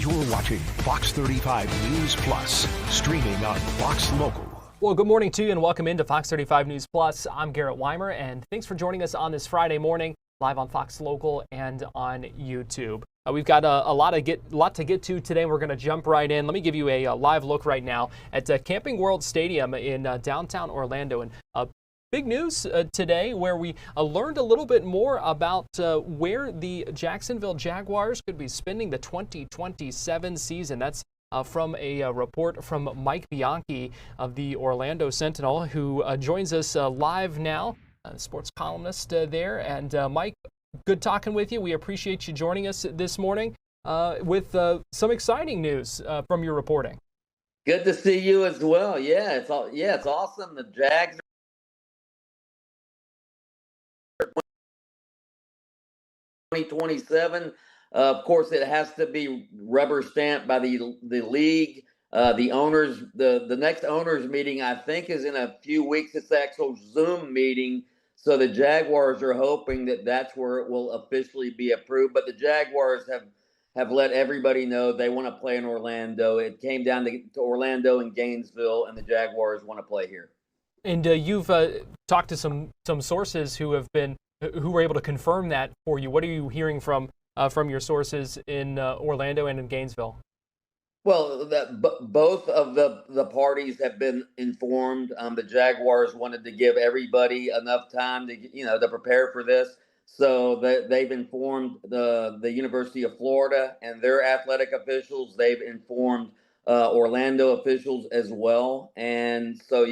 You're watching Fox 35 News Plus, streaming on Fox Local. Well, good morning to you and welcome into Fox 35 News Plus. I'm Garrett Wymer, and thanks for joining us on this Friday morning, live on Fox Local and on YouTube. We've got a lot to get to today. We're going to jump right in. Let me give you a live look right now at Camping World Stadium in downtown Orlando. And big news today where we learned a little bit more about where the Jacksonville Jaguars could be spending the 2027 season. That's from a report from Mike Bianchi of the Orlando Sentinel, who joins us live now, sports columnist there. And Mike, good talking with you. We appreciate you joining us this morning with some exciting news from your reporting. Good to see you as well. It's awesome. The Jags 2027. Of course, it has to be rubber stamped by the league, the owners. The next owners meeting, I think, is in a few weeks. It's the actual Zoom meeting. So the Jaguars are hoping that that's where it will officially be approved. But the Jaguars have let everybody know they want to play in Orlando. It came down to Orlando and Gainesville, and the Jaguars want to play here. And you've talked to some sources who were able to confirm that for you. What are you hearing from your sources in Orlando and in Gainesville? Well, both of the parties have been informed. The Jaguars wanted to give everybody enough time to prepare for this, so they've informed the University of Florida and their athletic officials. They've informed Orlando officials as well, and so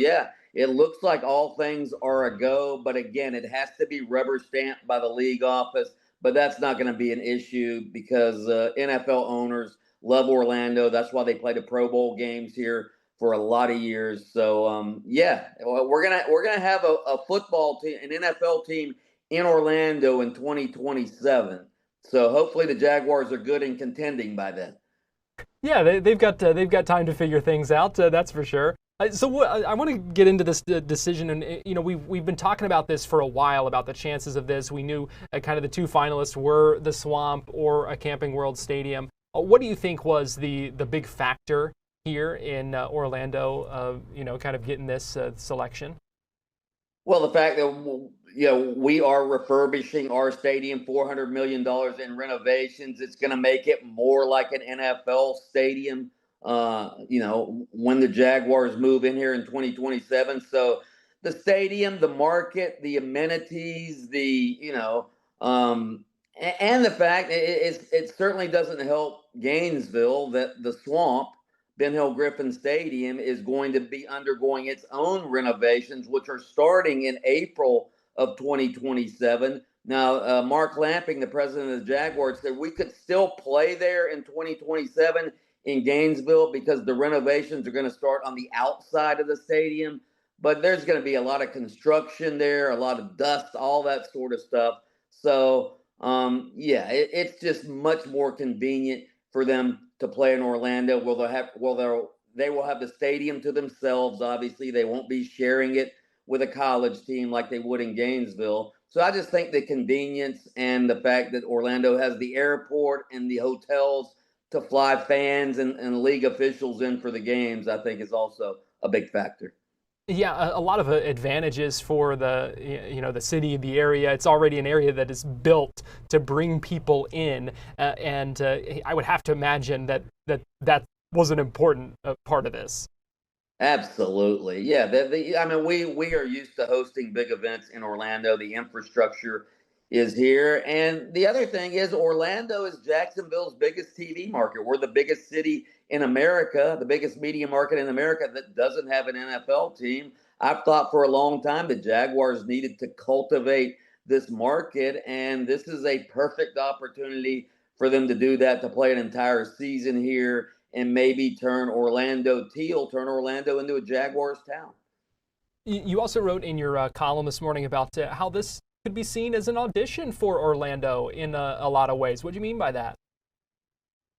it looks like all things are a go. But again, it has to be rubber stamped by the league office. But that's not going to be an issue because NFL owners love Orlando. That's why they play the Pro Bowl games here for a lot of years. So we're gonna have a football team, an NFL team in Orlando in 2027. So hopefully the Jaguars are good and contending by then. Yeah, they've got time to figure things out. That's for sure. So I want to get into this decision, and we've been talking about this for a while about the chances of this. We knew kind of the two finalists were the Swamp or a Camping World Stadium. What do you think was the big factor here in Orlando? Kind of getting this selection. Well, the fact that we are refurbishing our stadium, $400 million in renovations. It's going to make it more like an NFL stadium. When the Jaguars move in here in 2027. So the stadium, the market, the amenities, and the fact it certainly doesn't help Gainesville that the Swamp, Ben Hill Griffin Stadium, is going to be undergoing its own renovations, which are starting in April of 2027. Now, Mark Lamping, the president of the Jaguars, said we could still play there in 2027 in Gainesville because the renovations are going to start on the outside of the stadium. But there's going to be a lot of construction there, a lot of dust, all that sort of stuff. So, it's just much more convenient for them to play in Orlando. They will have the stadium to themselves. Obviously, they won't be sharing it with a college team like they would in Gainesville. So I just think the convenience and the fact that Orlando has the airport and the hotels to fly fans and league officials in for the games, I think is also a big factor. Yeah, a lot of advantages for the city, the area. It's already an area that is built to bring people in, and I would have to imagine that was an important part of this. Absolutely, yeah. We are used to hosting big events in Orlando. The infrastructure is here, and the other thing is Orlando is Jacksonville's biggest TV market. We're the biggest city in America, the biggest media market in America that doesn't have an NFL team. I've thought for a long time the Jaguars needed to cultivate this market, and this is a perfect opportunity for them to do that, to play an entire season here and maybe turn Orlando into a Jaguars town. You also wrote in your column this morning about how this could be seen as an audition for Orlando in a lot of ways. What do you mean by that?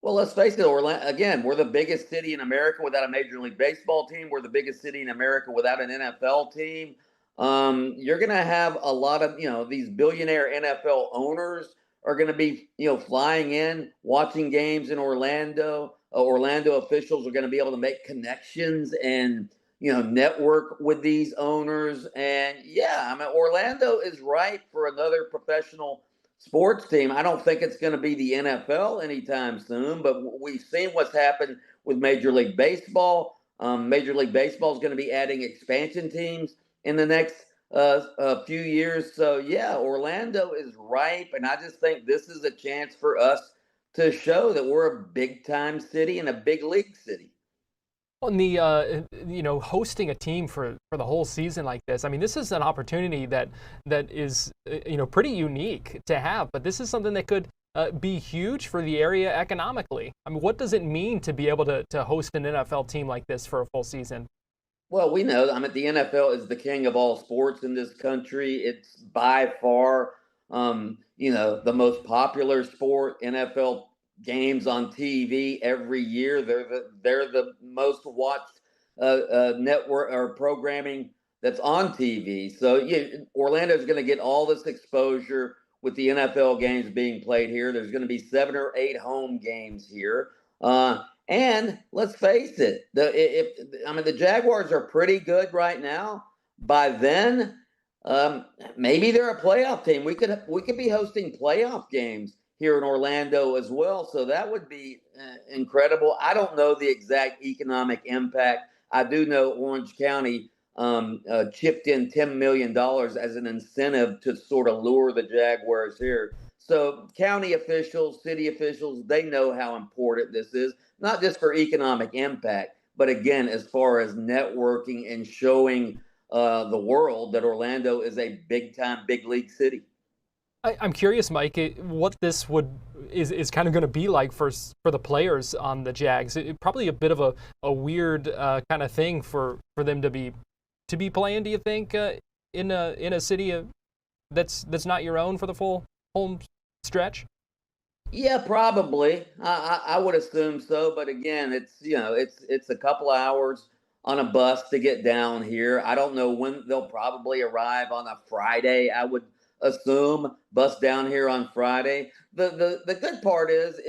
Well, let's face it, Orlando, again, we're the biggest city in America without a Major League Baseball team. We're the biggest city in America without an NFL team. You're going to have a lot of, these billionaire NFL owners are going to be, flying in, watching games in Orlando. Orlando officials are going to be able to make connections and, network with these owners. And yeah, I mean, Orlando is ripe for another professional sports team. I don't think it's going to be the NFL anytime soon, but we've seen what's happened with Major League Baseball. Major League Baseball is going to be adding expansion teams in the next a few years. So yeah, Orlando is ripe, and I just think this is a chance for us to show that we're a big time city and a big league city. On the hosting a team for the whole season like this, I mean, this is an opportunity that is pretty unique to have, but this is something that could be huge for the area economically. I mean, what does it mean to be able to host an NFL team like this for a full season? Well, we know, I mean, the NFL is the king of all sports in this country. It's by far, the most popular sport. NFL games on TV every year. They're the most watched network or programming that's on TV. So yeah, Orlando's going to get all this exposure with the NFL games being played here. There's going to be 7 or 8 home games here. And let's face it, the Jaguars are pretty good right now. By then, maybe they're a playoff team. We could be hosting playoff games here in Orlando as well. So that would be incredible. I don't know the exact economic impact. I do know Orange County chipped in $10 million as an incentive to sort of lure the Jaguars here. So county officials, city officials, they know how important this is, not just for economic impact, but again, as far as networking and showing the world that Orlando is a big-time, big league city. I'm curious, Mike, what this is kind of going to be like for the players on the Jags. Probably a bit of a weird kind of thing for them to be playing. Do you think in a city that's not your own for the full home stretch? Yeah, probably. I would assume so. But again, it's a couple hours on a bus to get down here. I don't know when they'll probably arrive on a Friday. I would assume bus down here on Friday. The good part is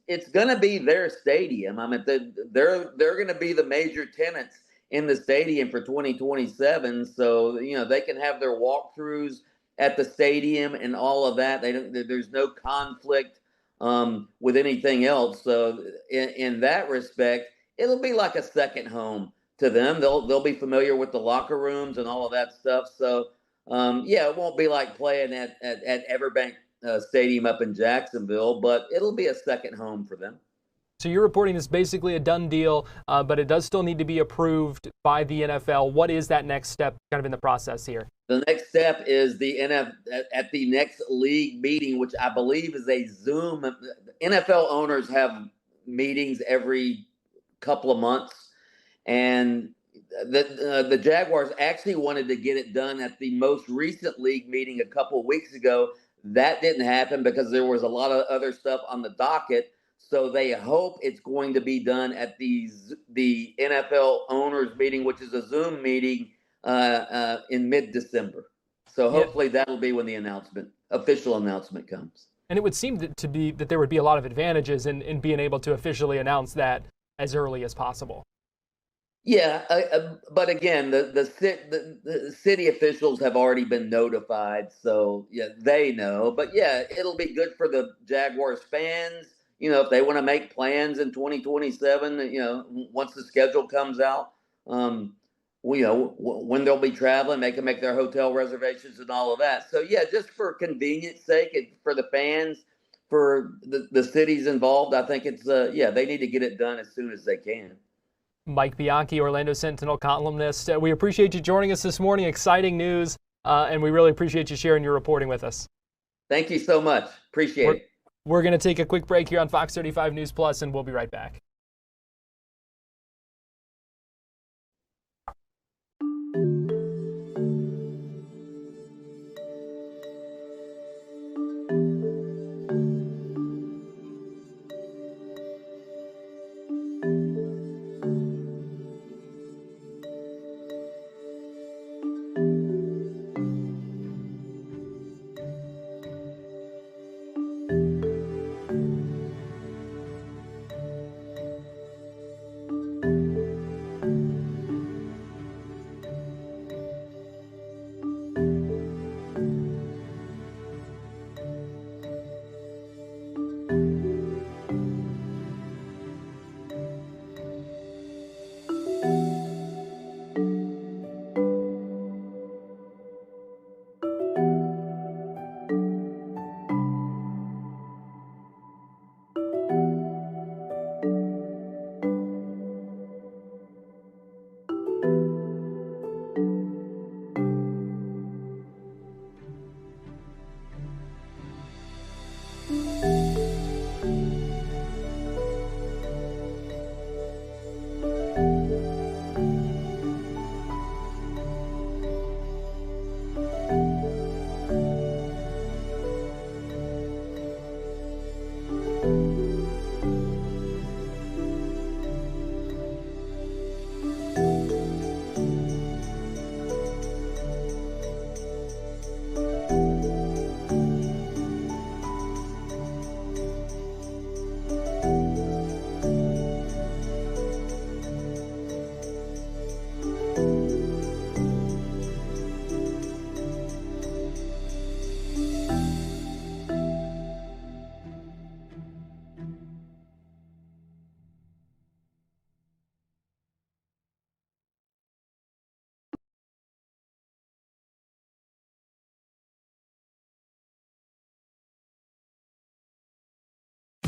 it's going to be their stadium. I mean, they're going to be the major tenants in the stadium for 2027. So they can have their walkthroughs at the stadium and all of that. There's no conflict with anything else. So in that respect, it'll be like a second home to them. They'll be familiar with the locker rooms and all of that stuff. So yeah, it won't be like playing at Everbank Stadium up in Jacksonville, but it'll be a second home for them. So you're reporting this basically a done deal, but it does still need to be approved by the NFL. What is that next step kind of in the process here? The next step is at the next league meeting, which I believe is a Zoom. NFL owners have meetings every couple of months, and the Jaguars actually wanted to get it done at the most recent league meeting a couple of weeks ago. That didn't happen because there was a lot of other stuff on the docket. So they hope it's going to be done at the NFL owners meeting, which is a Zoom meeting in mid-December. So hopefully that'll be when the official announcement comes. And it would seem that there would be a lot of advantages in being able to officially announce that as early as possible. Yeah, but again, the city officials have already been notified, so yeah, they know. But yeah, it'll be good for the Jaguars fans. If they want to make plans in 2027, once the schedule comes out, when they'll be traveling, they can make their hotel reservations and all of that. So yeah, just for convenience sake and for the fans, for the cities involved, I think it's they need to get it done as soon as they can. Mike Bianchi, Orlando Sentinel columnist. We appreciate you joining us this morning. Exciting news, and we really appreciate you sharing your reporting with us. Thank you so much. Appreciate it. We're going to take a quick break here on Fox 35 News Plus, and we'll be right back.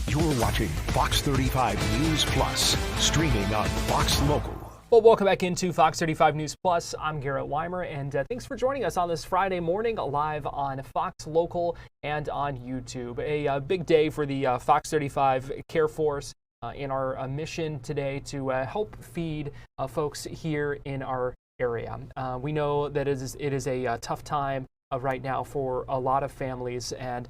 You're watching Fox 35 News Plus, streaming on Fox Local. Well, welcome back into Fox 35 News Plus. I'm Garrett Wymer, and thanks for joining us on this Friday morning live on Fox Local and on YouTube. A big day for the Fox 35 Care Force in our mission today to help feed folks here in our area. We know that it is a tough time right now for a lot of families, and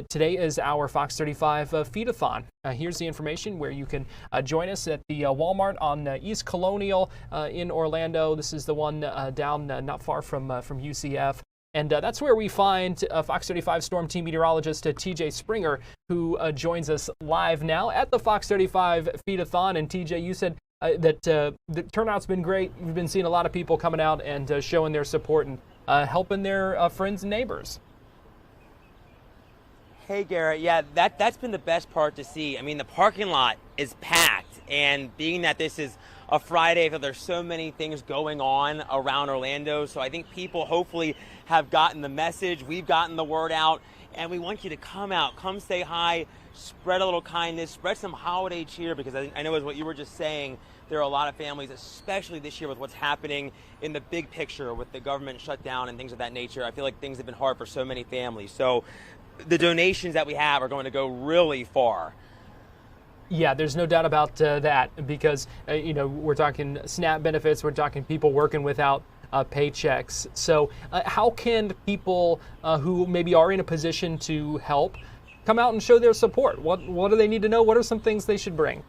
today is our Fox 35 feedathon. Here's the information where you can join us at the Walmart on East Colonial in Orlando. This is the one down not far from UCF. And that's where we find Fox 35 Storm Team meteorologist TJ Springer, who joins us live now at the Fox 35 feedathon. And TJ, you said that the turnout's been great. We've been seeing a lot of people coming out and showing their support and helping their friends and neighbors. Hey, Garrett. Yeah, that's been the best part to see. I mean, the parking lot is packed, and being that this is a Friday, there's so many things going on around Orlando, so I think people hopefully have gotten the message. We've gotten the word out, and we want you to come out, come say hi, spread a little kindness, spread some holiday cheer, because I know as what you were just saying, there are a lot of families, especially this year with what's happening in the big picture with the government shutdown and things of that nature. I feel like things have been hard for so many families. So the donations that we have are going to go really far. Yeah, there's no doubt about that, because we're talking SNAP benefits, we're talking people working without paychecks. So how can people who maybe are in a position to help come out and show their support? What do they need to know? What are some things they should bring?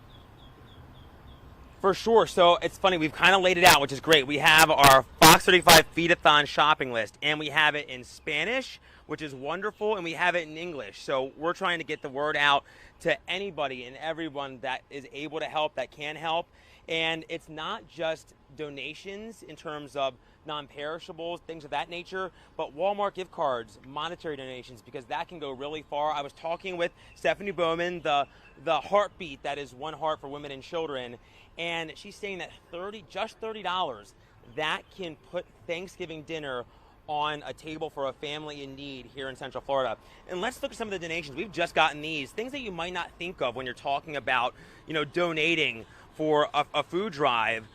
For sure. So it's funny, we've kind of laid it out, which is great. We have our Fox 35 Feedathon shopping list, and we have it in Spanish, which is wonderful, and we have it in English. So we're trying to get the word out to anybody and everyone that is able to help, that can help. And it's not just donations in terms of non-perishables, things of that nature, but Walmart gift cards, monetary donations, because that can go really far. I was talking with Stephanie Bowman, the heartbeat that is One Heart for Women and Children, and she's saying that just $30, that can put Thanksgiving dinner on a table for a family in need here in Central Florida. And let's look at some of the donations. We've just gotten these, things that you might not think of when you're talking about, donating for a food drive.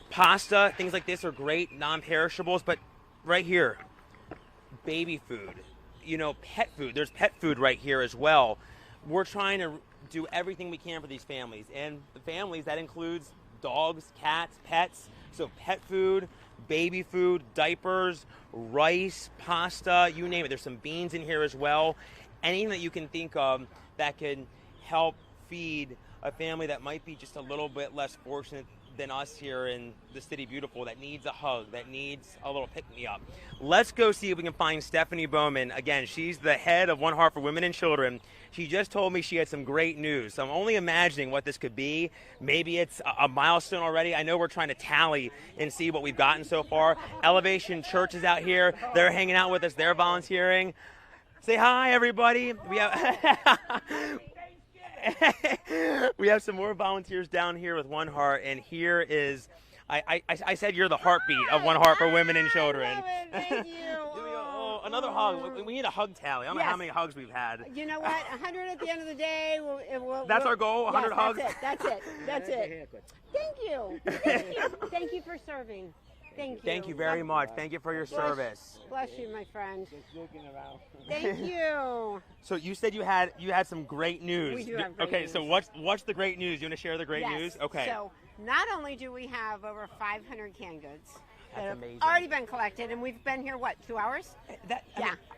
Pasta, things like this are great, non-perishables, but right here, baby food, pet food. There's pet food right here as well. We're trying to do everything we can for these families, and the families, that includes dogs, cats, pets. So pet food, baby food, diapers, rice, pasta, you name it. There's some beans in here as well. Anything that you can think of that can help feed a family that might be just a little bit less fortunate than us here in the City Beautiful, that needs a hug, that needs a little pick-me-up. Let's go see if we can find Stephanie Bowman. Again, she's the head of One Heart for Women and Children. She just told me she had some great news. So I'm only imagining what this could be. Maybe it's a milestone already. I know we're trying to tally and see what we've gotten so far. Elevation Church is out here. They're hanging out with us. They're volunteering. Say hi, everybody. We have some more volunteers down here with One Heart, and here is, I said you're the heartbeat of One Heart for Women and Children. Thank you. Another hug. We need a hug tally. I don't know how many hugs we've had. You know what? 100 at the end of the day. That's our goal, 100 hugs? That's it. Thank you. Thank you for serving. Thank you. Thank you very much. Thank you for your service. Bless you, my friend. Thank you. So you said you had some great news. We do have great okay, news. so what's the great news? You want to share the great Yes. news? Okay. So not only do we have over 500 canned goods that have amazing. already been collected, and we've been here, what, 2 hours?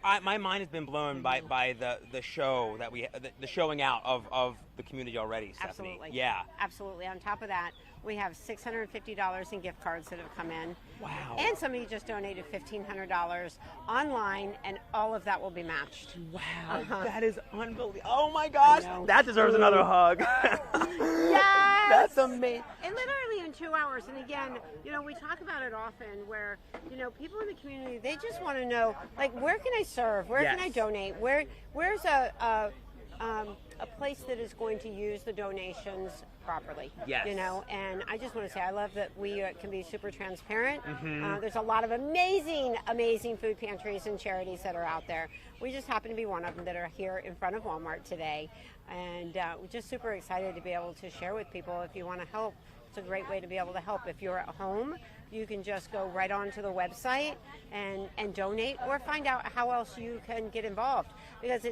My mind has been blown by the show that the showing out of the community already, Stephanie. Absolutely. Yeah. Absolutely. On top of that, we have $650 in gift cards that have come in. Wow. And somebody just donated $1,500 online, and all of that will be matched. Wow. That is unbelievable. Oh my gosh. That deserves another hug. Yes. That's amazing. And literally in 2 hours. And again, we talk about it often where, people in the community, they just want to know, like, where can I serve? Where can I donate? Where's a place that is going to use the donations properly? Yes. And I just want to say, I love that we can be super transparent. There's a lot of amazing, amazing food pantries and charities that are out there. We just happen to be one of them that are here in front of Walmart today. And we're just super excited to be able to share with people. If you want to help, it's a great way to be able to help. If you're at home, you can just go right onto the website and donate, or find out how else you can get involved. Because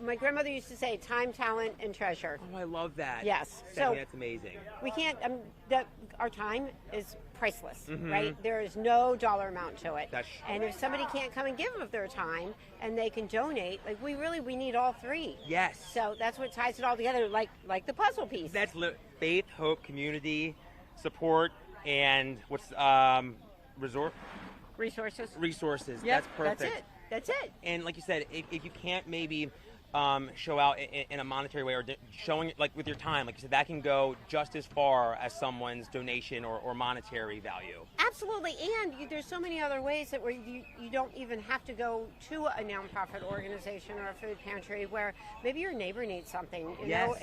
my grandmother used to say, time, talent, and treasure. Oh, I love that. Yes. Stephanie, that's amazing. We can't, our time is priceless, right? There is no dollar amount to it. And if somebody can't come and give of their time and they can donate, like we need all three. Yes. So that's what ties it all together, like the puzzle piece. That's faith, hope, community, support, and Resources. Resources. Yep, That's perfect. That's it. And like you said, if you can't maybe show out in a monetary way, or showing like with your time, like you said, that can go just as far as someone's donation or monetary value. Absolutely, and there's so many other ways that where you don't even have to go to a nonprofit organization or a food pantry, where maybe your neighbor needs something, you know,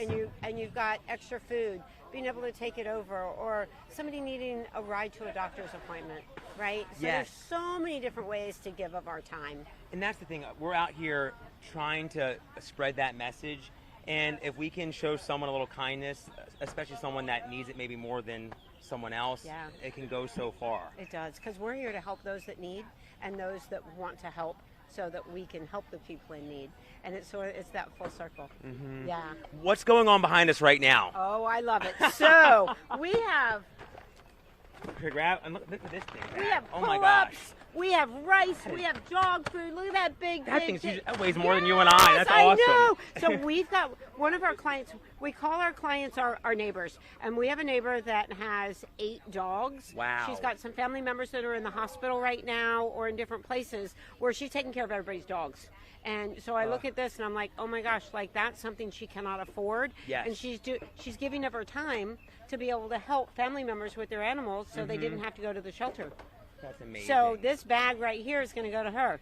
and you've got extra food, being able to take it over, or somebody needing a ride to a doctor's appointment, right? So there's so many different ways to give of our time. And that's the thing, we're out here trying to spread that message, and if we can show someone a little kindness, especially someone that needs it maybe more than someone else, it can go so far. It does, because we're here to help those that need and those that want to help, so that we can help the people in need. And it's that full circle. Yeah. What's going on behind us right now? Oh, I love it. So we have Grab and look at this thing. We have oh my gosh. We have rice. We have dog food. Look at that big. That weighs more than you and I. That's awesome. I know. So we've got one of our clients. We call our clients our neighbors, and we have a neighbor that has 8 dogs. Wow. She's got some family members that are in the hospital right now, or in different places where she's taking care of everybody's dogs. And so I look at this and I'm like, oh my gosh, like that's something she cannot afford. Yes. And she's giving of her time to be able to help family members with their animals, so they didn't have to go to the shelter. That's amazing. So this bag right here is going to go to her.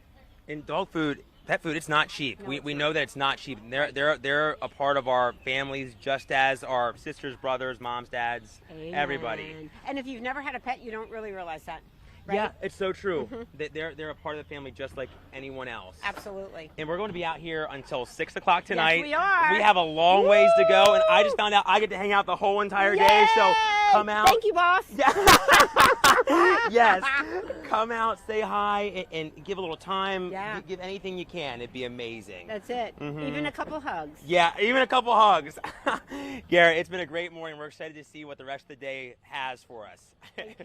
And dog food, pet food, it's not cheap. No, we know that it's not cheap. They're a part of our families, just as our sisters, brothers, moms, dads, everybody. And if you've never had a pet, you don't really realize that. Right? Yeah, it's so true. They're a part of the family just like anyone else. Absolutely. And we're going to be out here until 6 o'clock tonight. Yes, we are. We have a long ways to go, and I just found out I get to hang out the whole entire day. So come out. Thank you, boss. Yes. Come out, say hi, and give a little time. Yeah. Give anything you can. It'd be amazing. That's it. Even a couple hugs. Yeah, even a couple hugs. Garrett, it's been a great morning. We're excited to see what the rest of the day has for us.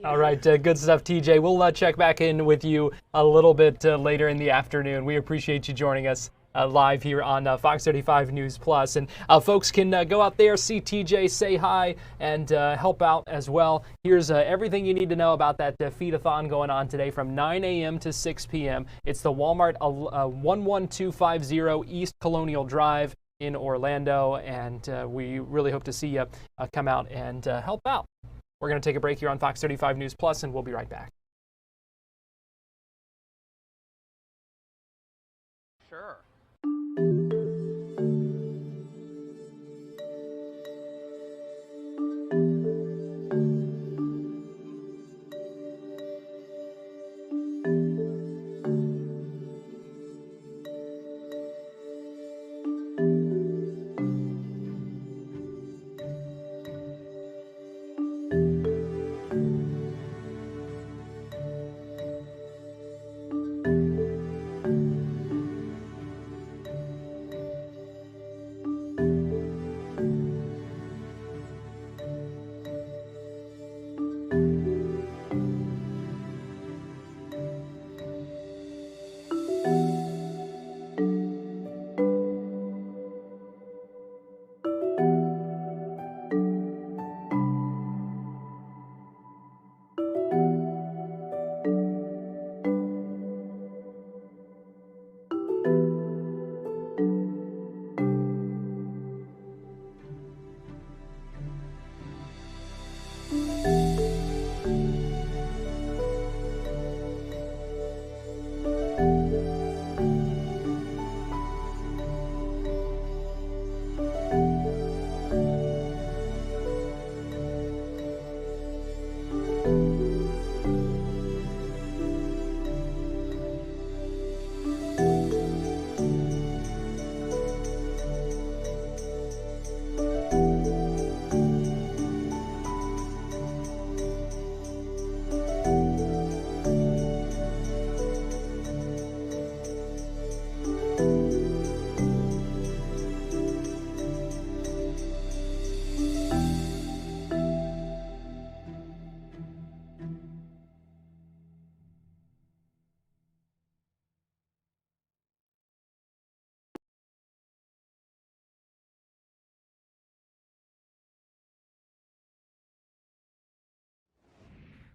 All right, good stuff, TJ. We'll check back in with you a little bit later in the afternoon. We appreciate you joining us live here on Fox 35 News Plus. And folks can go out there, see TJ, say hi, and help out as well. Here's everything you need to know about that feedathon going on today from 9 a.m. to 6 p.m. It's the Walmart 11250 East Colonial Drive in Orlando, and we really hope to see you come out and help out. We're going to take a break here on Fox 35 News Plus, and we'll be right back. Sure.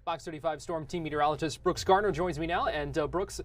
Fox 35 Storm Team Meteorologist Brooks Garner joins me now. And Brooks,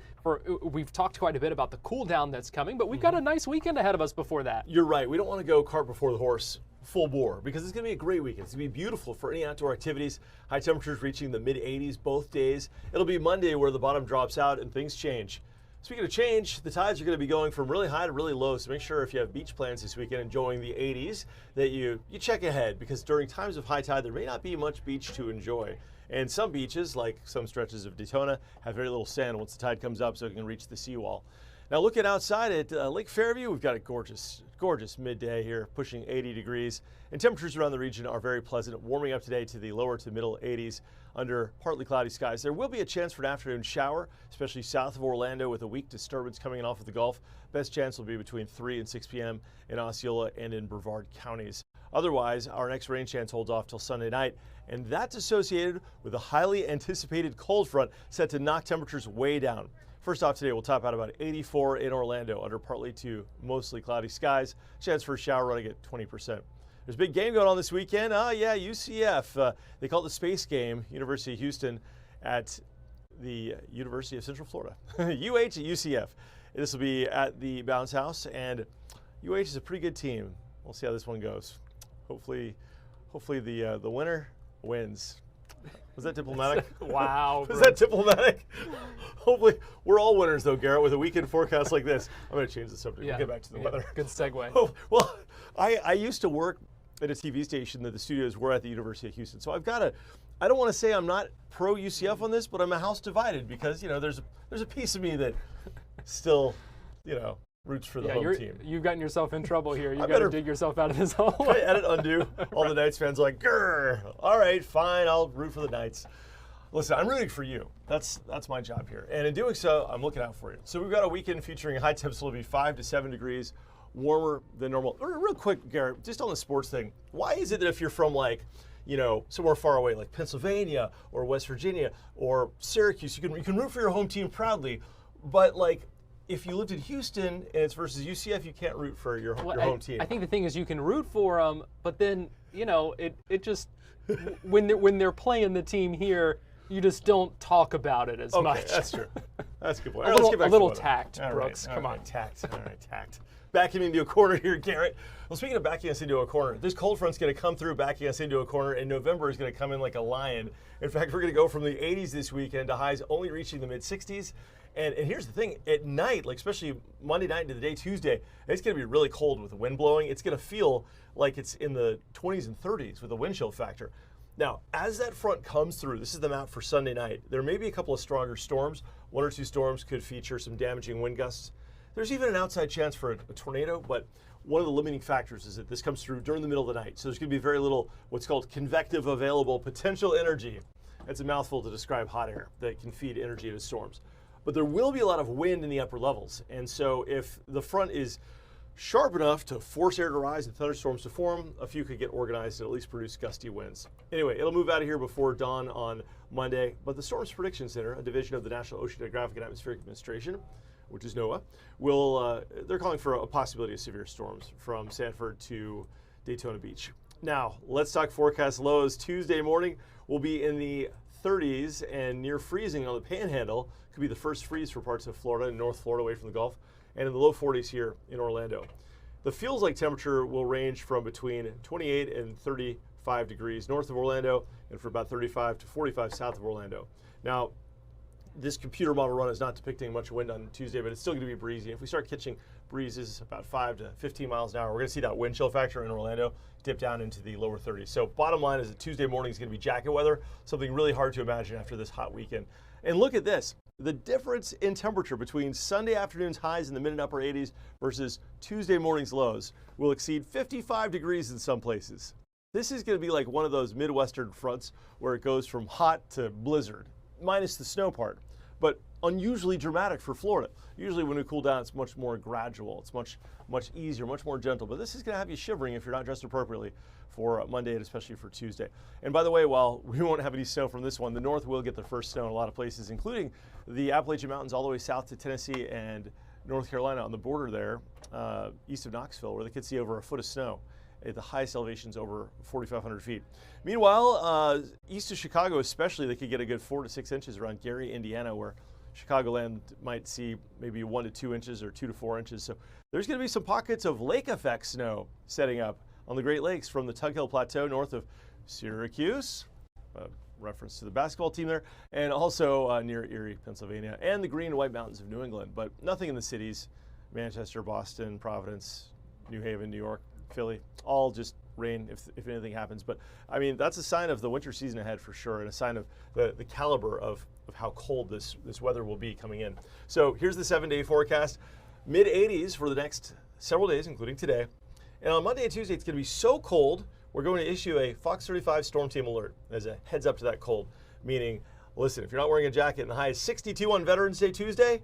we've talked quite a bit about the cool down that's coming, but we've got a nice weekend ahead of us before that. You're right. We don't want to go cart before the horse full bore because it's going to be a great weekend. It's going to be beautiful for any outdoor activities. High temperatures reaching the mid-80s both days. It'll be Monday where the bottom drops out and things change. Speaking of change, the tides are going to be going from really high to really low, so make sure if you have beach plans this weekend enjoying the 80s that you check ahead, because during times of high tide there may not be much beach to enjoy. And some beaches, like some stretches of Daytona, have very little sand once the tide comes up so it can reach the seawall. Now looking outside at Lake Fairview, we've got a gorgeous midday here, pushing 80 degrees. And temperatures around the region are very pleasant, warming up today to the lower to middle 80s under partly cloudy skies. There will be a chance for an afternoon shower, especially south of Orlando with a weak disturbance coming in off of the Gulf. Best chance will be between 3 and 6 p.m. in Osceola and in Brevard counties. Otherwise, our next rain chance holds off till Sunday night, and that's associated with a highly anticipated cold front set to knock temperatures way down. First off today, we'll top out about 84 in Orlando under partly to mostly cloudy skies. Chance for a shower running at 20%. There's a big game going on this weekend. UCF. They call it the Space Game, University of Houston at the University of Central Florida. UH at UCF. This will be at the Bounce House, and UH is a pretty good team. We'll see how this one goes. Hopefully the winner wins. Was that diplomatic? Wow. Was that diplomatic? Hopefully, we're all winners though, Garrett, with a weekend forecast like this. I'm going to change the subject. Yeah. We'll get back to the weather. Good segue. Oh, well, I used to work at a TV station that the studios were at the University of Houston. So I don't want to say I'm not pro UCF on this, but I'm a house divided because, there's a piece of me that still, roots for the home team. You've gotten yourself in trouble here. You've got to dig yourself out of this hole. Can I edit undo? All the Knights fans are like, grrr. All right, fine, I'll root for the Knights. Listen, I'm rooting for you. That's my job here. And in doing so, I'm looking out for you. So we've got a weekend featuring high temps will be 5 to 7 degrees warmer than normal. Real quick, Garrett, just on the sports thing, why is it that if you're from somewhere far away like Pennsylvania or West Virginia or Syracuse, you can root for your home team proudly, but if you lived in Houston and it's versus UCF, you can't root for your home team. I think the thing is you can root for them, but then it just when they're playing the team here, you just don't talk about it as much. That's true. That's a good point. A little tact, Brooks. Come on. Tact. All right, tact. Backing into a corner here, Garrett. Well, speaking of backing us into a corner, this cold front's going to come through backing us into a corner, and November is going to come in like a lion. In fact, we're going to go from the 80s this weekend to highs only reaching the mid-60s. And here's the thing, at night, especially Monday night into the day Tuesday, it's going to be really cold with the wind blowing. It's going to feel like it's in the 20s and 30s with a wind chill factor. Now, as that front comes through, this is the map for Sunday night, there may be a couple of stronger storms. 1 or 2 storms could feature some damaging wind gusts. There's even an outside chance for a tornado, but one of the limiting factors is that this comes through during the middle of the night. So there's going to be very little what's called convective available potential energy. That's a mouthful to describe hot air that can feed energy into storms. But there will be a lot of wind in the upper levels. And so if the front is sharp enough to force air to rise and thunderstorms to form, a few could get organized and at least produce gusty winds. Anyway, it'll move out of here before dawn on Monday. But the Storms Prediction Center, a division of the National Oceanographic and Atmospheric Administration, which is NOAA, they're calling for a possibility of severe storms from Sanford to Daytona Beach. Now, let's talk forecast lows. Tuesday morning will be in the 30s and near freezing on the Panhandle. Could be the first freeze for parts of Florida and North Florida away from the Gulf, and in the low 40s here in Orlando. The feels like temperature will range from between 28 and 35 degrees north of Orlando and for about 35 to 45 south of Orlando. Now, this computer model run is not depicting much wind on Tuesday, but it's still going to be breezy. If we start catching breezes about 5 to 15 miles an hour, we're going to see that wind chill factor in Orlando dip down into the lower 30s. So bottom line is that Tuesday morning is going to be jacket weather, something really hard to imagine after this hot weekend. And look at this. The difference in temperature between Sunday afternoon's highs in the mid and upper 80s versus Tuesday morning's lows will exceed 55 degrees in some places. This is going to be like one of those Midwestern fronts where it goes from hot to blizzard, minus the snow part, but unusually dramatic for Florida. Usually when we cool down, it's much more gradual. It's much easier, much more gentle, but this is going to have you shivering if you're not dressed appropriately for Monday and especially for Tuesday. And by the way, while we won't have any snow from this one, the north will get the first snow in a lot of places, including the Appalachian Mountains all the way south to Tennessee and North Carolina on the border there, east of Knoxville, where they could see over a foot of snow. at the highest elevations over 4,500 feet. Meanwhile, east of Chicago especially, they could get a good 4 to 6 inches around Gary, Indiana, where Chicagoland might see maybe 1 to 2 inches or 2 to 4 inches. So there's going to be some pockets of lake effect snow setting up on the Great Lakes from the Tug Hill Plateau north of Syracuse, reference to the basketball team there, and also near Erie, Pennsylvania, and the Green and White Mountains of New England, but nothing in the cities, Manchester, Boston, Providence, New Haven, New York, Philly, all just rain if anything happens. But I mean, that's a sign of the winter season ahead for sure, and a sign of the caliber of how cold this weather will be coming in. So here's the 7-day forecast. Mid-80s for the next several days, including today. And on Monday and Tuesday, it's going to be so cold, we're going to issue a Fox 35 Storm Team alert as a heads up to that cold. Meaning, listen, if you're not wearing a jacket and the high is 62 on Veterans Day Tuesday,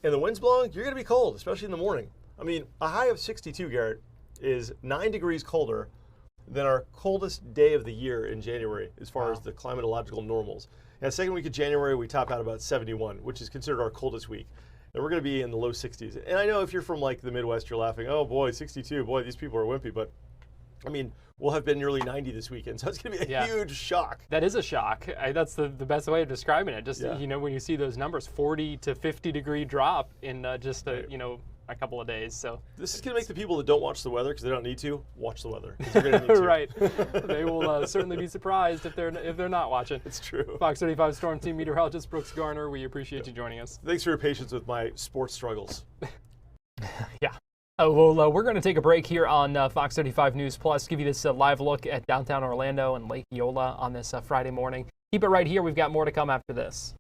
and the wind's blowing, you're going to be cold, especially in the morning. I mean, a high of 62, Garrett, is 9 degrees colder than our coldest day of the year in January as far as the climatological normals. And the second week of January, we top out about 71, which is considered our coldest week. And we're going to be in the low 60s. And I know if you're from like the Midwest, you're laughing, oh boy, 62, boy, these people are wimpy. But I mean, we'll have been nearly 90 this weekend, so it's going to be a huge shock. That is a shock. That's the best way of describing it. Just, you know, when you see those numbers, 40 to 50 degree drop in just a couple of days. So this is going to make the people that don't watch the weather, because they don't need to, watch the weather. They're going to need to. Right. They will certainly be surprised if they're not watching. It's true. Fox 35 Storm Team meteorologist Brooks Garner, we appreciate you joining us. Thanks for your patience with my sports struggles. Yeah. Well, we're going to take a break here on Fox 35 News Plus, give you this live look at downtown Orlando and Lake Eola on this Friday morning. Keep it right here. We've got more to come after this.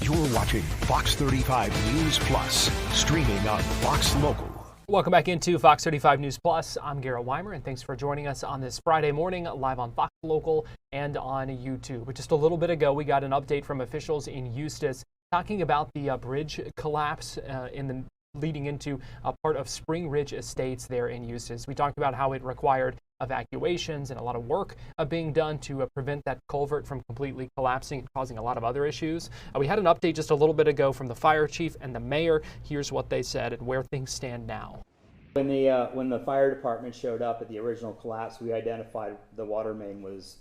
You're watching Fox 35 News Plus, streaming on Fox Local. Welcome back into Fox 35 News Plus. I'm Garrett Wymer, and thanks for joining us on this Friday morning, live on Fox Local and on YouTube. Just a little bit ago, we got an update from officials in Eustis talking about the bridge collapse leading into a part of Spring Ridge Estates there in Eustis. We talked about how it required evacuations and a lot of work being done to prevent that culvert from completely collapsing and causing a lot of other issues. We had an update just a little bit ago from the fire chief and the mayor. Here's what they said and where things stand now. When the fire department showed up at the original collapse, we identified the water main was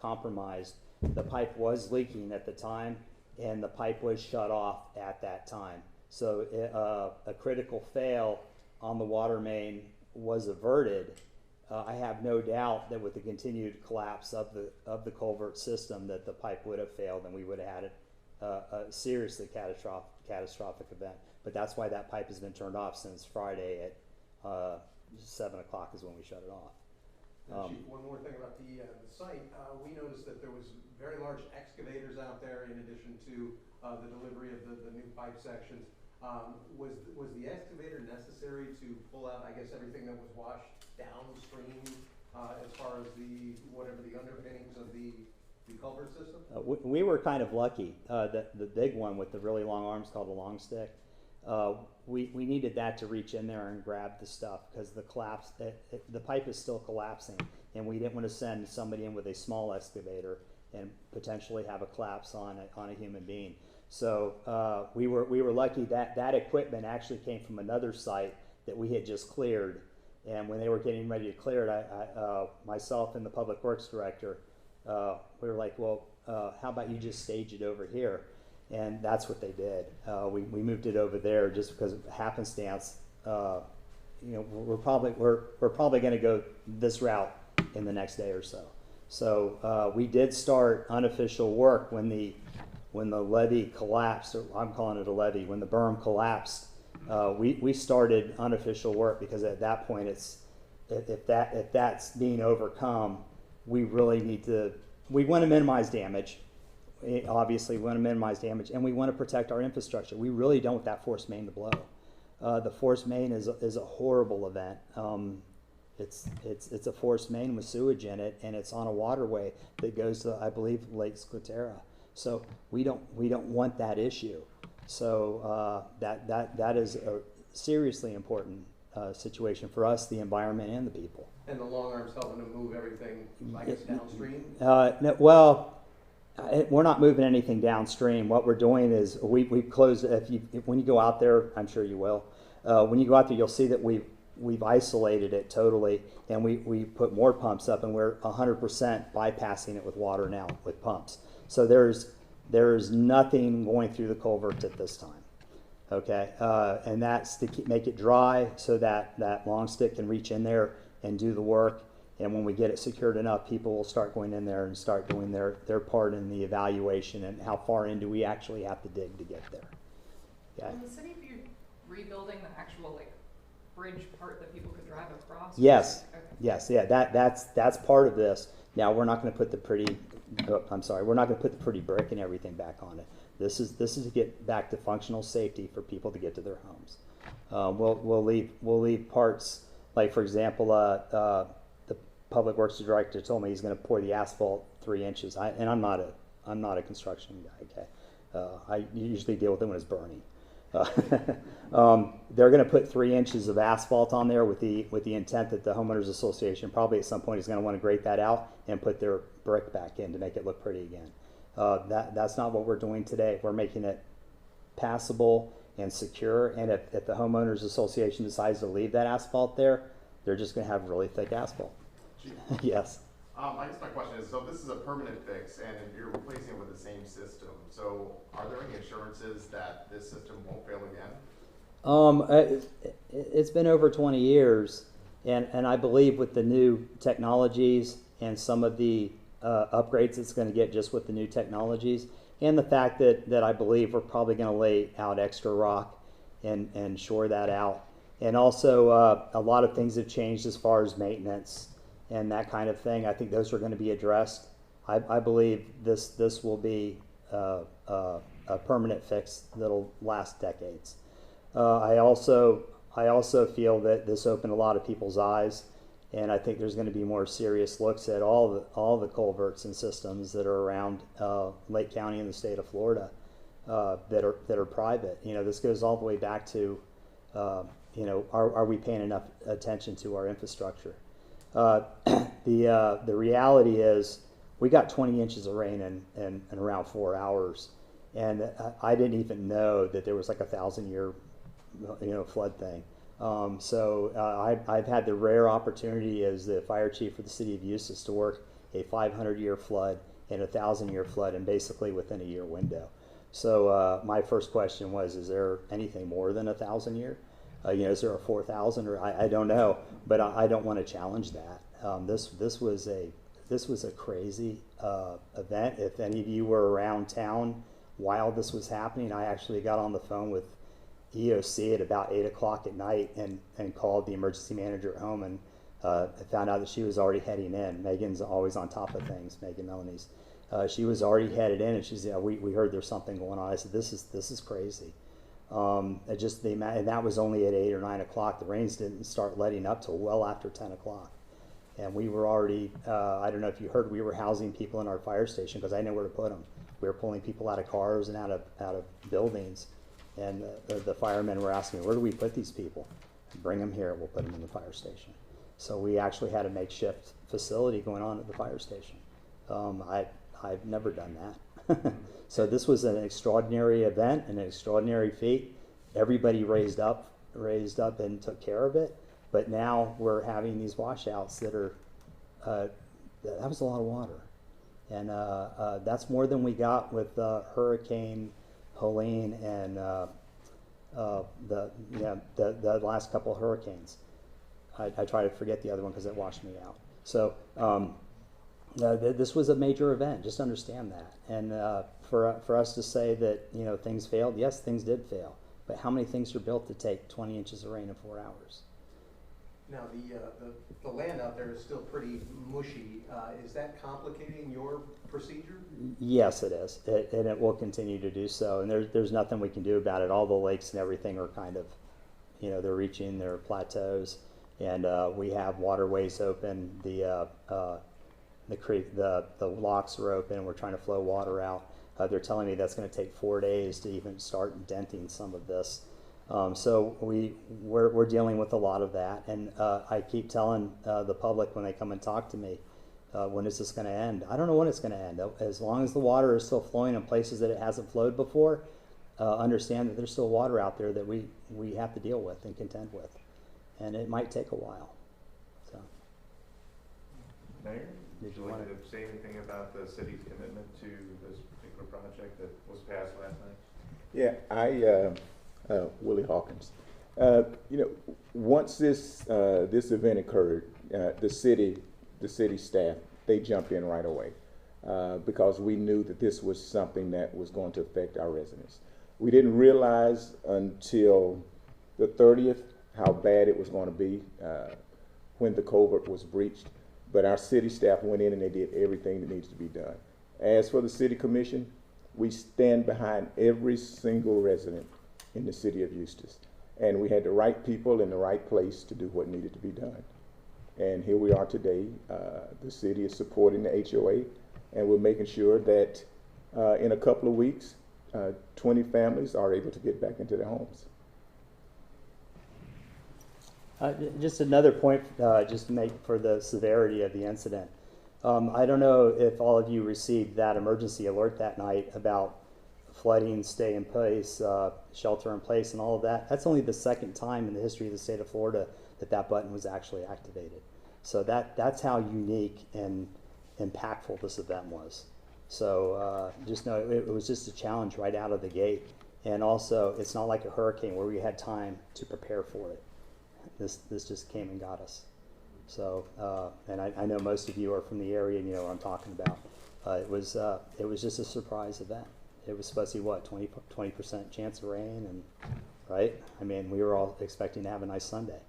compromised. The pipe was leaking at the time, and the pipe was shut off at that time. So a critical fail on the water main was averted I have no doubt that with the continued collapse of the culvert system, that the pipe would have failed and we would have had a seriously catastrophic event. But that's why that pipe has been turned off since Friday at 7 o'clock is when we shut it off. Chief, one more thing about the site. We noticed that there was very large excavators out there in addition to the delivery of the new pipe sections. Was the excavator necessary to pull out, I guess, everything that was washed downstream as far as whatever the underpinnings of the culvert system? We were kind of lucky. The big one with the really long arms called a long stick, we needed that to reach in there and grab the stuff because the pipe is still collapsing, and we didn't want to send somebody in with a small excavator and potentially have a collapse on a human being. So we were lucky that equipment actually came from another site that we had just cleared, and when they were getting ready to clear it, I myself and the public works director, we were like, well, how about you just stage it over here? And that's what they did. We moved it over there just because of happenstance. We're probably going to go this route in the next day or so. So we did start unofficial work when the levee collapsed. Or I'm calling it a levee. When the berm collapsed, we started unofficial work because at that point, if that's being overcome, we really need to. We want to minimize damage. Obviously, we want to minimize damage, and we want to protect our infrastructure. We really don't want that force main to blow. The force main is a horrible event. It's a force main with sewage in it, and it's on a waterway that goes to, I believe, Lake Squaterra. So we don't want that issue. So that is a seriously important situation for us, the environment, and the people. And the long arms helping to move everything, I guess, downstream? No, well, we're not moving anything downstream. What we're doing is we've closed. When you go out there, I'm sure you will. When you go out there, you'll see that we've isolated it totally, and we put more pumps up, and we're 100% bypassing it with water now with pumps. So there's nothing going through the culvert at this time. Okay, and that's to make it dry so that long stick can reach in there and do the work. And when we get it secured enough, people will start going in there and start doing their part in the evaluation and how far in do we actually have to dig to get there. Okay. Will the city be rebuilding the actual bridge part that people could drive across? Yes. Okay. Yes. Yeah. That's part of this. Now we're not going to put the pretty. We're not going to put the pretty brick and everything back on it. This is to get back to functional safety for people to get to their homes. We'll leave parts, like for example, the public works director told me he's going to pour the asphalt 3 inches. And I'm not a construction guy. Okay, I usually deal with it when it's burning. They're going to put 3 inches of asphalt on there with the intent that the homeowners association probably at some point is going to want to grate that out and put their brick back in to make it look pretty again. That's not what we're doing today. We're making it passable and secure. And if the homeowners association decides to leave that asphalt there, they're just going to have really thick asphalt. Yes. I guess my question is, so this is a permanent fix and you're replacing it with the same system. So are there any assurances that this system won't fail again? It's been over 20 years, and I believe with the new technologies and some of the upgrades it's going to get just with the new technologies, and the fact that I believe we're probably going to lay out extra rock and shore that out. And also a lot of things have changed as far as maintenance and that kind of thing. I think those are going to be addressed. I believe this will be a permanent fix that'll last decades. I also feel that this opened a lot of people's eyes, and I think there's going to be more serious looks at all the culverts and systems that are around Lake County in the state of Florida that are private. This goes all the way back to are we paying enough attention to our infrastructure? The reality is we got 20 inches of rain in around 4 hours, and I didn't even know that there was like a 1,000-year flood thing. So I've had the rare opportunity as the fire chief for the city of Eustis to work a 500-year flood and a 1,000-year flood, and basically within a year window. So my first question was, is there anything more than 1,000 year? Is there a 4,000 or I don't know, but I don't want to challenge that. This was a crazy event. If any of you were around town while this was happening, I actually got on the phone with EOC at about 8 o'clock at night and called the emergency manager at home, and I found out that she was already heading in. Megan's always on top of things, Megan Melanie's. She was already headed in, and she said, we heard there's something going on. I said, this is crazy. And that was only at 8 or 9 o'clock. The rains didn't start letting up till well after 10 o'clock. And we were already, I don't know if you heard, we were housing people in our fire station because I know where to put them. We were pulling people out of cars and out of buildings. And the firemen were asking, where do we put these people? Bring them here, we'll put them in the fire station. So we actually had a makeshift facility going on at the fire station. I've never done that. So this was an extraordinary event, an extraordinary feat. Everybody raised up and took care of it. But now we're having these washouts that are, that was a lot of water. And that's more than we got with Hurricane Helene and the last couple of hurricanes. I try to forget the other one because it washed me out. So this was a major event. Just understand that. And for us to say that things failed, yes, things did fail. But how many things are built to take 20 inches of rain in 4 hours? Now the land out there is still pretty mushy. Is that complicating your procedure? Yes, it is, and it will continue to do so. And there's nothing we can do about it. All the lakes and everything are kind of, they're reaching their plateaus, and we have waterways open. The creek, the locks are open. We're trying to flow water out. They're telling me that's going to take 4 days to even start denting some of this. So we're dealing with a lot of that, and I keep telling the public when they come and talk to me, when is this going to end? I don't know when it's going to end. As long as the water is still flowing in places that it hasn't flowed before, understand that there's still water out there that we have to deal with and contend with, and it might take a while. So, Mayor, would you like to say anything about the city's commitment to this particular project that was passed last night? Yeah, Willie Hawkins. Once this event occurred, the city staff, they jumped in right away because we knew that this was something that was going to affect our residents. We didn't realize until the 30th how bad it was going to be when the culvert was breached, but our city staff went in and they did everything that needs to be done. As for the city commission, we stand behind every single resident in the city of Eustis. And we had the right people in the right place to do what needed to be done. And here we are today. The city is supporting the HOA, and we're making sure that in a couple of weeks, 20 families are able to get back into their homes. Just another point, just to make for the severity of the incident. I don't know if all of you received that emergency alert that night about flooding, stay in place, shelter in place, and all of that. That's only the second time in the history of the state of Florida that button was actually activated. So that's how unique and impactful this event was. So just know it was just a challenge right out of the gate. And also, it's not like a hurricane where we had time to prepare for it. This just came and got us. So, and I know most of you are from the area and you know what I'm talking about. It was just a surprise event. It was supposed to be what, 20% chance of rain, and right? I mean, we were all expecting to have a nice Sunday.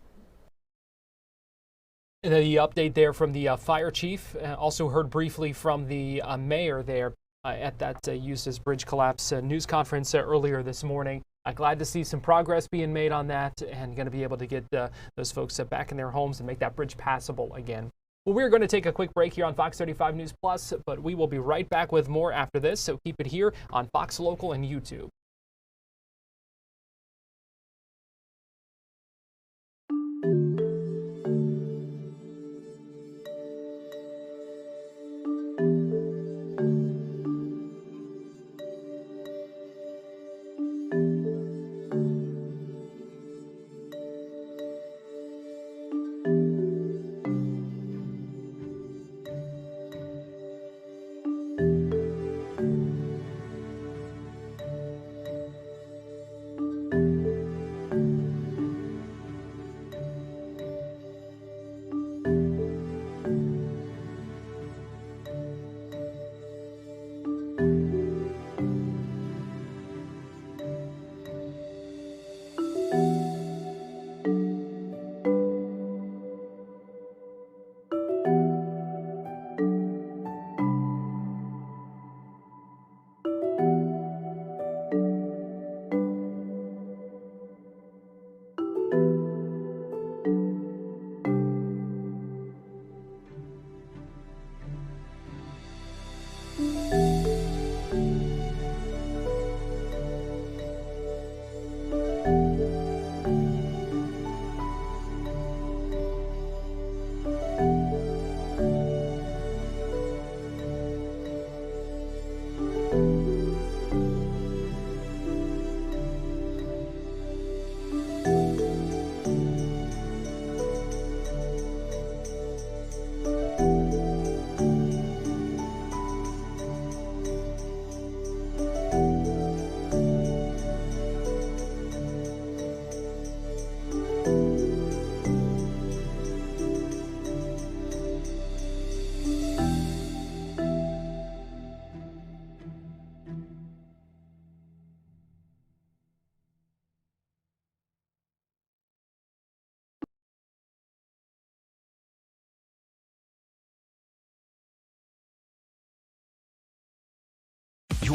And the update there from the fire chief. Also heard briefly from the mayor there at that Eustis Bridge collapse news conference earlier this morning. Glad to see some progress being made on that, and going to be able to get those folks back in their homes and make that bridge passable again. Well, we're going to take a quick break here on Fox 35 News Plus, but we will be right back with more after this, so keep it here on Fox Local and YouTube.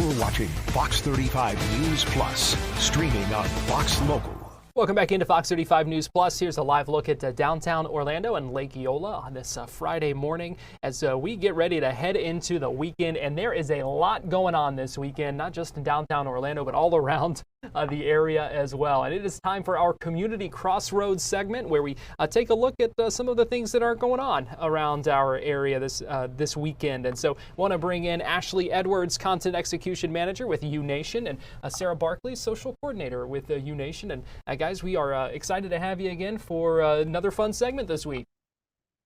You're watching Fox 35 News Plus, streaming on Fox Local. Welcome back into Fox 35 News Plus. Here's a live look at downtown Orlando and Lake Eola on this Friday morning as we get ready to head into the weekend. And there is a lot going on this weekend, not just in downtown Orlando, but all around the area as well. And it is time for our Community Crossroads segment where we take a look at some of the things that are going on around our area this weekend. And so I want to bring in Ashley Edwards, Content Execution Manager with UNation, and Sarah Barkley, Social Coordinator with UNation. And guys, we are excited to have you again for another fun segment this week.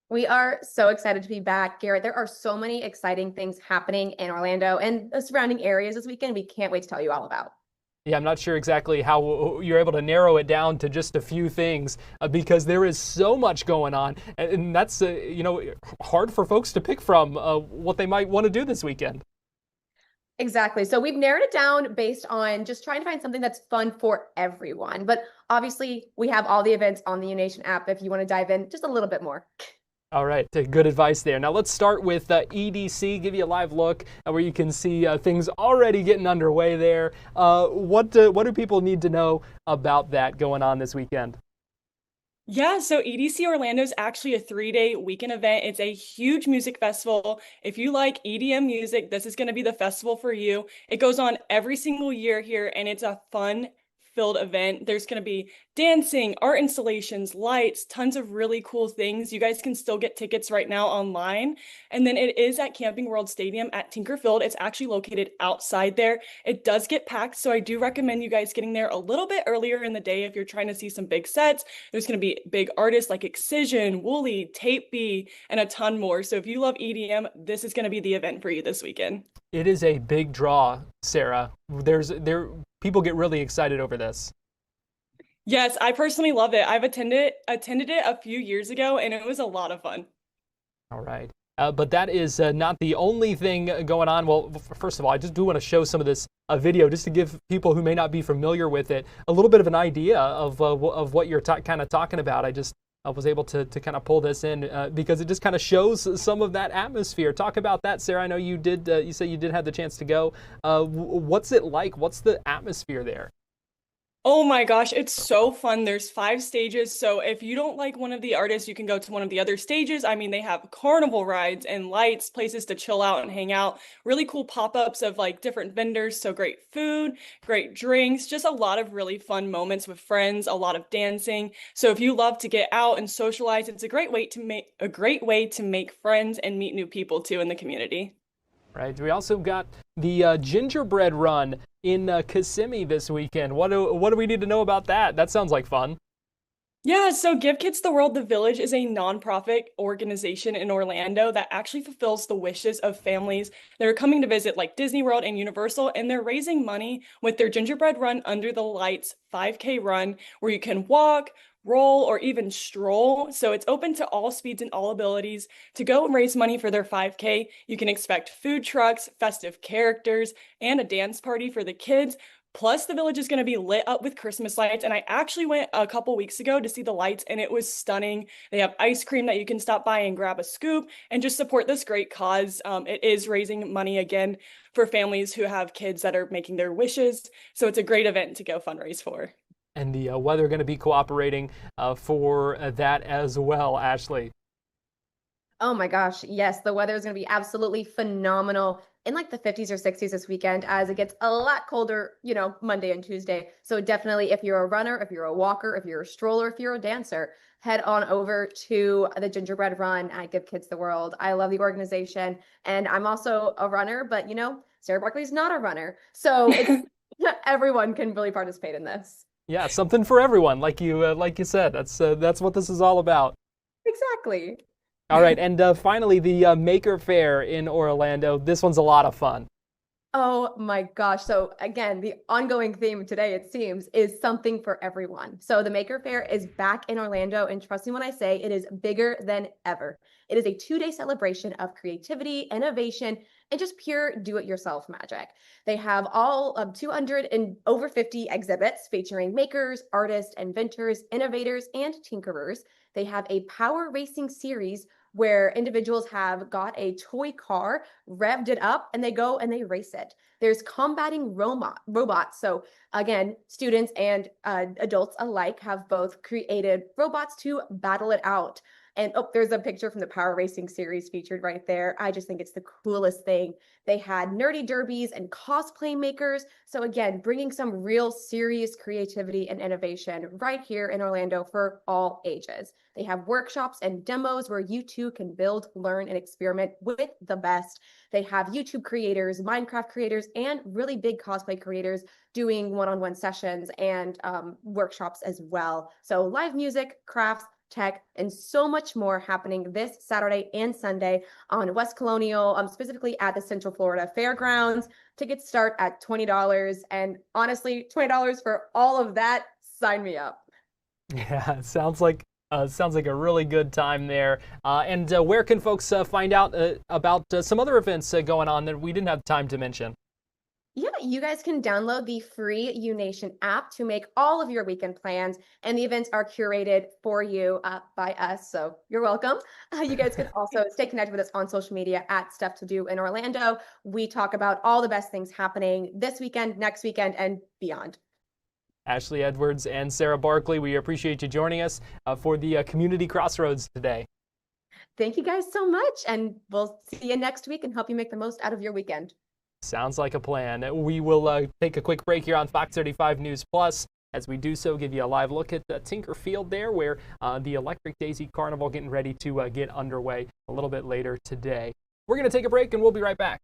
We are so excited to be back, Garrett. There are so many exciting things happening in Orlando and the surrounding areas this weekend we can't wait to tell you all about. Yeah, I'm not sure exactly how you're able to narrow it down to just a few things because there is so much going on, and that's hard for folks to pick from what they might want to do this weekend. Exactly. So we've narrowed it down based on just trying to find something that's fun for everyone. But obviously, we have all the events on the UNation app if you want to dive in just a little bit more. All right, good advice there. Now let's start with EDC, give you a live look where you can see things already getting underway there. What do people need to know about that going on this weekend? Yeah, so EDC Orlando is actually a 3-day weekend event. It's a huge music festival. If you like EDM music, this is going to be the festival for you. It goes on every single year here, and it's a fun-filled event. There's going to be dancing, art installations, lights, tons of really cool things. You guys can still get tickets right now online. And then it is at Camping World Stadium at Tinker Field. It's actually located outside there. It does get packed, so I do recommend you guys getting there a little bit earlier in the day if you're trying to see some big sets. There's going to be big artists like Excision, Wooly, Tape B, and a ton more. So if you love EDM, this is going to be the event for you this weekend. It is a big draw, Sarah. People get really excited over this. Yes, I personally love it. I've attended it a few years ago, and it was a lot of fun. All right. But that is not the only thing going on. Well, first of all, I just do want to show some of this video just to give people who may not be familiar with it a little bit of an idea of what you're kind of talking about. I was able to kind of pull this in because it just kind of shows some of that atmosphere. Talk about that, Sarah. I know you did. You said you did have the chance to go. What's it like? What's the atmosphere there? Oh my gosh, it's so fun. There's 5 stages. So if you don't like one of the artists, you can go to one of the other stages. I mean, they have carnival rides and lights, places to chill out and hang out, really cool pop-ups of like different vendors. So great food, great drinks, just a lot of really fun moments with friends, a lot of dancing. So if you love to get out and socialize, it's a great way to make friends and meet new people too in the community. Right. We also got the gingerbread run in Kissimmee this weekend. What do we need to know about that? That sounds like fun. Yeah, so Give Kids the World, The Village is a nonprofit organization in Orlando that actually fulfills the wishes of families that are coming to visit like Disney World and Universal, and they're raising money with their Gingerbread Run Under the Lights 5K run where you can walk, roll, or even stroll. So it's open to all speeds and all abilities to go and raise money for their 5K. You can expect food trucks, festive characters, and a dance party for the kids. Plus, the village is going to be lit up with Christmas lights. And I actually went a couple weeks ago to see the lights, and it was stunning. They have ice cream that you can stop by and grab a scoop and just support this great cause. It is raising money again for families who have kids that are making their wishes. So it's a great event to go fundraise for. And the weather going to be cooperating for that as well, Ashley. Oh my gosh, yes, the weather is going to be absolutely phenomenal in like the 50s or 60s this weekend as it gets a lot colder, Monday and Tuesday. So definitely if you're a runner, if you're a walker, if you're a stroller, if you're a dancer, head on over to the Gingerbread Run at Give Kids the World. I love the organization, and I'm also a runner, but Sarah Barkley's not a runner. So it's, everyone can really participate in this. Yeah, something for everyone, like you said. That's what this is all about. Exactly. All right, and finally, the Maker Faire in Orlando. This one's a lot of fun. Oh my gosh. So again, the ongoing theme today, it seems, is something for everyone. So the Maker Faire is back in Orlando, and trust me when I say it is bigger than ever. It is a 2-day celebration of creativity, innovation, and just pure do-it-yourself magic. They have all 200 and over 50 exhibits featuring makers, artists, inventors, innovators, and tinkerers. They have a power racing series where individuals have got a toy car, revved it up, and they go and they race it. There's combating robots. So again, students and adults alike have both created robots to battle it out. And oh, there's a picture from the Power Racing series featured right there. I just think it's the coolest thing. They had nerdy derbies and cosplay makers. So again, bringing some real serious creativity and innovation right here in Orlando for all ages. They have workshops and demos where you too can build, learn, and experiment with the best. They have YouTube creators, Minecraft creators, and really big cosplay creators doing one-on-one sessions and workshops as well. So live music, crafts, tech, and so much more happening this Saturday and Sunday on West Colonial, specifically at the Central Florida Fairgrounds. Tickets start at $20, and honestly, $20 for all of that, sign me up. Yeah, it sounds like a really good time there. And where can folks find out about some other events going on that we didn't have time to mention? Yeah, you guys can download the free UNation app to make all of your weekend plans, and the events are curated for you by us, so you're welcome. You guys can also stay connected with us on social media at Stuff to Do in Orlando. We talk about all the best things happening this weekend, next weekend, and beyond. Ashley Edwards and Sarah Barkley, we appreciate you joining us for the Community Crossroads today. Thank you guys so much, and we'll see you next week and help you make the most out of your weekend. Sounds like a plan. We will take a quick break here on Fox 35 News Plus. As we do so, give you a live look at Tinker Field there, where the Electric Daisy Carnival getting ready to get underway a little bit later today. We're going to take a break, and we'll be right back.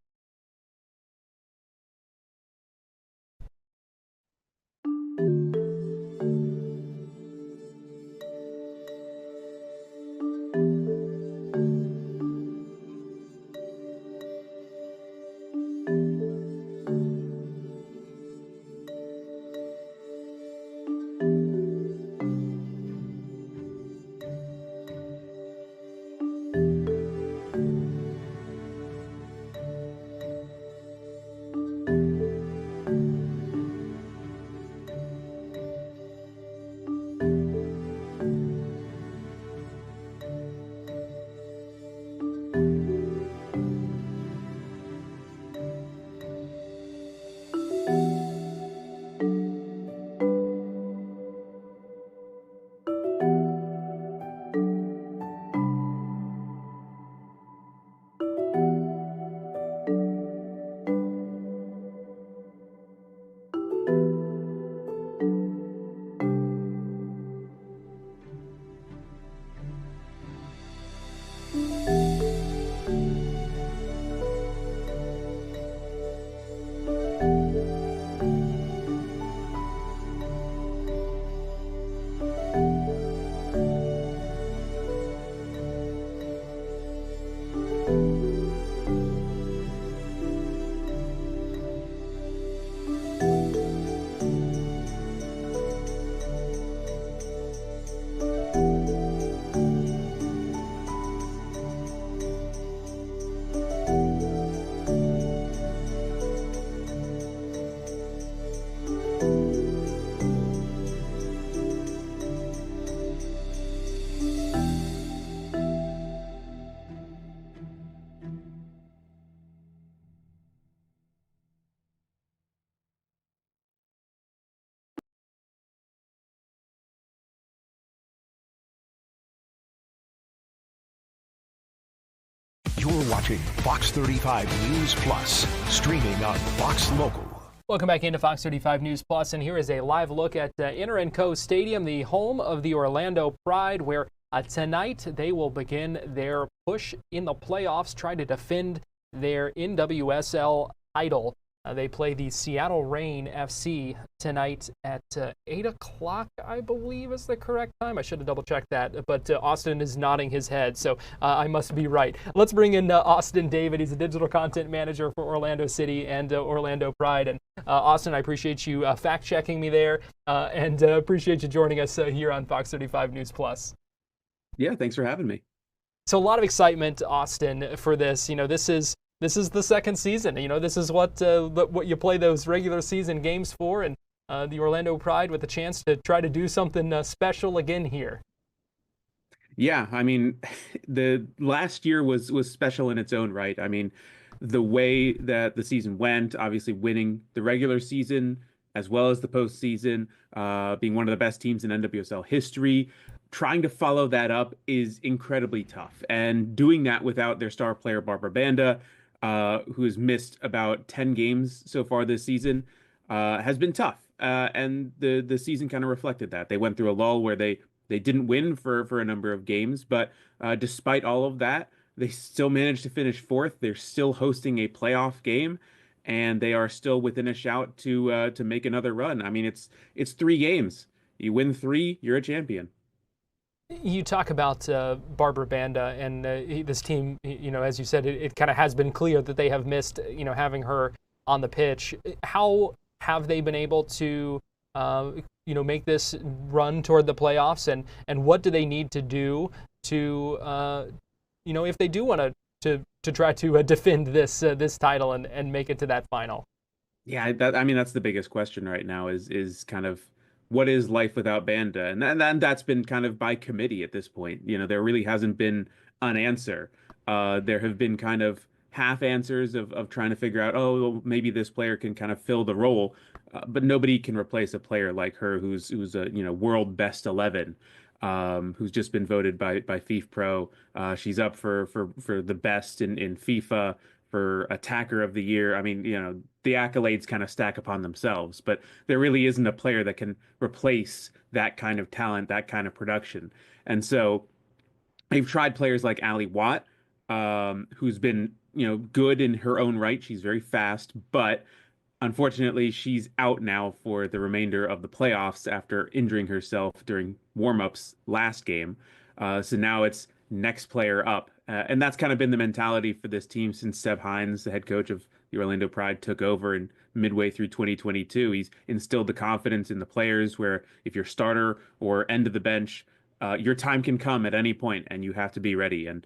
You're watching Fox 35 News Plus, streaming on Fox Local. Welcome back into Fox 35 News Plus, and here is a live look at Inter & Co Stadium, the home of the Orlando Pride, where tonight they will begin their push in the playoffs, trying to defend their NWSL title. They play the Seattle Reign FC tonight at 8 o'clock, I believe is the correct time. I should have double-checked that, but Austin is nodding his head, so I must be right. Let's bring in Austin David. He's a digital content manager for Orlando City and Orlando Pride. And Austin, I appreciate you fact-checking me there, and appreciate you joining us here on Fox 35 News Plus. Yeah, thanks for having me. So a lot of excitement, Austin, for this. You know, this is the second season. You know, this is what you play those regular season games for, and the Orlando Pride with a chance to try to do something special again here. Yeah, I mean, the last year was special in its own right. I mean, the way that the season went, obviously winning the regular season as well as the postseason, being one of the best teams in NWSL history, trying to follow that up is incredibly tough. And doing that without their star player Barbara Banda, who has missed about 10 games so far this season, has been tough. And the season kind of reflected that. They went through a lull where they didn't win for a number of games, but despite all of that, they still managed to finish fourth. They're still hosting a playoff game, and they are still within a shout to make another run. I mean, it's 3 games. You win 3, you're a champion. You talk about Barbara Banda and this team. As you said, it kind of has been clear that they have missed, having her on the pitch. How have they been able to make this run toward the playoffs, and what do they need to do to if they do want to try to defend this title and make it to that final? Yeah, I mean that's the biggest question right now is kind of what is life without Banda, and that's been kind of by committee at this point. There really hasn't been an answer. There have been kind of half answers of trying to figure out, oh, well, maybe this player can kind of fill the role, but nobody can replace a player like her who's a world best 11, who's just been voted by FIFPro. She's up for the best in FIFA for attacker of the year. I mean, the accolades kind of stack upon themselves, but there really isn't a player that can replace that kind of talent, that kind of production. And so they've tried players like Ali Watt, who's been, good in her own right. She's very fast, but unfortunately, she's out now for the remainder of the playoffs after injuring herself during warm-ups last game. So now it's next player up. And that's kind of been the mentality for this team since Seb Hines, the head coach of the Orlando Pride, took over in midway through 2022. He's instilled the confidence in the players where if you're starter or end of the bench, your time can come at any point and you have to be ready. And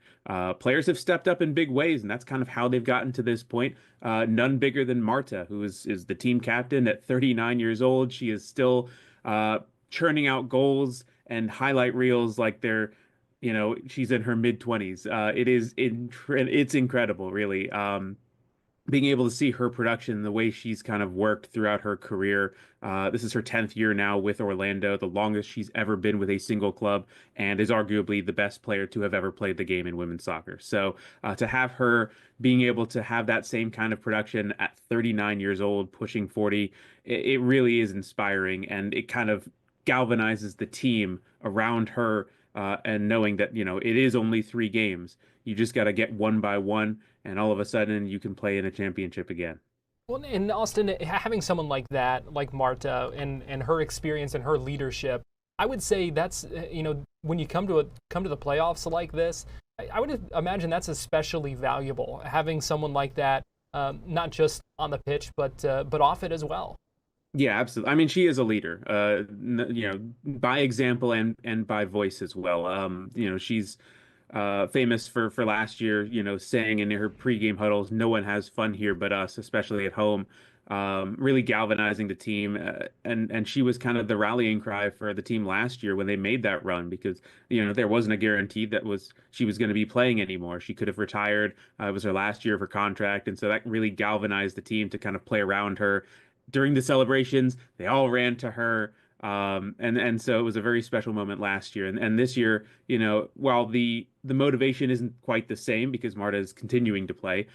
players have stepped up in big ways, and that's kind of how they've gotten to this point. None bigger than Marta, who is the team captain at 39 years old. She is still churning out goals and highlight reels like they're, she's in her mid-20s. It's incredible, really. Being able to see her production, the way she's kind of worked throughout her career. This is her 10th year now with Orlando, the longest she's ever been with a single club, and is arguably the best player to have ever played the game in women's soccer. So to have her being able to have that same kind of production at 39 years old, pushing 40, it really is inspiring, and it kind of galvanizes the team around her, and knowing that, it is only 3 games. You just got to get one by one, and all of a sudden you can play in a championship again. Well, in Austin, having someone like that, like Marta, and her experience and her leadership, I would say that's, when you come to the playoffs like this, I would imagine that's especially valuable, having someone like that, not just on the pitch, but off it as well. Yeah, absolutely. I mean, she is a leader, by example and by voice as well. She's famous for last year, saying in her pregame huddles, "No one has fun here but us," especially at home. Really galvanizing the team, and she was kind of the rallying cry for the team last year when they made that run, because there wasn't a guarantee that she was going to be playing anymore. She could have retired. It was her last year of her contract, and so that really galvanized the team to kind of play around her. During the celebrations, they all ran to her. And so it was a very special moment last year. And this year, while the motivation isn't quite the same because Marta is continuing to play,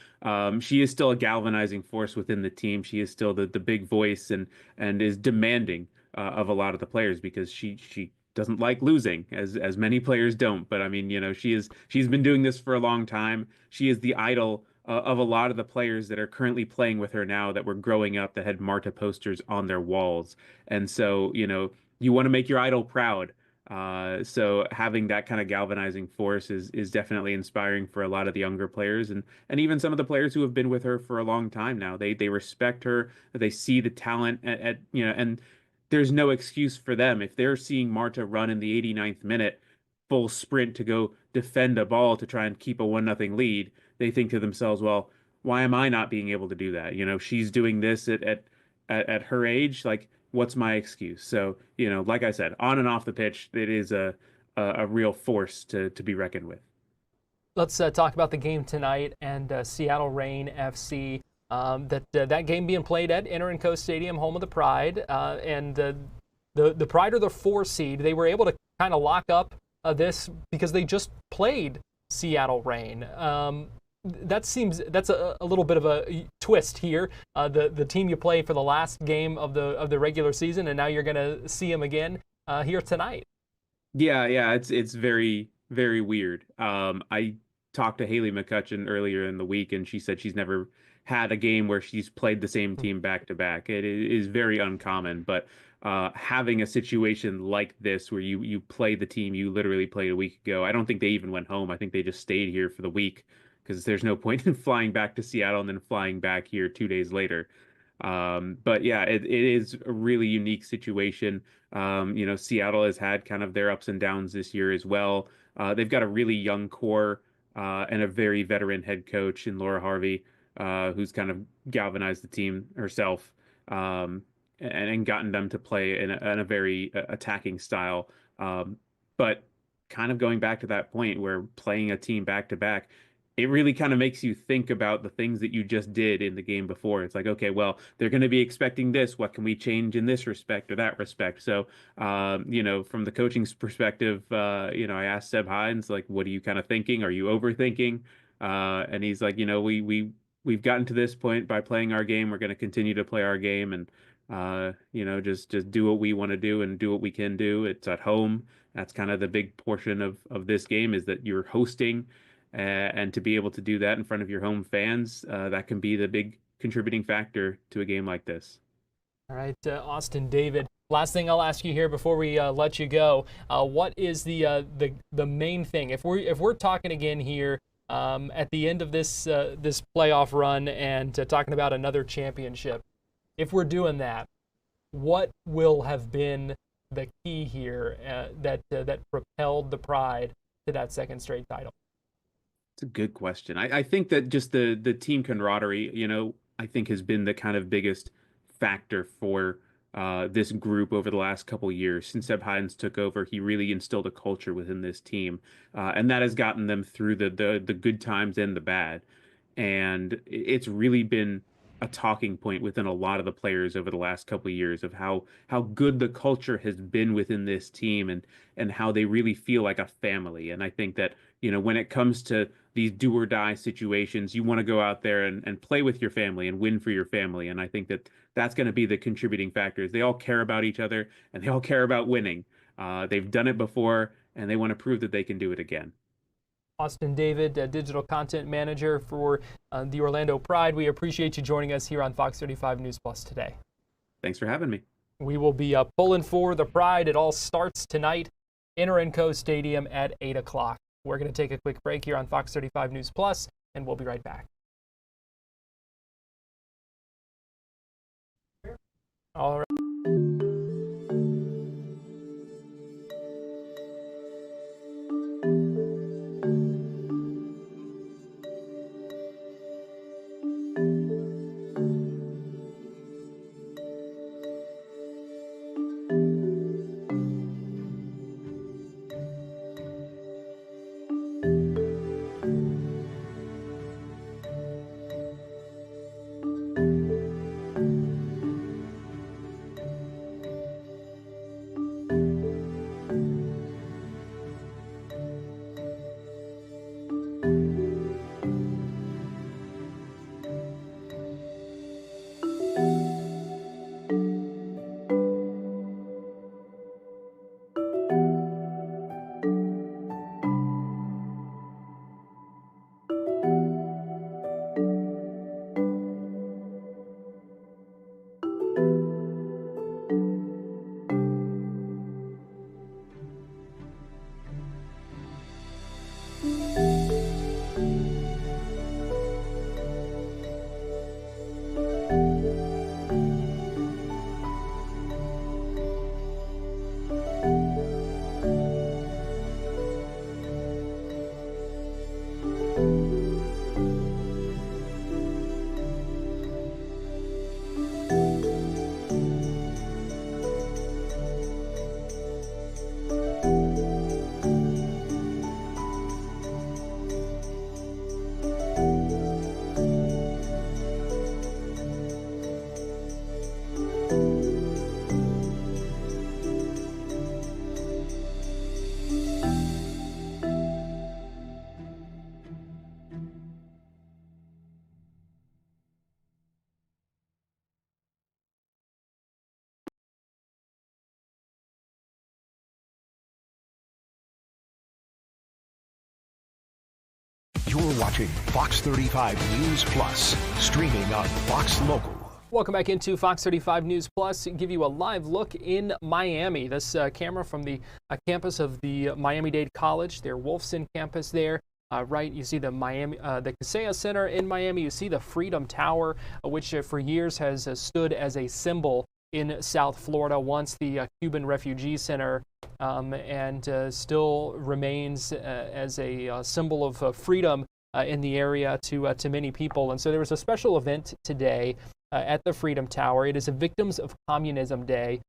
she is still a galvanizing force within the team. She is still the big voice and is demanding of a lot of the players, because she doesn't like losing, as many players don't. But I mean, she's been doing this for a long time. She is the idol of a lot of the players that are currently playing with her now, that were growing up, that had Marta posters on their walls. And so, you want to make your idol proud. So having that kind of galvanizing force is definitely inspiring for a lot of the younger players, and even some of the players who have been with her for a long time now. They respect her. They see the talent and there's no excuse for them. If they're seeing Marta run in the 89th minute, full sprint to go defend a ball to try and keep a 1-0 lead, they think to themselves, well, why am I not being able to do that? She's doing this at her age. Like, what's my excuse? So, like I said, on and off the pitch, it is a a real force to be reckoned with. Let's talk about the game tonight and Seattle Reign FC. That game being played at Inter Stadium, home of the Pride, and the Pride are the 4 seed. They were able to kind of lock up this because they just played Seattle Reign. That's a little bit of a twist here. The team you play for the last game of the regular season, and now you're going to see them again here tonight. Yeah, it's very, very weird. I talked to Haley McCutcheon earlier in the week, and she said she's never had a game where she's played the same team back to back. It is very uncommon, but having a situation like this where you play the team you literally played a week ago, I don't think they even went home. I think they just stayed here for the week because there's no point in flying back to Seattle and then flying back here 2 days later. But yeah, it is a really unique situation. Seattle has had kind of their ups and downs this year as well. They've got a really young core and a very veteran head coach in Laura Harvey, who's kind of galvanized the team herself and gotten them to play in a very attacking style. But kind of going back to that point where playing a team back to back, it really kind of makes you think about the things that you just did in the game before. It's like, okay, well, they're going to be expecting this. What can we change in this respect or that respect? So, from the coaching's perspective, I asked Seb Hines, like, what are you kind of thinking? Are you overthinking? And he's like, we've gotten to this point by playing our game. We're going to continue to play our game and, just do what we want to do and do what we can do. It's at home. That's kind of the big portion of this game, is that you're hosting. And to be able to do that in front of your home fans, that can be the big contributing factor to a game like this. All right, Austin David, last thing I'll ask you here before we let you go. What is the main thing? If we're talking again here at the end of this playoff run and talking about another championship, if we're doing that, what will have been the key here that propelled the Pride to that second straight title? It's a good question. I think that just the team camaraderie, I think has been the kind of biggest factor for this group over the last couple of years. Since Seb Hines took over, he really instilled a culture within this team, and that has gotten them through the good times and the bad. And it's really been a talking point within a lot of the players over the last couple of years of how good the culture has been within this team and how they really feel like a family. And I think that, when it comes to these do or die situations, you want to go out there and play with your family and win for your family. And I think that that's going to be the contributing factors. They all care about each other and they all care about winning. They've done it before and they want to prove that they can do it again. Austin David, digital content manager for the Orlando Pride. We appreciate you joining us here on Fox 35 News Plus today. Thanks for having me. We will be pulling for the Pride. It all starts tonight, Inter Stadium at 8 o'clock. We're going to take a quick break here on Fox 35 News Plus, and we'll be right back. All right. You're watching Fox 35 News Plus, streaming on Fox Local. Welcome back into Fox 35 News Plus. Give you a live look in Miami. This camera from the campus of the Miami-Dade College, their Wolfson campus there. Right, you see the Kaseya Center in Miami. You see the Freedom Tower, which for years has stood as a symbol in South Florida, once the Cuban Refugee Center, and still remains as a symbol of freedom in the area to many people. And so there was a special event today at the Freedom Tower. It is a Victims of Communism Day.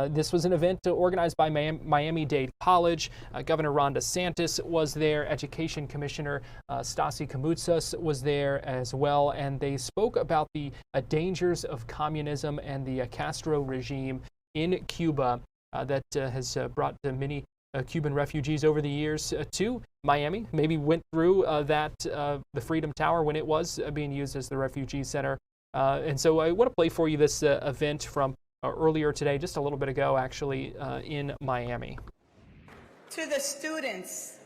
This was an event organized by Miami-Dade College. Governor Ron DeSantis was there. Education Commissioner Stasi Kamoutsas was there as well. And they spoke about the dangers of communism and the Castro regime in Cuba that has brought many Cuban refugees over the years to Miami. Maybe went through the Freedom Tower when it was being used as the refugee center. And so I want to play for you this event from earlier today, just a little bit ago, actually, in Miami. To the students,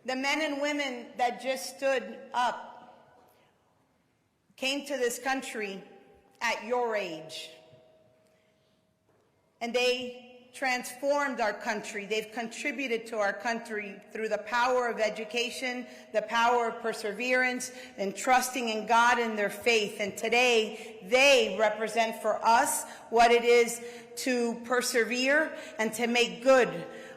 the men and women that just stood up, came to this country at your age, and they transformed our country. They've contributed to our country through the power of education, the power of perseverance, and trusting in God and their faith. And today, they represent for us what it is to persevere and to make good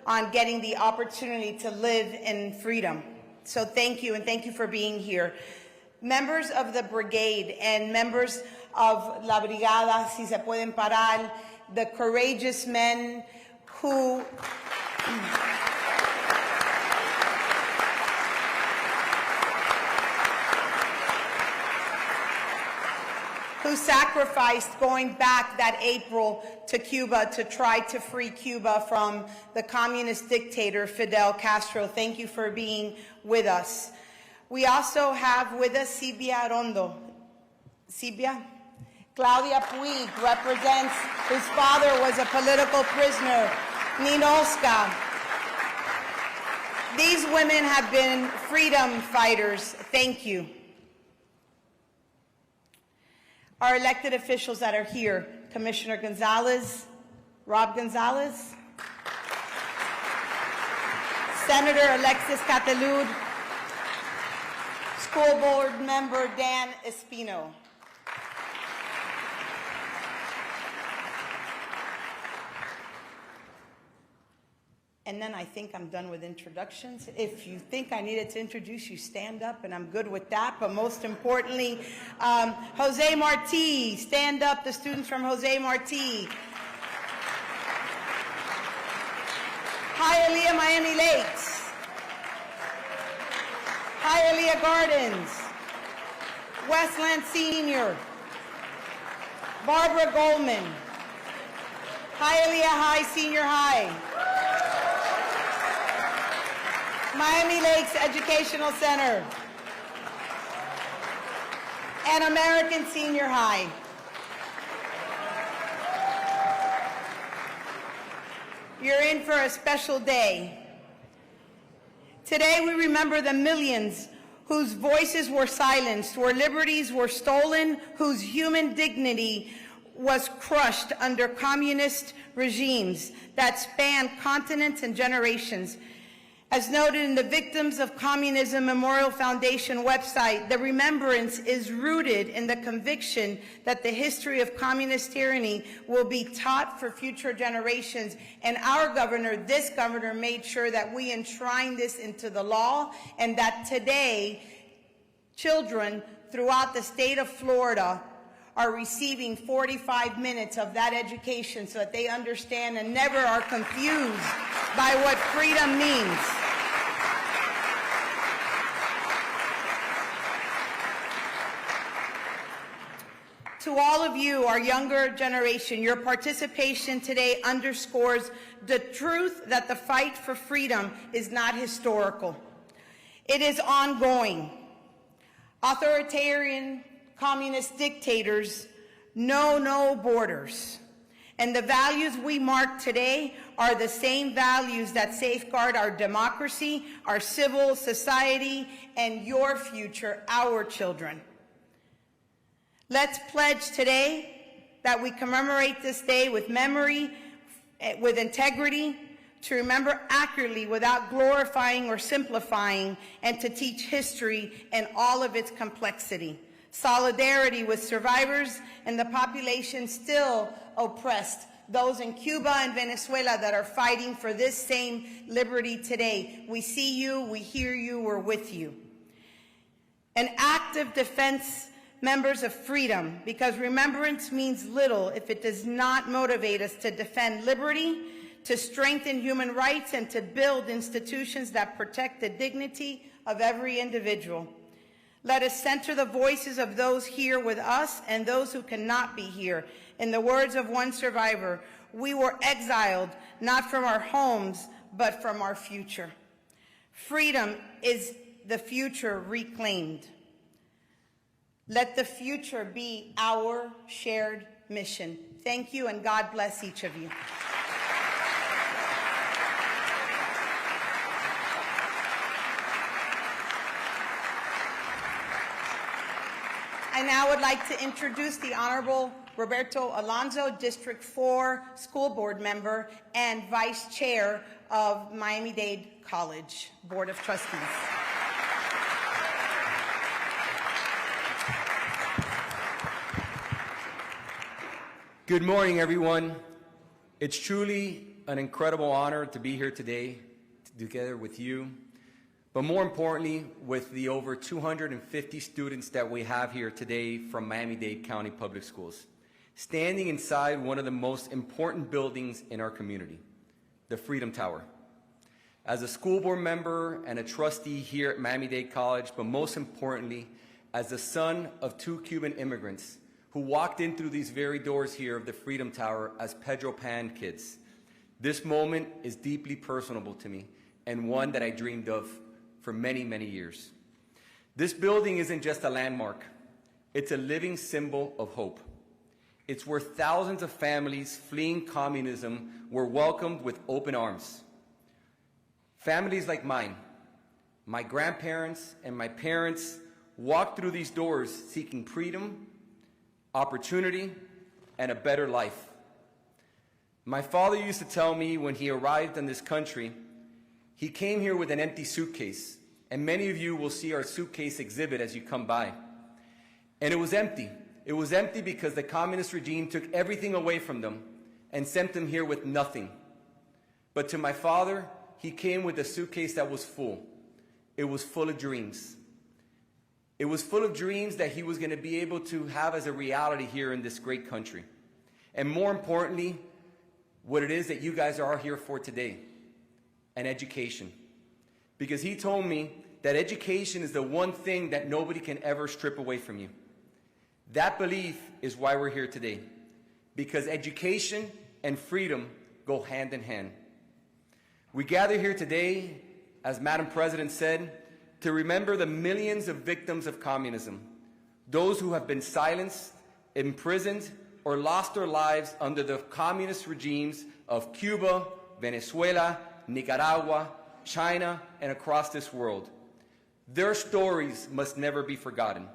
on getting the opportunity to live in freedom. So thank you, and thank you for being here. Members of the brigade and members of La Brigada, Si Se Pueden Parar, the courageous men who sacrificed going back that April to Cuba to try to free Cuba from the communist dictator Fidel Castro. Thank you for being with us. We also have with us Silvia Rondo. Silvia? Claudia Puig represents, whose father was a political prisoner, Ninolska. These women have been freedom fighters. Thank you. Our elected officials that are here, Commissioner Gonzalez, Rob Gonzalez, Senator Alexis Catelud, School Board Member Dan Espino. And then I think I'm done with introductions. If you think I needed to introduce you, stand up, and I'm good with that. But most importantly, Jose Marti, stand up, the students from Jose Marti. Hialeah Miami Lakes. Hialeah Gardens. Westland Senior. Barbara Goldman. Hialeah High Senior High. Miami Lakes Educational Center, and American Senior High. You're in for a special day. Today we remember the millions whose voices were silenced, whose liberties were stolen, whose human dignity was crushed under communist regimes that spanned continents and generations. As noted in the Victims of Communism Memorial Foundation website, the remembrance is rooted in the conviction that the history of communist tyranny will be taught for future generations. And our governor, this governor, made sure that we enshrine this into the law, and that today, children throughout the state of Florida are receiving 45 minutes of that education so that they understand and never are confused by what freedom means. To all of you, our younger generation, your participation today underscores the truth that the fight for freedom is not historical. It is ongoing. Authoritarian communist dictators know no borders, And the values we mark today are the same values that safeguard our democracy, our civil society, and your future, our children. Let's pledge today that we commemorate this day with memory, with integrity, to remember accurately without glorifying or simplifying, and to teach history in all of its complexity. Solidarity with survivors and the population still oppressed, those in Cuba and Venezuela that are fighting for this same liberty today. We see you, we hear you, we're with you. An active defense, members of freedom, because remembrance means little if it does not motivate us to defend liberty, to strengthen human rights, and to build institutions that protect the dignity of every individual. Let us center the voices of those here with us and those who cannot be here. In the words of one survivor, we were exiled not from our homes, but from our future. Freedom is the future reclaimed. Let the future be our shared mission. Thank you, and God bless each of you. I now would like to introduce the Honorable Roberto Alonso, District 4 School Board Member and Vice Chair of Miami-Dade College Board of Trustees. Good morning, everyone. It's truly an incredible honor to be here today together with you, but more importantly, with the over 250 students that we have here today from Miami-Dade County Public Schools, standing inside one of the most important buildings in our community, the Freedom Tower. As a school board member and a trustee here at Miami-Dade College, but most importantly, as the son of two Cuban immigrants who walked in through these very doors here of the Freedom Tower as Pedro Pan kids, this moment is deeply personable to me and one that I dreamed of for many, many years. This building isn't just a landmark. It's a living symbol of hope. It's where thousands of families fleeing communism were welcomed with open arms. Families like mine, my grandparents and my parents walked through these doors seeking freedom, opportunity, and a better life. My father used to tell me when he arrived in this country, he came here with an empty suitcase, and many of you will see our suitcase exhibit as you come by. And it was empty. It was empty because the communist regime took everything away from them and sent them here with nothing. But to my father, he came with a suitcase that was full. It was full of dreams. It was full of dreams that he was going to be able to have as a reality here in this great country. And more importantly, what it is that you guys are here for today, an education. Because he told me that education is the one thing that nobody can ever strip away from you. That belief is why we're here today. Because education and freedom go hand in hand. We gather here today, as Madam President said, to remember the millions of victims of communism, those who have been silenced, imprisoned, or lost their lives under the communist regimes of Cuba, Venezuela, Nicaragua, China, and across this world. Their stories must never be forgotten.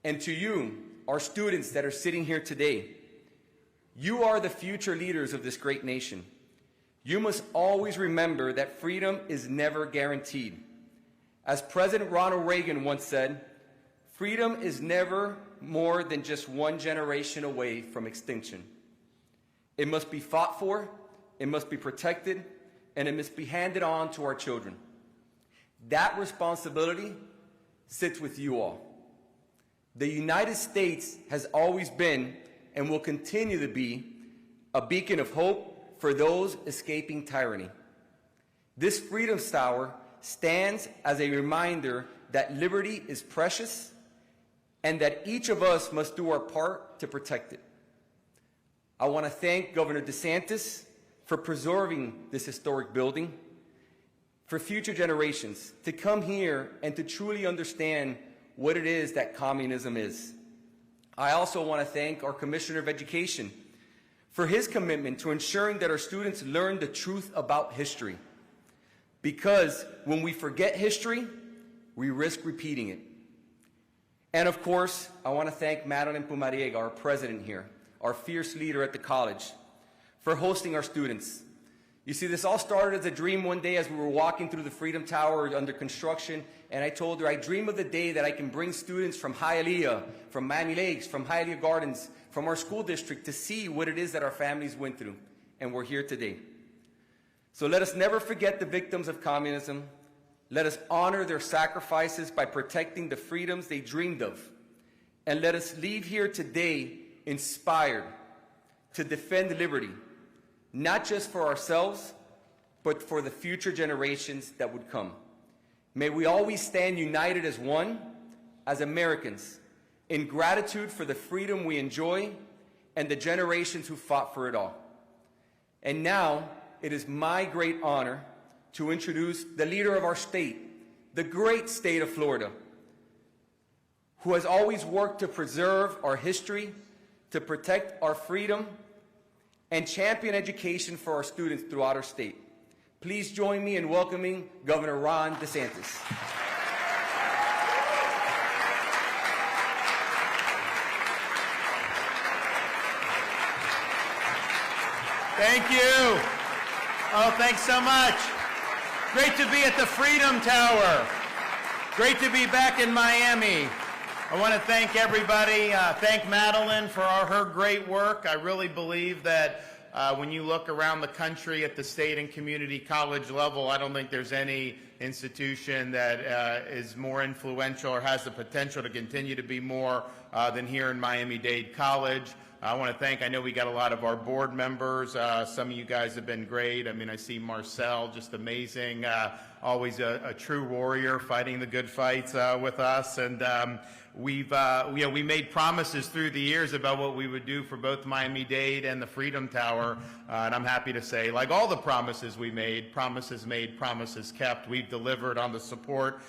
And to you, our students that are sitting here today, you are the future leaders of this great nation. You must always remember that freedom is never guaranteed. As President Ronald Reagan once said, freedom is never more than just one generation away from extinction. It must be fought for, it must be protected, and it must be handed on to our children. That responsibility sits with you all. The United States has always been and will continue to be a beacon of hope for those escaping tyranny. This Freedom Tower stands as a reminder that liberty is precious and that each of us must do our part to protect it. I want to thank Governor DeSantis for preserving this historic building, for future generations to come here and to truly understand what it is that communism is. I also want to thank our Commissioner of Education for his commitment to ensuring that our students learn the truth about history. Because when we forget history, we risk repeating it. And of course, I want to thank Madeline Pumariega, our president here, our fierce leader at the college, for hosting our students. You see, this all started as a dream one day as we were walking through the Freedom Tower under construction, and I told her, I dream of the day that I can bring students from Hialeah, from Miami Lakes, from Hialeah Gardens, from our school district to see what it is that our families went through, and we're here today. So let us never forget the victims of communism. Let us honor their sacrifices by protecting the freedoms they dreamed of. And let us leave here today inspired to defend liberty, not just for ourselves, but for the future generations that would come. May we always stand united as one, as Americans, in gratitude for the freedom we enjoy and the generations who fought for it all. And now, it is my great honor to introduce the leader of our state, the great state of Florida, who has always worked to preserve our history, to protect our freedom, and champion education for our students throughout our state. Please join me in welcoming Governor Ron DeSantis. Thank you. Oh, thanks so much. Great to be at the Freedom Tower. Great to be back in Miami. I want to thank everybody. Thank Madeline for her great work. I really believe that when you look around the country at the state and community college level, I don't think there's any institution that is more influential or has the potential to continue to be more than here in Miami-Dade College. I want to thank, I know we got a lot of our board members. Some of you guys have been great. I mean, I see Marcel, just amazing, always a true warrior fighting the good fights with us. And we made promises through the years about what we would do for both Miami-Dade and the Freedom Tower. And I'm happy to say, like all the promises we made, promises made, promises kept. We've delivered on the support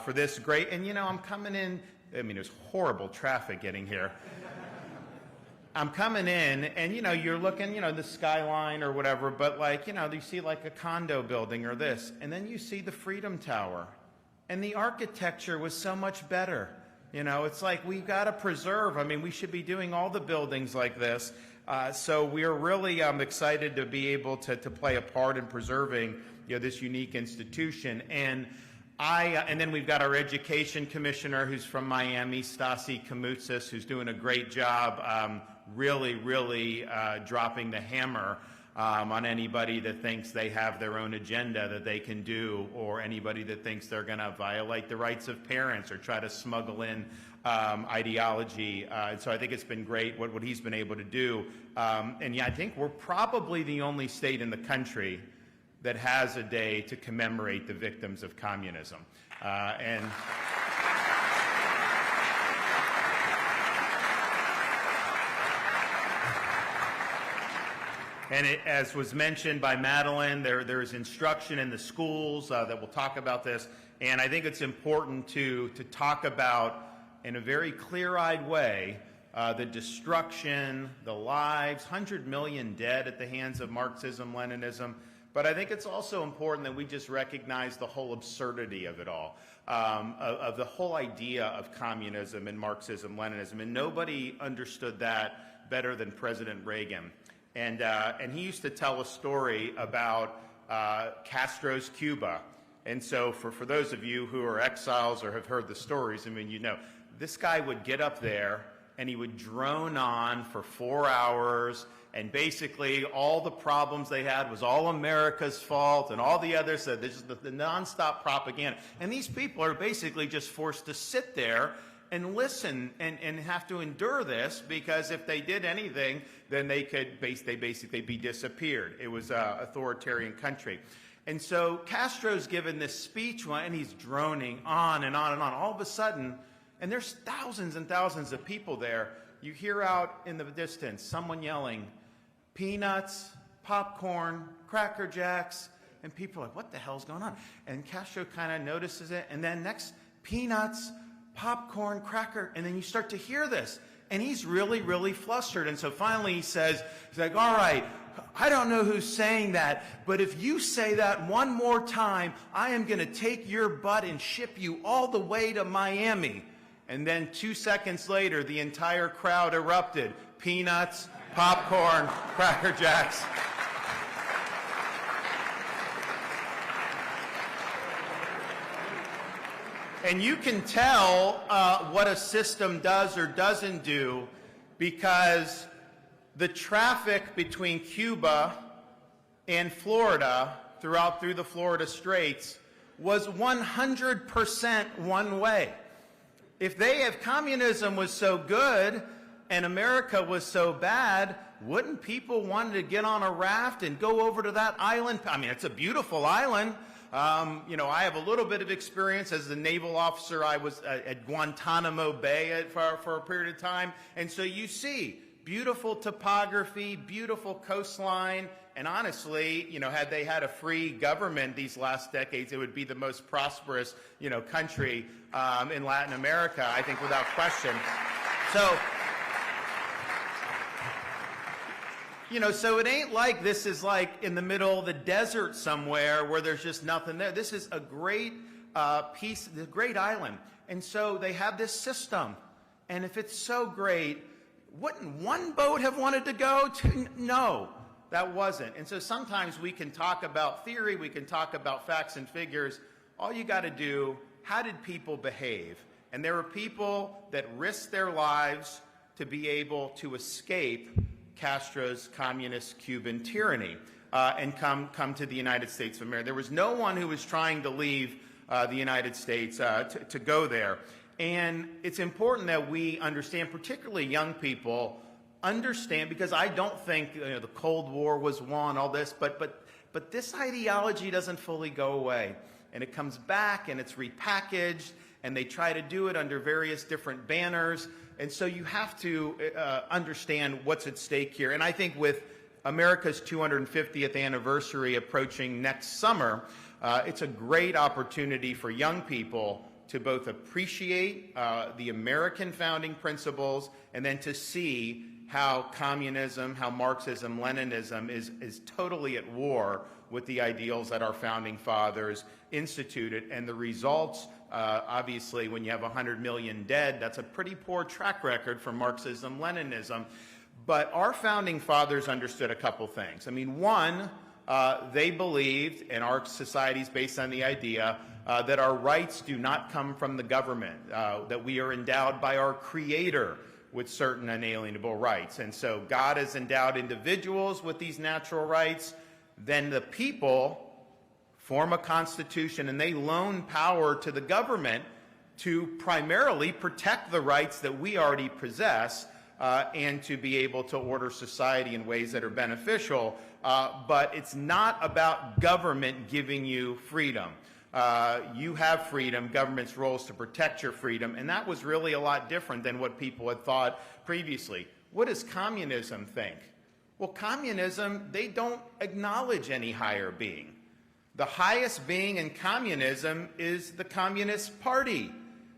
for this great. And, you know, I'm coming in, I mean, there's horrible traffic getting here. I'm coming in, and, you know, you're looking, you know, the skyline or whatever, but, like, you know, you see, like, a condo building or this, and then you see the Freedom Tower, and the architecture was so much better. You know, it's like we've got to preserve. I mean, we should be doing all the buildings like this. So we're really excited to be able to play a part in preserving, you know, this unique institution. And then we've got our education commissioner who's from Miami, Stasi Kamoutsis, who's doing a great job, really dropping the hammer on anybody that thinks they have their own agenda that they can do, or anybody that thinks they're going to violate the rights of parents or try to smuggle in ideology. And so I think it's been great what he's been able to do. And yeah, I think we're probably the only state in the country that has a day to commemorate the victims of communism. And as was mentioned by Madeline, there is instruction in the schools that will talk about this. And I think it's important to talk about, in a very clear-eyed way, the destruction, the lives, 100 million dead at the hands of Marxism, Leninism. But I think it's also important that we just recognize the whole absurdity of it all, of the whole idea of communism and Marxism, Leninism. And nobody understood that better than President Reagan. And he used to tell a story about Castro's Cuba. And so for those of you who are exiles or have heard the stories, I mean, you know, this guy would get up there and he would drone on for 4 hours, and basically all the problems they had was all America's fault, and all the others said this is the nonstop propaganda. And these people are basically just forced to sit there and listen and have to endure this, because if they did anything, then they could basically be disappeared. It was an authoritarian country. And so Castro's given this speech, and he's droning on and on and on. All of a sudden, and there's thousands and thousands of people there, you hear out in the distance someone yelling, "Peanuts, popcorn, Cracker Jacks," and people are like, what the hell's going on? And Castro kind of notices it, and then next, "Peanuts, popcorn, cracker," and then you start to hear this. And he's really, really flustered. And so finally he's like, all right, I don't know who's saying that, but if you say that one more time, I am going to take your butt and ship you all the way to Miami. And then 2 seconds later, the entire crowd erupted. Peanuts, popcorn, Cracker Jacks. And you can tell what a system does or doesn't do because the traffic between Cuba and Florida through the Florida Straits was 100% one way. If communism was so good and America was so bad, wouldn't people want to get on a raft and go over to that island? I mean, it's a beautiful island. I have a little bit of experience as a naval officer. I was at Guantanamo Bay for a period of time. And so you see beautiful topography, beautiful coastline. And honestly, had they had a free government these last decades, it would be the most prosperous, country in Latin America, I think, without question. So it ain't like this is like in the middle of the desert somewhere where there's just nothing there. This is a great piece, a great island. And so they have this system. And if it's so great, wouldn't one boat have wanted to go to? No, that wasn't. And so sometimes we can talk about theory, we can talk about facts and figures. All you got to do, how did people behave? And there were people that risked their lives to be able to escape Castro's communist Cuban tyranny and come to the United States of America. There was no one who was trying to leave the United States to go there. And it's important that we understand, particularly young people, understand, because I don't think the Cold War was won, all this, but this ideology doesn't fully go away. And it comes back and it's repackaged and they try to do it under various different banners. And so you have to understand what's at stake here. And I think with America's 250th anniversary approaching next summer, it's a great opportunity for young people to both appreciate the American founding principles and then to see how communism, how Marxism, Leninism is totally at war with the ideals that our founding fathers instituted. And the results, obviously, when you have 100 million dead, that's a pretty poor track record for Marxism, Leninism. But our founding fathers understood a couple things. I mean, one, they believed, and our society is based on the idea, that our rights do not come from the government, that we are endowed by our Creator with certain unalienable rights. And so God has endowed individuals with these natural rights. Then the people form a constitution and they loan power to the government to primarily protect the rights that we already possess and to be able to order society in ways that are beneficial. But it's not about government giving you freedom. You have freedom. Government's role is to protect your freedom. And that was really a lot different than what people had thought previously. What does communism think? Well, communism, they don't acknowledge any higher being. The highest being in communism is the Communist Party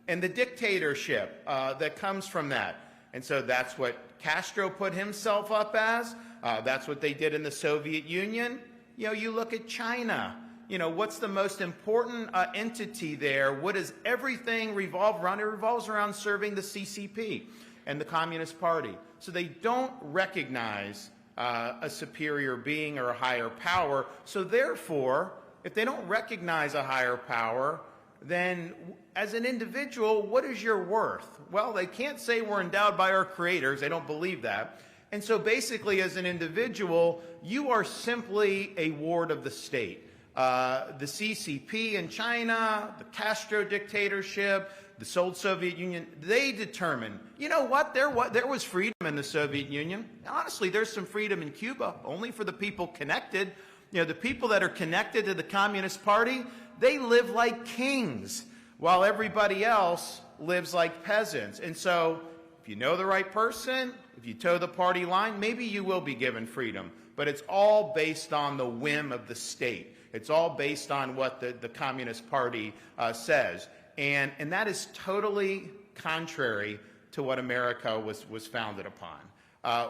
and the dictatorship that comes from that. And so that's what Castro put himself up as. That's what they did in the Soviet Union. You look at China. What's the most important entity there? What does everything revolve around? It revolves around serving the CCP and the Communist Party. So they don't recognize a superior being or a higher power. So therefore, if they don't recognize a higher power, then as an individual, what is your worth? Well, they can't say we're endowed by our creators. They don't believe that. And so basically, as an individual, you are simply a ward of the state. The CCP in China, the Castro dictatorship, the old Soviet Union, they determine, you know what, there was freedom in the Soviet Union. Honestly, there's some freedom in Cuba, only for the people connected. The people that are connected to the Communist Party, they live like kings, while everybody else lives like peasants. And so, if you know the right person, if you toe the party line, maybe you will be given freedom. But it's all based on the whim of the state. It's all based on what the Communist Party says. And that is totally contrary to what America was founded upon.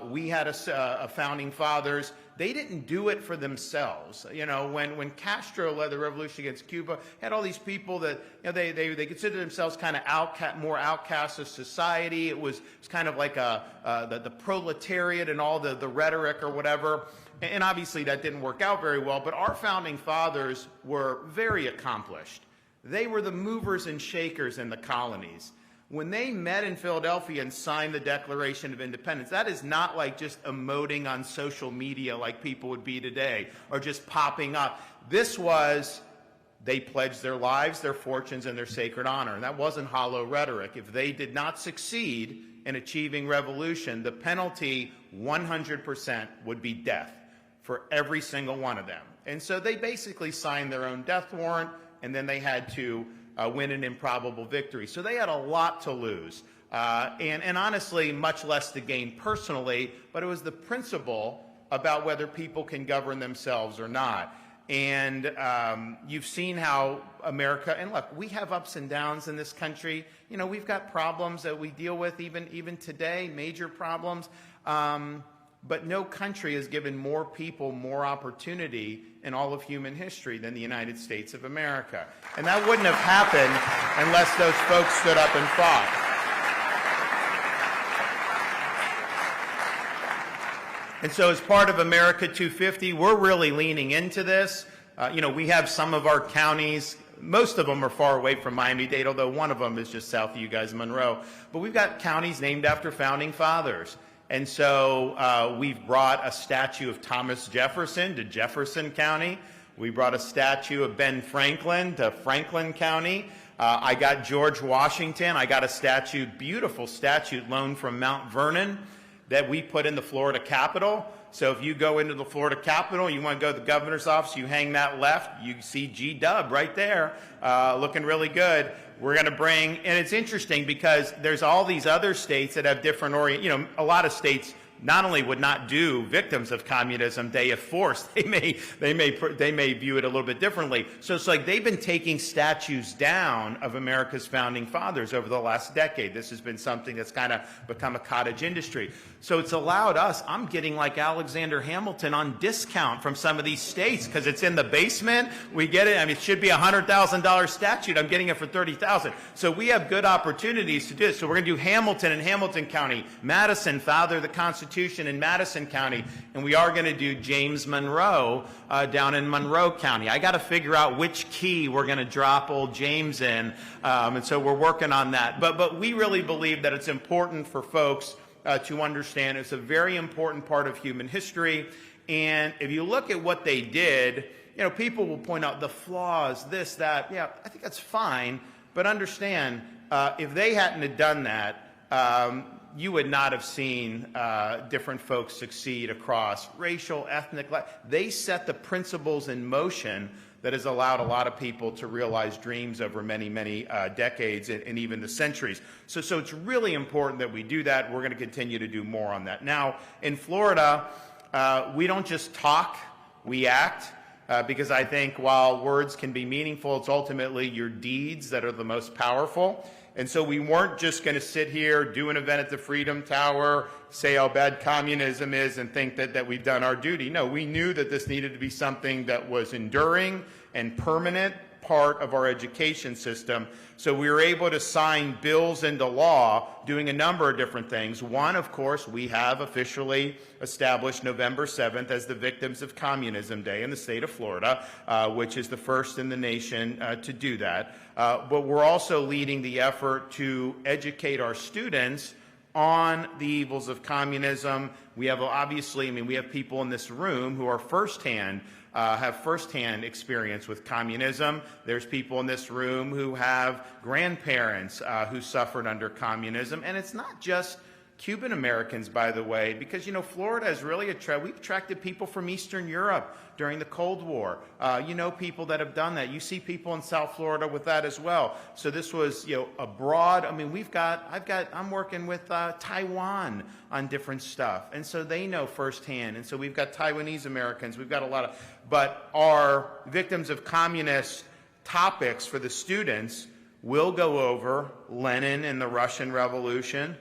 We had a founding fathers. They didn't do it for themselves. You know, when Castro led the revolution against Cuba, had all these people that, you know, they considered themselves kind of more outcasts of society. It was kind of like the proletariat and all the rhetoric or whatever. And obviously that didn't work out very well. But our founding fathers were very accomplished. They were the movers and shakers in the colonies. When they met in Philadelphia and signed the Declaration of Independence, that is not like just emoting on social media like people would be today, or just popping up. This was, they pledged their lives, their fortunes, and their sacred honor. And that wasn't hollow rhetoric. If they did not succeed in achieving revolution, the penalty 100% would be death for every single one of them. And so they basically signed their own death warrant, and then they had to win an improbable victory. So they had a lot to lose, and honestly, much less to gain personally, but it was the principle about whether people can govern themselves or not. And you've seen how America, and look, we have ups and downs in this country. You know, we've got problems that we deal with even today, major problems. But no country has given more people more opportunity in all of human history than the United States of America. And that wouldn't have happened unless those folks stood up and fought. And so as part of America 250, we're really leaning into this. You know, we have some of our counties, most of them are far away from Miami-Dade, although one of them is just south of you guys, Monroe. But we've got counties named after founding fathers. And so we've brought a statue of Thomas Jefferson to Jefferson County. We brought a statue of Ben Franklin to Franklin County. I got George Washington. I got a statue, beautiful statue loaned from Mount Vernon that we put in the Florida Capitol. So if you go into the Florida Capitol, you want to go to the governor's office, you hang that left, you see G-Dub right there, looking really good. We're going to bring, and it's interesting because there's all these other states that have different a lot of states not only would not do victims of communism day of force, they may view it a little bit differently. So it's like they've been taking statues down of America's founding fathers over the last decade. This has been something that's kind of become a cottage industry. So it's allowed us, I'm getting like Alexander Hamilton on discount from some of these states because it's in the basement. We get it. I mean, it should be a $100,000 statue. I'm getting it for $30,000. So we have good opportunities to do this. So we're going to do Hamilton in Hamilton County, Madison, Father of the Constitution in Madison County, and we are going to do James Monroe down in Monroe County. I got to figure out which key we're going to drop old James in, and so we're working on that. But we really believe that it's important for folks to understand it's a very important part of human history. And if you look at what they did, you know, people will point out the flaws, this, that. Yeah, I think that's fine. But understand, if they hadn't have done that, you would not have seen different folks succeed across racial, ethnic. They set the principles in motion that has allowed a lot of people to realize dreams over many, many decades and even the centuries. So it's really important that we do that. We're going to continue to do more on that. Now, in Florida, we don't just talk, we act. Because I think while words can be meaningful, it's ultimately your deeds that are the most powerful. And so we weren't just going to sit here, do an event at the Freedom Tower, say how bad communism is, and think that we've done our duty. No, we knew that this needed to be something that was enduring and permanent part of our education system. So we were able to sign bills into law doing a number of different things. One, of course, we have officially established November 7th as the Victims of Communism Day in the state of Florida, which is the first in the nation to do that. But we're also leading the effort to educate our students on the evils of communism. We have obviously, we have people in this room who are have firsthand experience with communism. There's people in this room who have grandparents who suffered under communism. And it's not just Cuban Americans, by the way, because, you know, Florida is really we've attracted people from Eastern Europe during the Cold War. You know, people that have done that. You see people in South Florida with that as well. So this was, you know, abroad. I mean, I'm working with Taiwan on different stuff. And so they know firsthand. And so we've got Taiwanese Americans. We've got a lot of, but our Victims of Communist topics for the students will go over Lenin and the Russian Revolution.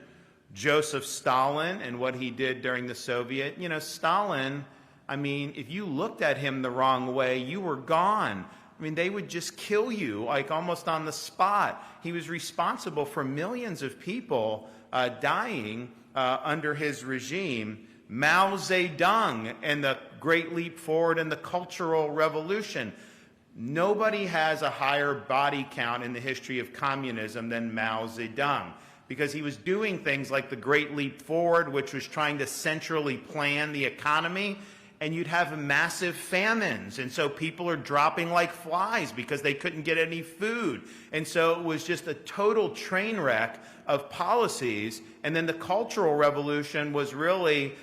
Joseph Stalin and what he did during the Soviet. You know, Stalin, I mean, if you looked at him the wrong way, you were gone. I mean, they would just kill you, like almost on the spot. He was responsible for millions of people dying under his regime. Mao Zedong and the Great Leap Forward and the Cultural Revolution. Nobody has a higher body count in the history of communism than Mao Zedong, because he was doing things like the Great Leap Forward, which was trying to centrally plan the economy, and you'd have massive famines. And so people are dropping like flies because they couldn't get any food. And so it was just a total train wreck of policies. And then the Cultural Revolution was really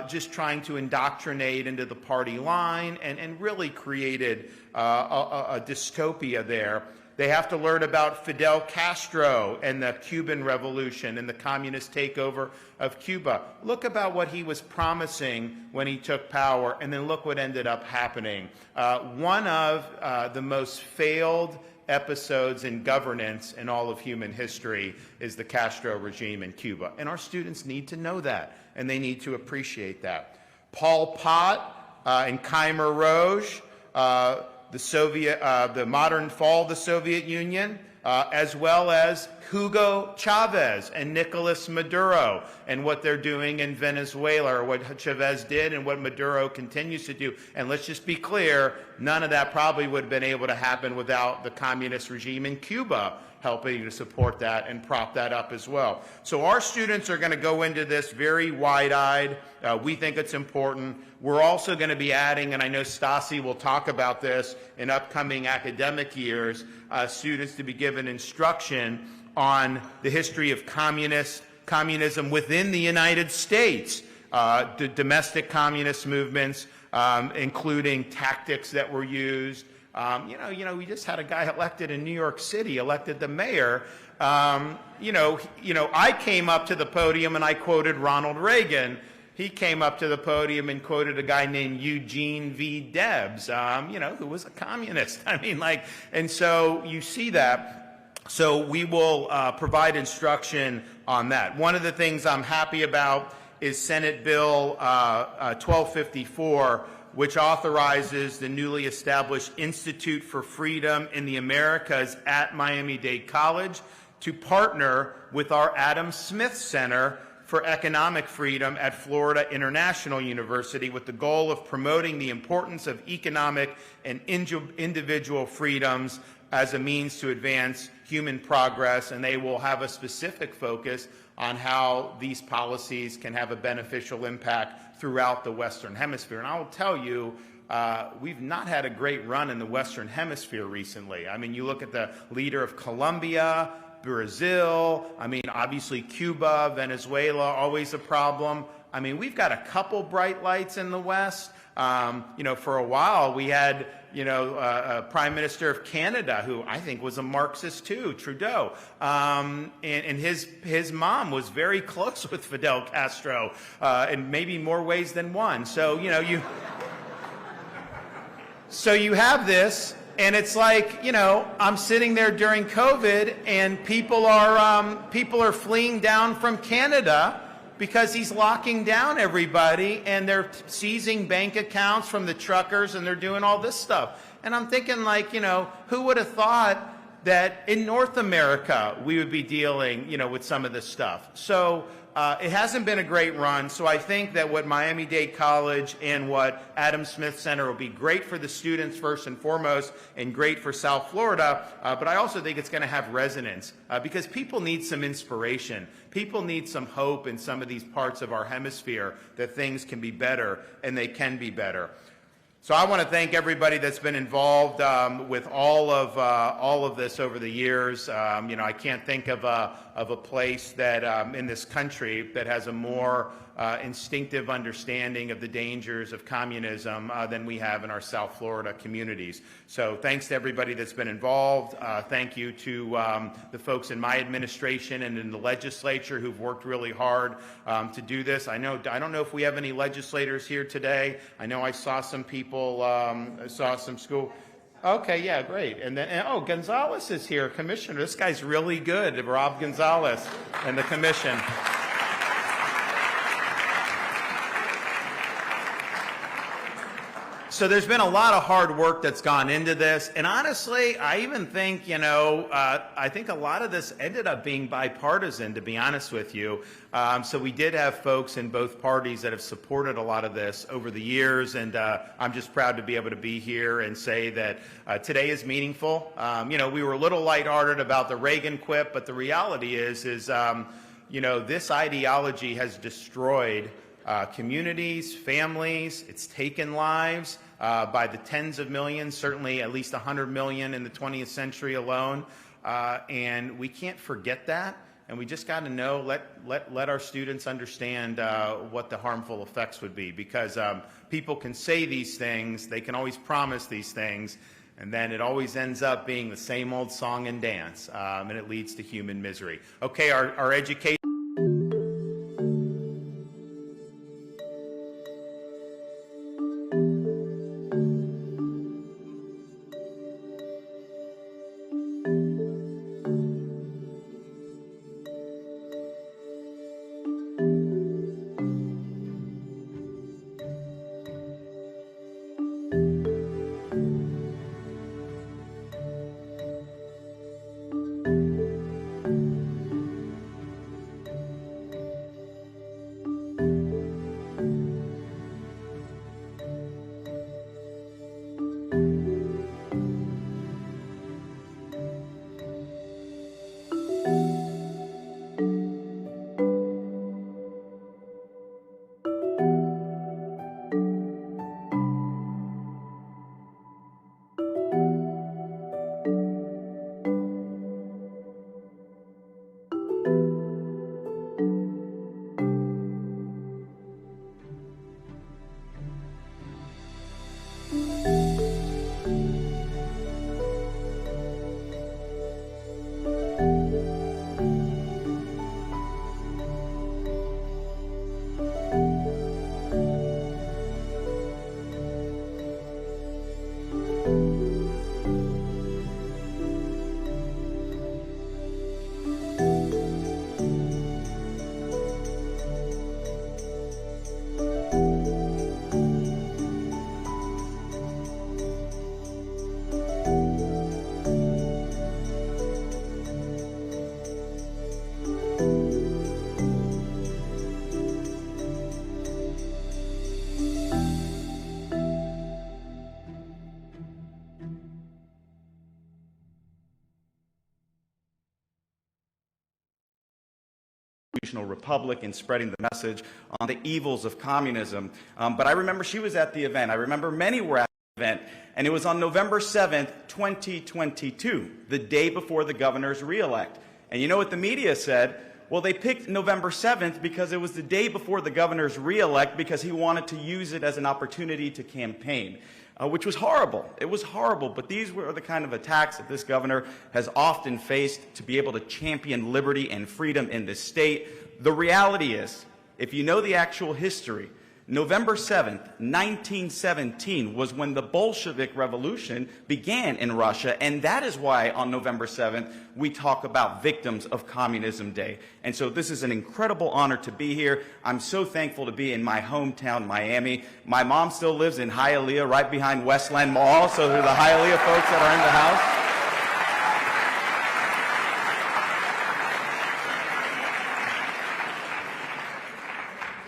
just trying to indoctrinate into the party line and really created a dystopia there. They have to learn about Fidel Castro and the Cuban Revolution and the communist takeover of Cuba. Look about what he was promising when he took power, and then look what ended up happening. One of the most failed episodes in governance in all of human history is the Castro regime in Cuba. And our students need to know that, and they need to appreciate that. Pol Pot and Khmer Rouge, the modern fall of the Soviet Union, as well as Hugo Chavez and Nicolas Maduro and what they're doing in Venezuela, or what Chavez did and what Maduro continues to do. And let's just be clear, none of that probably would have been able to happen without the communist regime in Cuba helping to support that and prop that up as well. So our students are going to go into this very wide-eyed. We think it's important. We're also going to be adding, and I know Stasi will talk about this in upcoming academic years, students to be given instruction on the history of communism within the United States, the domestic communist movements, including tactics that were used. We just had a guy elected in New York City, elected the mayor. I came up to the podium and I quoted Ronald Reagan. He came up to the podium and quoted a guy named Eugene V. Debs, who was a communist. And so you see that. So we will provide instruction on that. One of the things I'm happy about is Senate Bill 1254, which authorizes the newly established Institute for Freedom in the Americas at Miami-Dade College to partner with our Adam Smith Center for Economic Freedom at Florida International University, with the goal of promoting the importance of economic and individual freedoms as a means to advance human progress. And they will have a specific focus on how these policies can have a beneficial impact throughout the Western Hemisphere. And I will tell you, we've not had a great run in the Western Hemisphere recently. I mean, you look at the leader of Colombia, Brazil, obviously Cuba, Venezuela, always a problem. We've got a couple bright lights in the West. For a while we had, a Prime Minister of Canada who I think was a Marxist too, Trudeau. And his mom was very close with Fidel Castro, in maybe more ways than one. So, so you have this, and it's like, I'm sitting there during COVID, and people are fleeing down from Canada because he's locking down everybody, and they're seizing bank accounts from the truckers, and they're doing all this stuff. And I'm thinking, who would have thought that in North America we would be dealing, with some of this stuff? So it hasn't been a great run. So I think that what Miami-Dade College and what Adam Smith Center will be great for the students first and foremost, and great for South Florida. But I also think it's going to have resonance because people need some inspiration. People need some hope in some of these parts of our hemisphere that things can be better, and they can be better. So I want to thank everybody that's been involved with all of this over the years. I can't think of a place that in this country that has a more instinctive understanding of the dangers of communism than we have in our South Florida communities. So thanks to everybody that's been involved. Thank you to the folks in my administration and in the legislature who've worked really hard to do this. I don't know if we have any legislators here today. I know I saw some people, saw some school. Okay, yeah, great. And then, Gonzalez is here, Commissioner. This guy's really good, Rob Gonzalez, and the Commission. So there's been a lot of hard work that's gone into this, and honestly, I even think, I think a lot of this ended up being bipartisan, to be honest with you. So we did have folks in both parties that have supported a lot of this over the years, and I'm just proud to be able to be here and say that today is meaningful. We were a little lighthearted about the Reagan quip, but the reality is this ideology has destroyed communities, families. It's taken lives by the tens of millions, certainly at least 100 million in the 20th century alone. And we can't forget that. And we just got to know, let our students understand what the harmful effects would be. Because people can say these things, they can always promise these things, and then it always ends up being the same old song and dance, and it leads to human misery. Okay, our education. Republic and spreading the message on the evils of communism. But I remember she was at the event. I remember many were at the event. And it was on November 7th, 2022, the day before the governor's reelect. And you know what the media said? Well, they picked November 7th because it was the day before the governor's reelect because he wanted to use it as an opportunity to campaign. Which was horrible. It was horrible, but these were the kind of attacks that this governor has often faced to be able to champion liberty and freedom in this state. The reality is, if you know the actual history, November 7th, 1917 was when the Bolshevik Revolution began in Russia, and that is why on November 7th we talk about Victims of Communism Day. And so this is an incredible honor to be here. I'm so thankful to be in my hometown, Miami. My mom still lives in Hialeah, right behind Westland Mall, so there are the Hialeah folks that are in the house.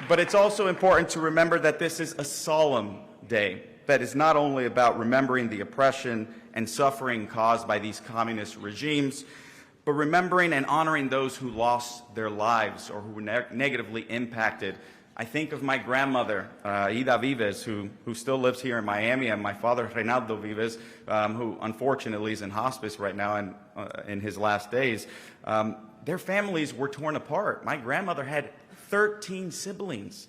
But it's also important to remember that this is a solemn day that is not only about remembering the oppression and suffering caused by these communist regimes, but remembering and honoring those who lost their lives or who were negatively impacted. I think of my grandmother, Ida Vives, who still lives here in Miami, and my father, Reinaldo Vives, who unfortunately is in hospice right now and in his last days. Their families were torn apart. My grandmother had 13 siblings.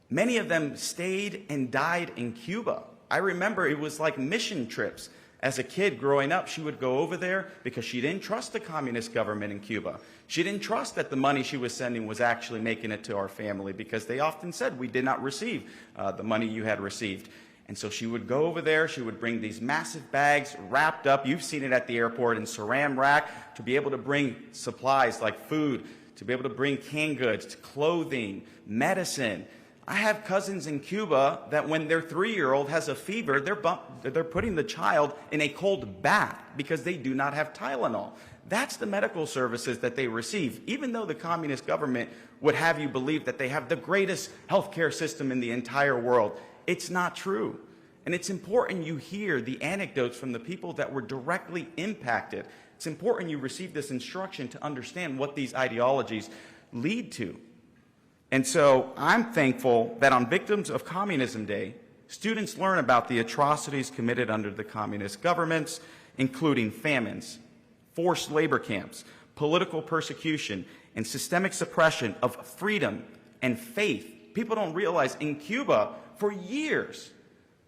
Many of them stayed and died in Cuba. I remember it was like mission trips. As a kid growing up, she would go over there because she didn't trust the communist government in Cuba. She didn't trust that the money she was sending was actually making it to our family because they often said, we did not receive the money you had received. And so she would go over there, she would bring these massive bags wrapped up, you've seen it at the airport, in saran wrap, to be able to bring supplies like food, to be able to bring canned goods, clothing, medicine. I have cousins in Cuba that when their 3-year-old has a fever, they're putting the child in a cold bath because they do not have Tylenol. That's the medical services that they receive, even though the communist government would have you believe that they have the greatest healthcare system in the entire world. It's not true. And it's important you hear the anecdotes from the people that were directly impacted. It's important you receive this instruction to understand what these ideologies lead to. And so I'm thankful that on Victims of Communism Day, students learn about the atrocities committed under the communist governments, including famines, forced labor camps, political persecution, and systemic suppression of freedom and faith. People don't realize in Cuba, for years,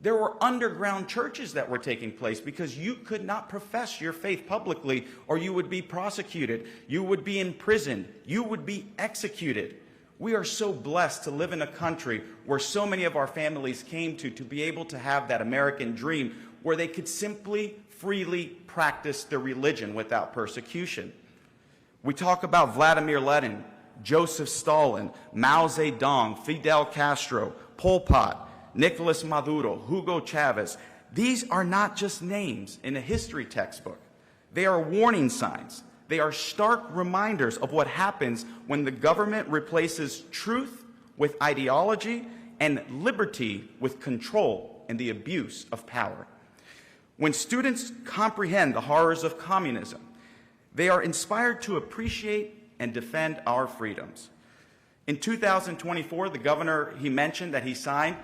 there were underground churches that were taking place because you could not profess your faith publicly or you would be prosecuted, you would be imprisoned, you would be executed. We are so blessed to live in a country where so many of our families came to be able to have that American dream where they could simply, freely practice their religion without persecution. We talk about Vladimir Lenin, Joseph Stalin, Mao Zedong, Fidel Castro, Pol Pot, Nicolas Maduro, Hugo Chavez. These are not just names in a history textbook. They are warning signs. They are stark reminders of what happens when the government replaces truth with ideology and liberty with control and the abuse of power. When students comprehend the horrors of communism, they are inspired to appreciate and defend our freedoms. In 2024, the governor, he mentioned that he signed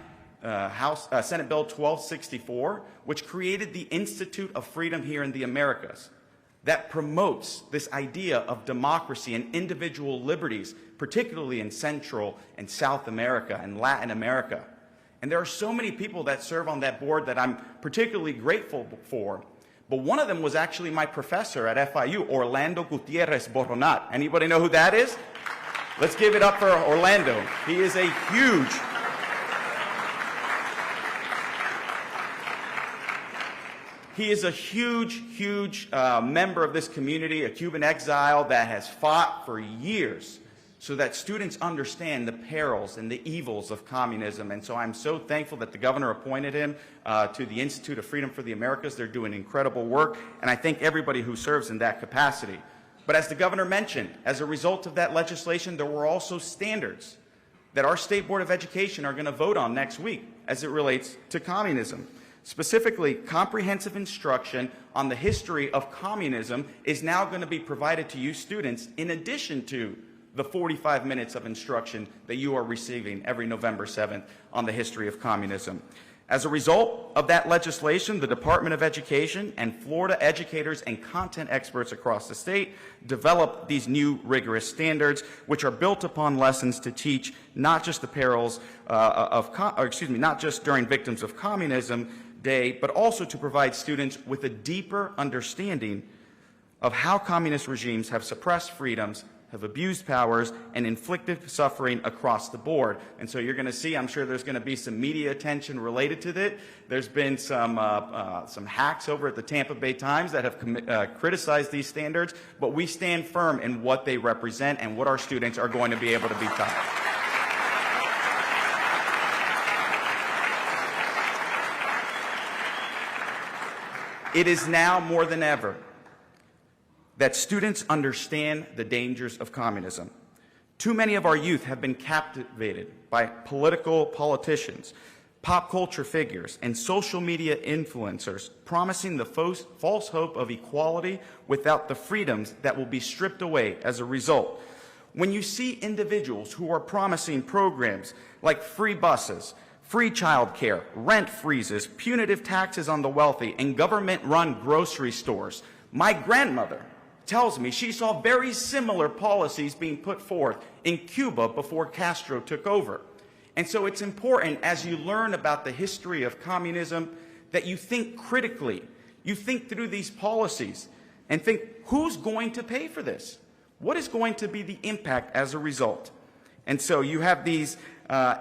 Senate Bill 1264, which created the Institute of Freedom here in the Americas, that promotes this idea of democracy and individual liberties, particularly in Central and South America and Latin America. And there are so many people that serve on that board that I'm particularly grateful for. But one of them was actually my professor at FIU, Orlando Gutierrez Boronat. Anybody know who that is? Let's give it up for Orlando. He is a huge member of this community, a Cuban exile that has fought for years so that students understand the perils and the evils of communism. And so I'm so thankful that the governor appointed him to the Institute of Freedom for the Americas. They're doing incredible work, and I thank everybody who serves in that capacity. But as the governor mentioned, as a result of that legislation, there were also standards that our State Board of Education are going to vote on next week as it relates to communism. Specifically, comprehensive instruction on the history of communism is now going to be provided to you students in addition to the 45 minutes of instruction that you are receiving every November 7th on the history of communism. As a result of that legislation, the Department of Education and Florida educators and content experts across the state developed these new rigorous standards, which are built upon lessons to teach not just the perils not just during Victims of Communism Day, but also to provide students with a deeper understanding of how communist regimes have suppressed freedoms, have abused powers, and inflicted suffering across the board. And so you're going to see, I'm sure there's going to be some media attention related to that. There's been some hacks over at the Tampa Bay Times that have criticized these standards, but we stand firm in what they represent and what our students are going to be able to be taught. It is now more than ever that students understand the dangers of communism. Too many of our youth have been captivated by politicians, pop culture figures, and social media influencers promising the false hope of equality without the freedoms that will be stripped away as a result. When you see individuals who are promising programs like free buses, free child care, rent freezes, punitive taxes on the wealthy, and government-run grocery stores, my grandmother tells me she saw very similar policies being put forth in Cuba before Castro took over. And so it's important, as you learn about the history of communism, that you think critically. You think through these policies and think, who's going to pay for this? What is going to be the impact as a result? And so you have these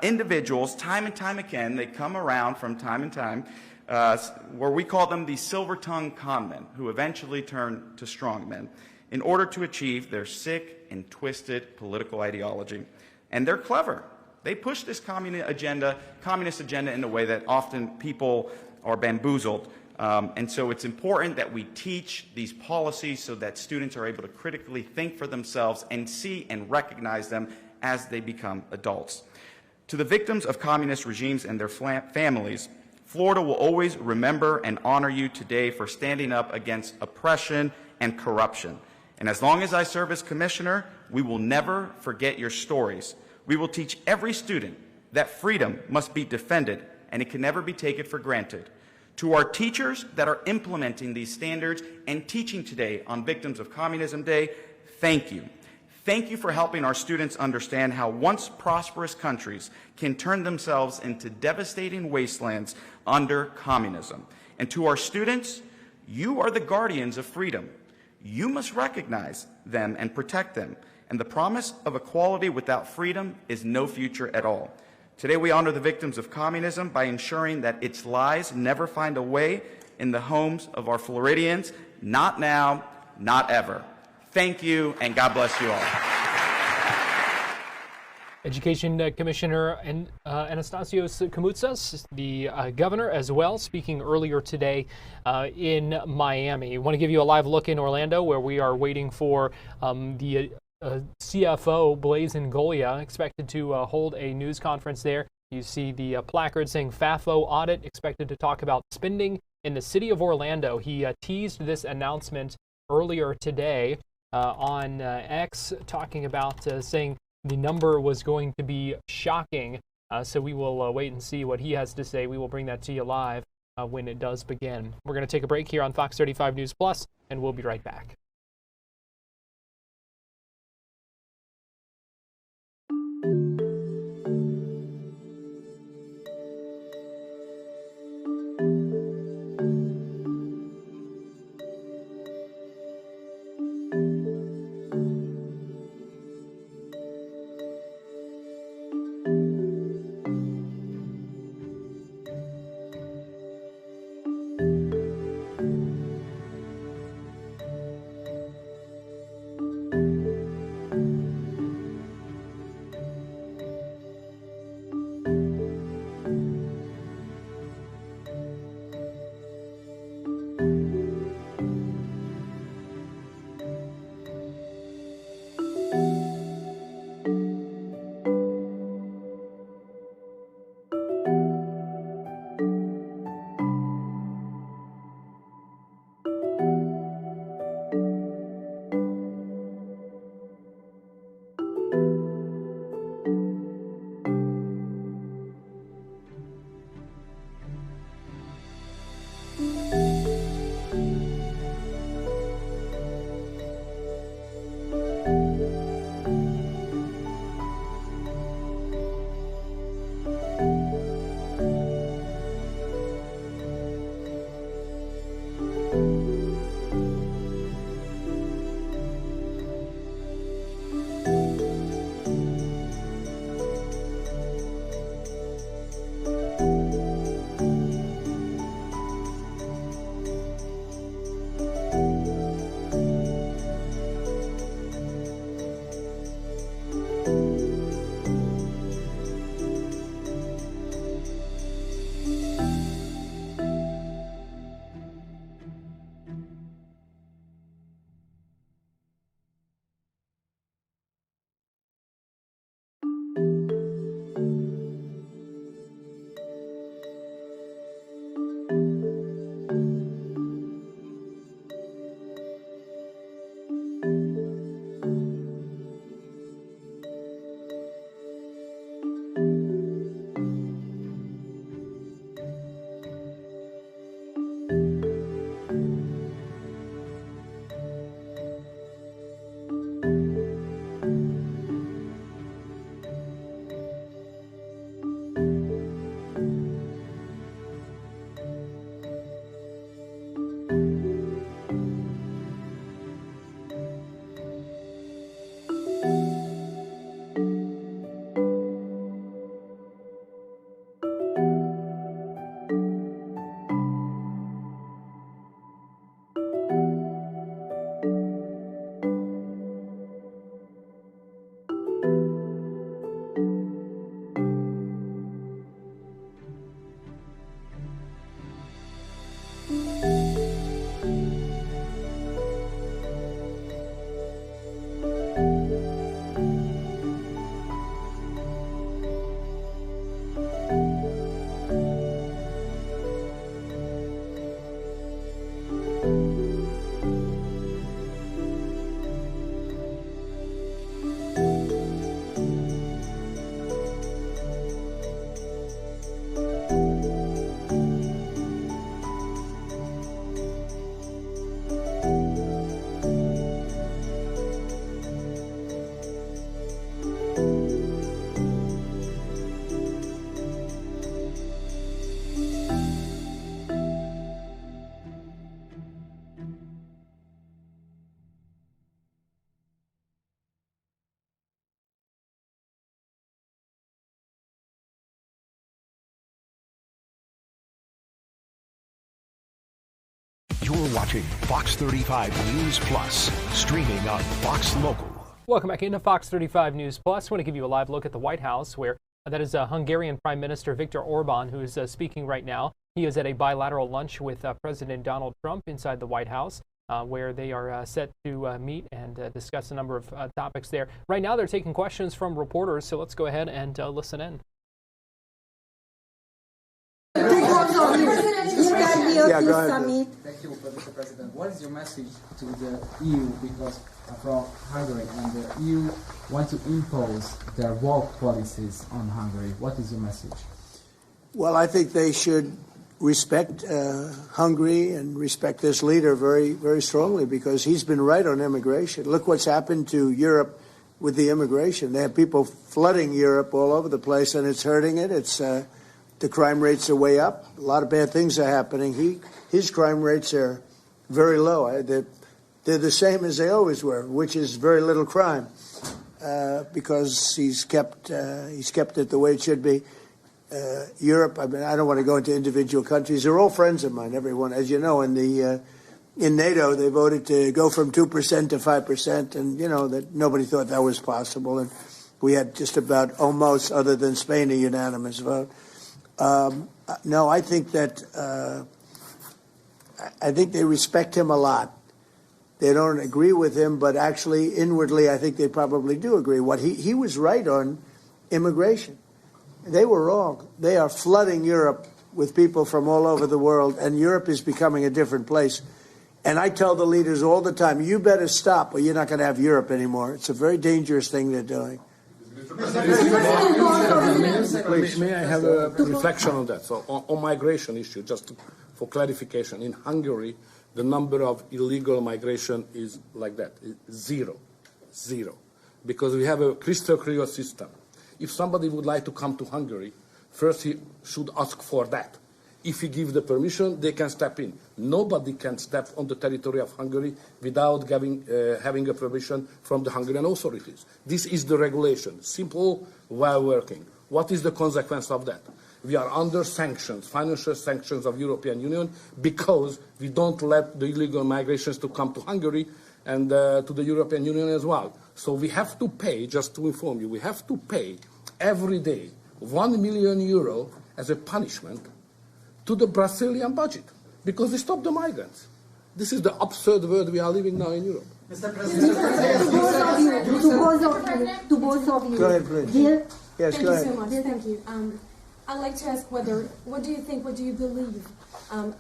individuals, time and time again, they come around from time and time, where we call them the silver-tongued conmen, who eventually turn to strongmen in order to achieve their sick and twisted political ideology. And they're clever. They push this communist agenda in a way that often people are bamboozled. And so it's important that we teach these policies so that students are able to critically think for themselves and see and recognize them as they become adults. To the victims of communist regimes and their families, Florida will always remember and honor you today for standing up against oppression and corruption. And as long as I serve as commissioner, we will never forget your stories. We will teach every student that freedom must be defended and it can never be taken for granted. To our teachers that are implementing these standards and teaching today on Victims of Communism Day, thank you. Thank you for helping our students understand how once prosperous countries can turn themselves into devastating wastelands under communism. And to our students, you are the guardians of freedom. You must recognize them and protect them. And the promise of equality without freedom is no future at all. Today we honor the victims of communism by ensuring that its lies never find a way in the homes of our Floridians, not now, not ever. Thank you, and God bless you all. Education Commissioner Anastasios Koumoutsas, the governor as well, speaking earlier today in Miami. I want to give you a live look in Orlando, where we are waiting for the CFO, Blaise Ngolia, expected to hold a news conference there. You see the placard saying FAFO audit, expected to talk about spending in the city of Orlando. He teased this announcement earlier today on X, talking about saying the number was going to be shocking. So we will wait and see what he has to say. We will bring that to you live when it does begin. We're going to take a break here on Fox 35 News Plus, and we'll be right back. watching Fox 35 News Plus, streaming on Fox Local. Welcome back into Fox 35 News Plus. I want to give you a live look at the White House, where that is Hungarian Prime Minister Viktor Orban, who is speaking right now. He is at a bilateral lunch with President Donald Trump inside the White House, where they are set to meet and discuss a number of topics there. Right now, they're taking questions from reporters, so let's go ahead and listen in. Summit. Thank you, Mr. President. What is your message to the EU, because from Hungary and the EU want to impose their woke policies on Hungary? What is your message? Well, I think they should respect Hungary and respect this leader very, very strongly, because he's been right on immigration. Look what's happened to Europe with the immigration. They have people flooding Europe all over the place, and it's hurting it. It's the crime rates are way up. A lot of bad things are happening. His crime rates are very low. They're the same as they always were, which is very little crime, because he's kept it the way it should be. Europe, I mean, I don't want to go into individual countries. They're all friends of mine, everyone. As you know, in NATO, they voted to go from 2% to 5%, and you know that nobody thought that was possible. And we had just about almost, other than Spain, a unanimous vote. No, I think that I think they respect him a lot. They don't agree with him, but actually, inwardly, I think they probably do agree. What he was right on immigration. They were wrong. They are flooding Europe with people from all over the world, and Europe is becoming a different place. And I tell the leaders all the time, you better stop or you're not going to have Europe anymore. It's a very dangerous thing they're doing. May I have a reflection on that? So on migration issue, just for clarification, in Hungary, the number of illegal migration is like that, zero, because we have a crystal clear system. If somebody would like to come to Hungary, first he should ask for that. If he gives the permission, they can step in. Nobody can step on the territory of Hungary without having a permission from the Hungarian authorities. This is the regulation, simple, well working. What is the consequence of that? We are under sanctions, financial sanctions of European Union, because we don't let the illegal migrations to come to Hungary and to the European Union as well. So we have to pay, just to inform you, we have to pay every day €1 million as a punishment to the Brazilian budget, because we stopped the migrants. This is the absurd world we are living now in Europe. Mr. President, to both of you. Go ahead, please. Yes, thank go you ahead. so much. Thank you. I'd like to ask what do you think, what do you believe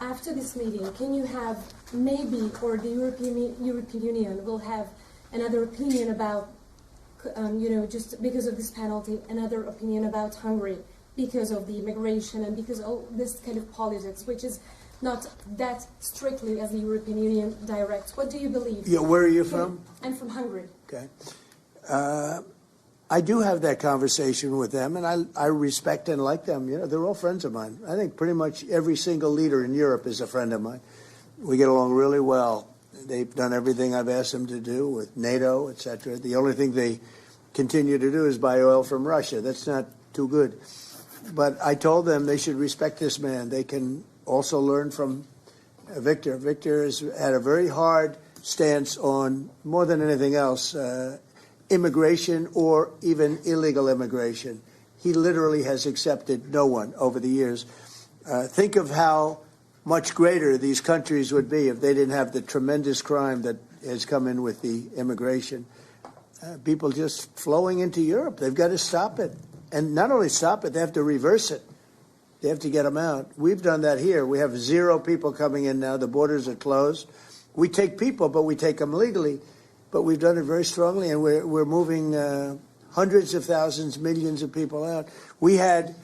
after this meeting? Can you have maybe, or the European Union will have another opinion about, just because of this penalty, another opinion about Hungary because of the immigration and because of this kind of politics, which is not that strictly as the European Union directs. What do you believe? Yeah, where are you from? I'm from Hungary. Okay. I do have that conversation with them, and I respect and like them. You know, they're all friends of mine. I think pretty much every single leader in Europe is a friend of mine. We get along really well. They've done everything I've asked them to do with NATO, etc. The only thing they continue to do is buy oil from Russia. That's not too good. But I told them they should respect this man. They can also learn from Viktor. Viktor has had a very hard stance on, more than anything else, immigration or even illegal immigration. He literally has accepted no one over the years. Think of how much greater these countries would be if they didn't have the tremendous crime that has come in with the immigration. People just flowing into Europe. They've got to stop it. And not only stop it, they have to reverse it. They have to get them out. We've done that here. We have 0 people coming in now. The borders are closed. We take people, but we take them legally. But we've done it very strongly, and we're moving hundreds of thousands, millions of people out. We had,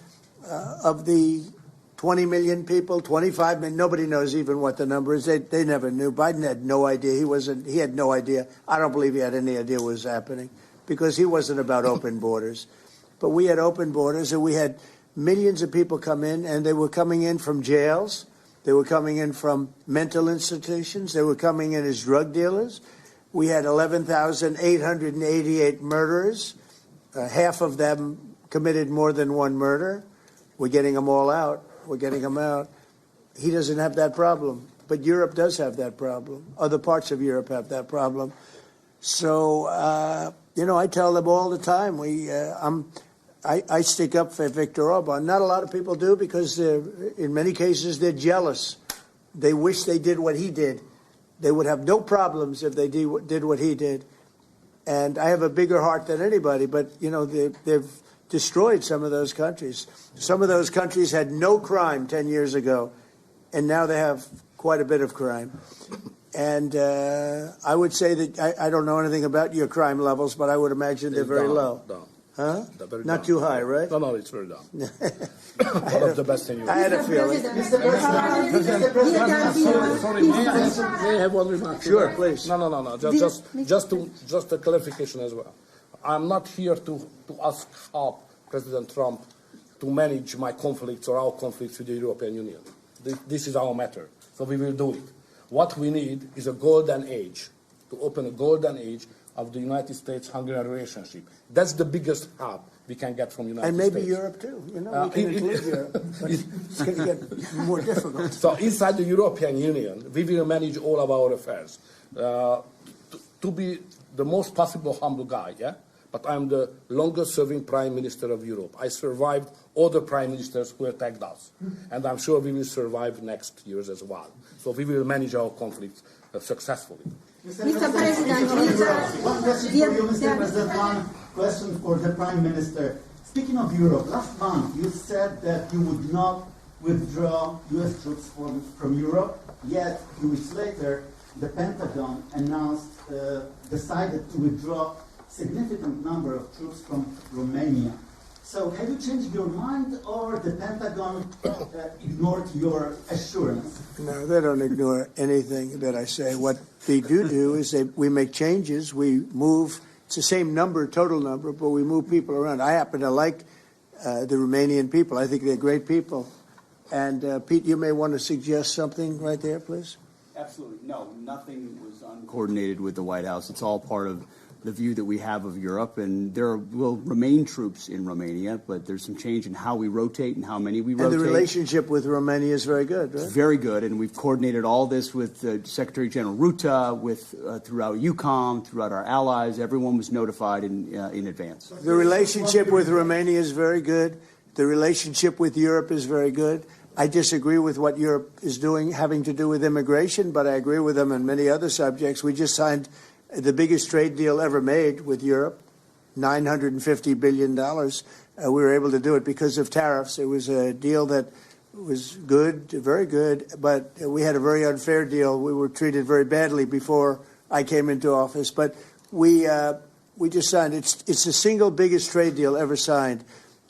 of the 20 million people, 25 million, nobody knows even what the number is. They never knew. Biden had no idea. He had no idea. I don't believe he had any idea what was happening, because he wasn't about open borders. But we had open borders, and we had millions of people come in, and they were coming in from jails. They were coming in from mental institutions. They were coming in as drug dealers. We had 11,888 murderers. Half of them committed more than one murder. We're getting them all out. We're getting them out. He doesn't have that problem. but Europe does have that problem. Other parts of Europe have that problem. So, I tell them all the time, I stick up for Viktor Orban. Not a lot of people do because in many cases they're jealous. They wish they did what he did. They would have no problems if they did what he did. And I have a bigger heart than anybody, but, they've destroyed some of those countries. Some of those countries had no crime 10 years ago, and now they have quite a bit of crime. And I would say that I don't know anything about your crime levels, but I would imagine they're very low. Down. Huh? Very Not down. too high, right? No, it's very down. One of the best in Europe. I had a feeling. Sorry, may I have one remark? Sure, please. No. Just a clarification as well. I'm not here to ask help President Trump to manage my conflicts or our conflicts with the European Union. This is our matter, so we will do it. What we need is a golden age, to open a golden age of the United States-Hungary relationship. That's the biggest help we can get from the United States. And maybe Europe too. We can include Europe, but it's going to get more difficult. So inside the European Union, we will manage all of our affairs. To be the most possible humble guy, yeah? But I'm the longest-serving Prime Minister of Europe. I survived all the Prime Ministers who attacked us. And I'm sure we will survive next years as well. So we will manage our conflicts successfully. Mr. President, one question for you, Mr. President, one question for the Prime Minister. Speaking of Europe, last month you said that you would not withdraw U.S. troops from Europe, yet 2 weeks later the Pentagon decided to withdraw significant number of troops from Romania. So have you changed your mind, or the Pentagon ignored your assurance? No, they don't ignore anything that I say. What they do is we make changes. We move. It's the same number, total number, but we move people around. I happen to like the Romanian people. I think they're great people. And Pete, you may want to suggest something right there, please. Absolutely. No, nothing was uncoordinated with the White House. It's all part of the view that we have of Europe, and there will remain troops in Romania, but there's some change in how we rotate and how many we rotate. And the relationship with Romania is very good, right? It's very good, and we've coordinated all this with Secretary General Ruta, throughout UCOM, throughout our allies. Everyone was notified in advance. The relationship with Romania is very good. The relationship with Europe is very good. I disagree with what Europe is doing having to do with immigration, but I agree with them on many other subjects. We just signed the biggest trade deal ever made with Europe, $950 billion. We were able to do it because of tariffs. It was a deal that was good, very good, but we had a very unfair deal. We were treated very badly before I came into office, but we just signed. It's the single biggest trade deal ever signed.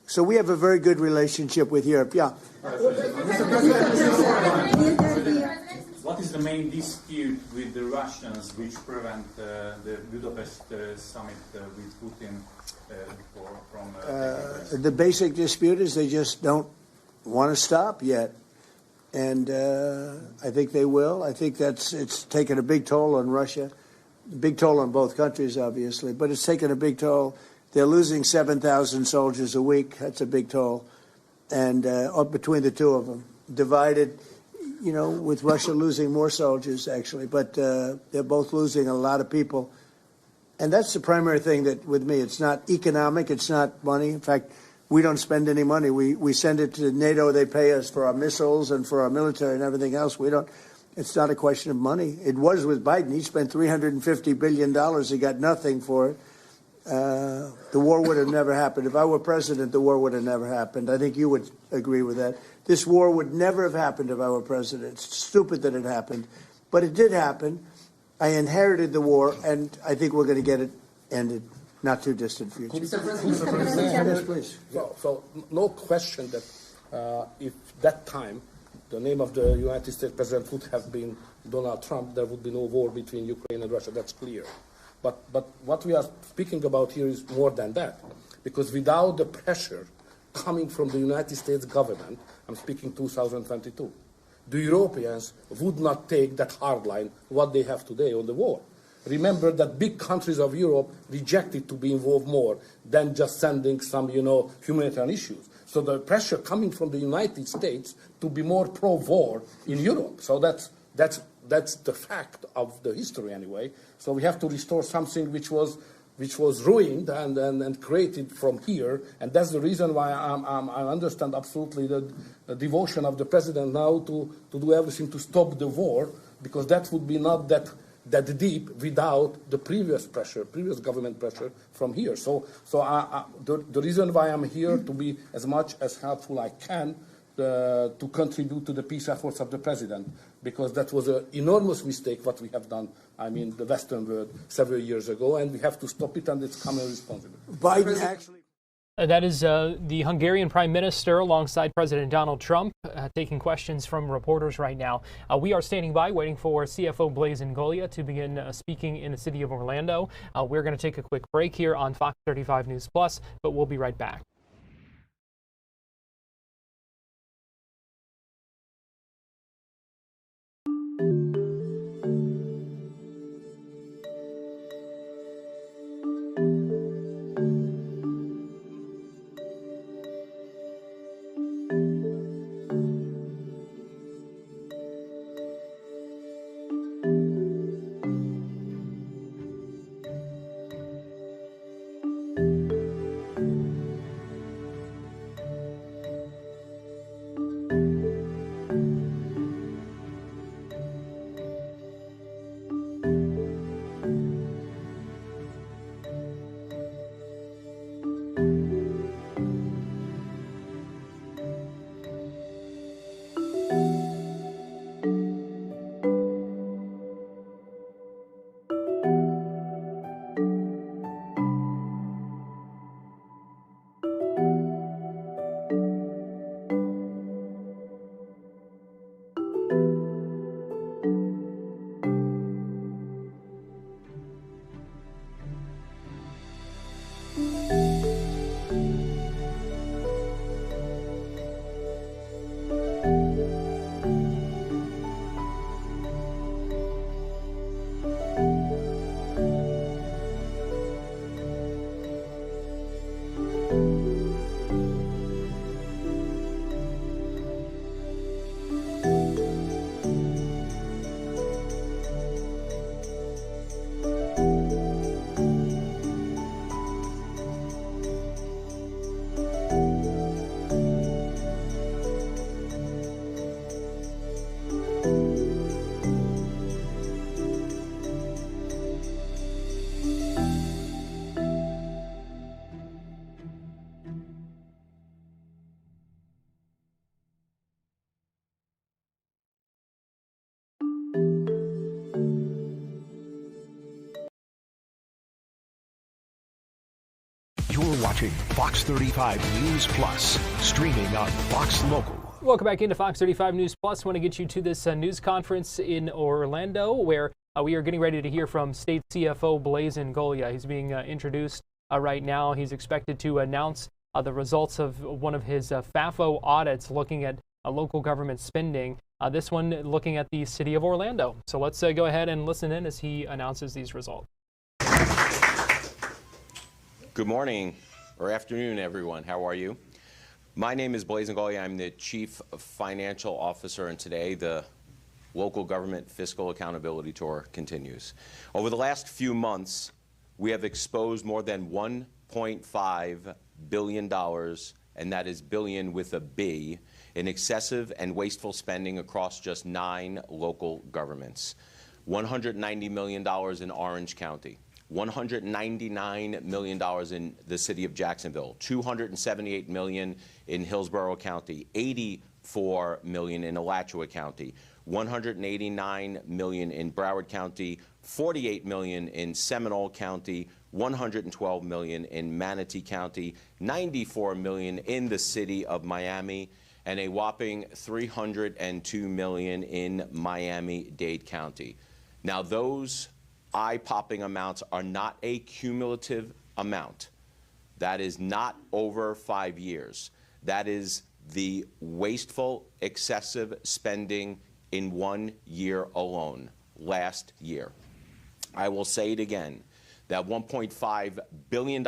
So we have a very good relationship with Europe. Yeah. What is the main dispute with the Russians which prevent the Budapest summit with Putin from the basic dispute is they just don't want to stop yet. And I think they will. I think it's taken a big toll on Russia, a big toll on both countries, obviously, but it's taken a big toll. They're losing 7,000 soldiers a week. That's a big toll. And between the two of them, divided, with Russia losing more soldiers, actually. But they're both losing a lot of people. And that's the primary thing that, with me, it's not economic, it's not money. In fact, we don't spend any money. We send it to NATO. They pay us for our missiles and for our military and everything else. We don't. It's not a question of money. It was with Biden. He spent $350 billion. He got nothing for it. The war would have never happened. If I were president, the war would have never happened. I think you would agree with that. This war would never have happened if I were president. It's stupid that it happened. But it did happen. I inherited the war, and I think we're going to get it ended. Not too distant future. Yes, please. So no question that if that time the name of the United States president would have been Donald Trump, there would be no war between Ukraine and Russia. That's clear. But what we are speaking about here is more than that, because without the pressure coming from the United States government, I'm speaking 2022, the Europeans would not take that hard line what they have today on the war. Remember that big countries of Europe rejected to be involved more than just sending some, humanitarian issues. So the pressure coming from the United States to be more pro-war in Europe. So that's That's the fact of the history anyway. So we have to restore something which was ruined and created from here, and that's the reason why I understand absolutely the devotion of the president now to do everything to stop the war, because that would be not that deep without the previous government pressure from here. So the reason why I'm here to be as much as helpful I can to contribute to the peace efforts of the president, because that was an enormous mistake what we have done, the Western world several years ago, and we have to stop it, and it's common responsibility. Biden actually... That is the Hungarian Prime Minister alongside President Donald Trump taking questions from reporters right now. We are standing by waiting for CFO Blaise Ngolia to begin speaking in the city of Orlando. We're going to take a quick break here on Fox 35 News Plus, but we'll be right back. You're watching Fox 35 News Plus, streaming on Fox Local. Welcome back into Fox 35 News Plus. I want to get you to this news conference in Orlando, where we are getting ready to hear from State CFO Blaise Ngolia. He's being introduced right now. He's expected to announce the results of one of his FAFO audits looking at local government spending. This one looking at the city of Orlando. So let's go ahead and listen in as he announces these results. Good morning or afternoon, everyone. How are you? My name is Blaise Ngolia. I'm the Chief Financial Officer, and today the Local Government Fiscal Accountability Tour continues. Over the last few months, we have exposed more than $1.5 billion, and that is billion with a B, in excessive and wasteful spending across just 9 local governments. $190 million in Orange County, $199 million in the city of Jacksonville, $278 million in Hillsborough County, $84 million in Alachua County, $189 million in Broward County, $48 million in Seminole County, $112 million in Manatee County, $94 million in the city of Miami, and a whopping $302 million in Miami-Dade County. Now, those eye-popping amounts are not a cumulative amount. That is not over 5 years. That is the wasteful, excessive spending in 1 year alone, last year. I will say it again, that $1.5 billion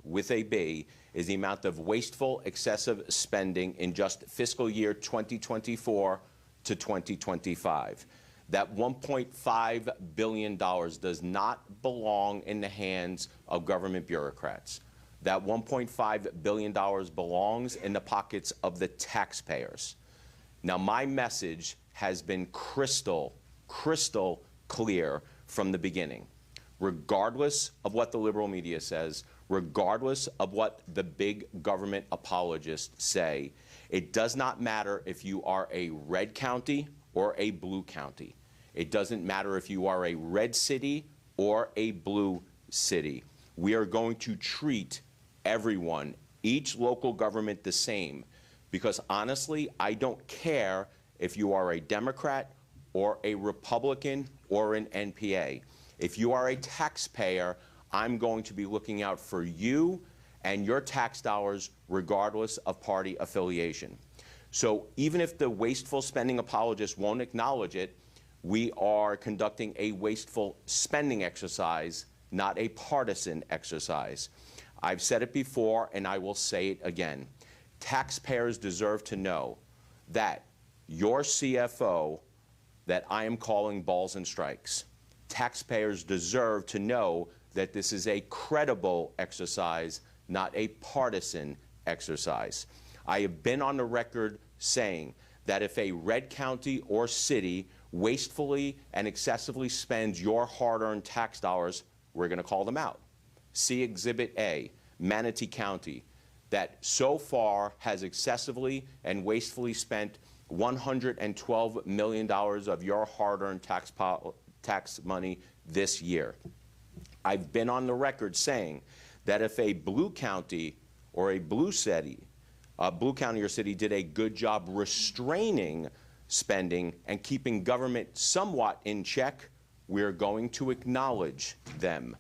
with a B is the amount of wasteful, excessive spending in just fiscal year 2024 to 2025. That $1.5 billion does not belong in the hands of government bureaucrats. That $1.5 billion belongs in the pockets of the taxpayers. Now, my message has been crystal clear from the beginning. Regardless of what the liberal media says, regardless of what the big government apologists say, it does not matter if you are a red county or a blue county. It doesn't matter if you are a red city or a blue city. We are going to treat everyone, each local government, the same, because honestly, I don't care if you are a Democrat or a Republican or an NPA. If you are a taxpayer, I'm going to be looking out for you and your tax dollars regardless of party affiliation. So even if the wasteful spending apologists won't acknowledge it, we are conducting a wasteful spending exercise, not a partisan exercise. I've said it before, and I will say it again. Taxpayers deserve to know that your CFO, that I am calling balls and strikes. Taxpayers deserve to know that this is a credible exercise, not a partisan exercise. I have been on the record saying that if a red county or city wastefully and excessively spends your hard-earned tax dollars, we're going to call them out. See Exhibit A, Manatee County, that so far has excessively and wastefully spent $112 million of your hard-earned tax money this year. I've been on the record saying that if a blue county or a blue county or city did a good job restraining spending and keeping government somewhat in check, we're going to acknowledge them.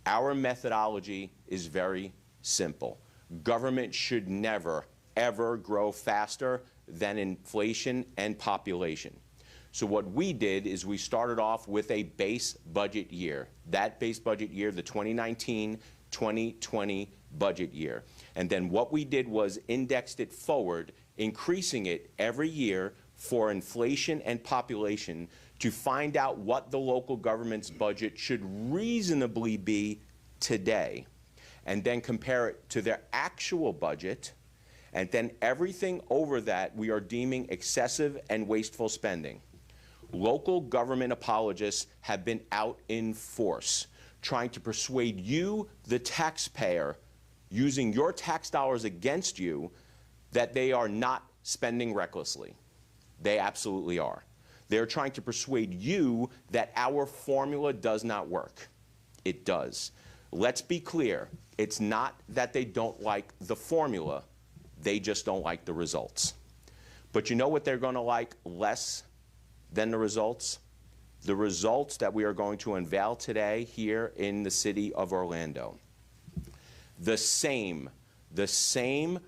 Our methodology is very simple. Government should never, ever grow faster than inflation and population. So what we did is we started off with a base budget year. That base budget year, the 2019-2020 budget year. And then what we did was indexed it forward, increasing it every year for inflation and population to find out what the local government's budget should reasonably be today, and then compare it to their actual budget, and then everything over that we are deeming excessive and wasteful spending. Local government apologists have been out in force, trying to persuade you, the taxpayer, using your tax dollars against you, that they are not spending recklessly. They absolutely are. They're trying to persuade you that our formula does not work. It does. Let's be clear. It's not that they don't like the formula. They just don't like the results. But you know what they're going to like less than the results? The results that we are going to unveil today here in the city of Orlando. The same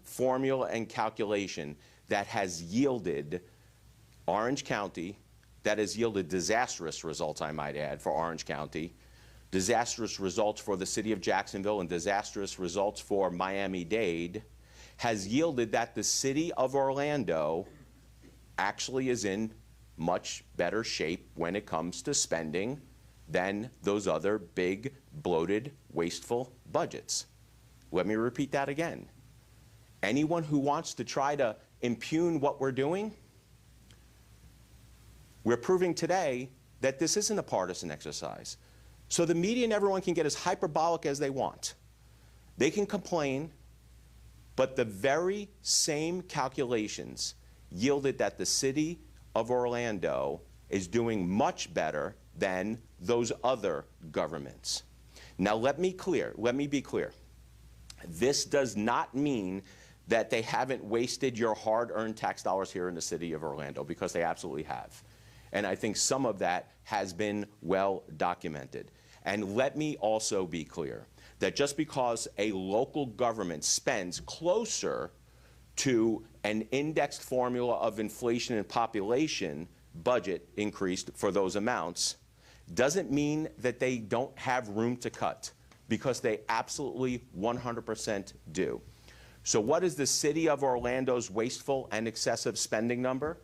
formula and calculation that has yielded Orange County, that has yielded disastrous results, I might add, for Orange County, disastrous results for the city of Jacksonville, and disastrous results for Miami-Dade, has yielded that the city of Orlando actually is in much better shape when it comes to spending than those other big, bloated, wasteful budgets. Let me repeat that again. Anyone who wants to try to impugn what we're doing, we're proving today that this isn't a partisan exercise. So the media and everyone can get as hyperbolic as they want. They can complain, but the very same calculations yielded that the city of Orlando is doing much better than those other governments. Now let me be clear. This does not mean that they haven't wasted your hard-earned tax dollars here in the city of Orlando, because they absolutely have. And I think some of that has been well documented. And let me also be clear that just because a local government spends closer to an indexed formula of inflation and population budget increased for those amounts, doesn't mean that they don't have room to cut, because they absolutely 100% do. So what is the city of Orlando's wasteful and excessive spending number?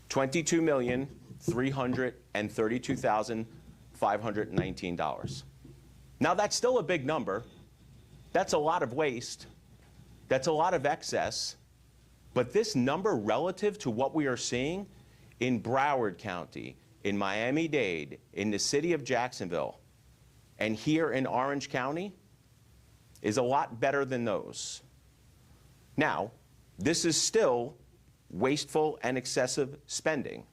$22,332,519. Now that's still a big number. That's a lot of waste. That's a lot of excess. But this number relative to what we are seeing in Broward County, in Miami-Dade, in the city of Jacksonville, and here in Orange County is a lot better than those. Now, this is still wasteful and excessive spending.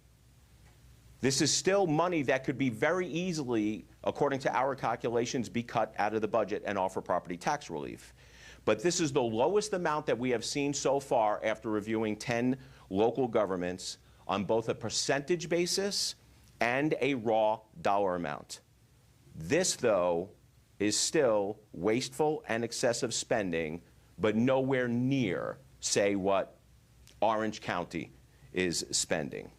This is still money that could be very easily, according to our calculations, be cut out of the budget and offer property tax relief. But this is the lowest amount that we have seen so far after reviewing 10 local governments on both a percentage basis and a raw dollar amount. This, though, is still wasteful and excessive spending, but nowhere near, say, what Orange County is spending.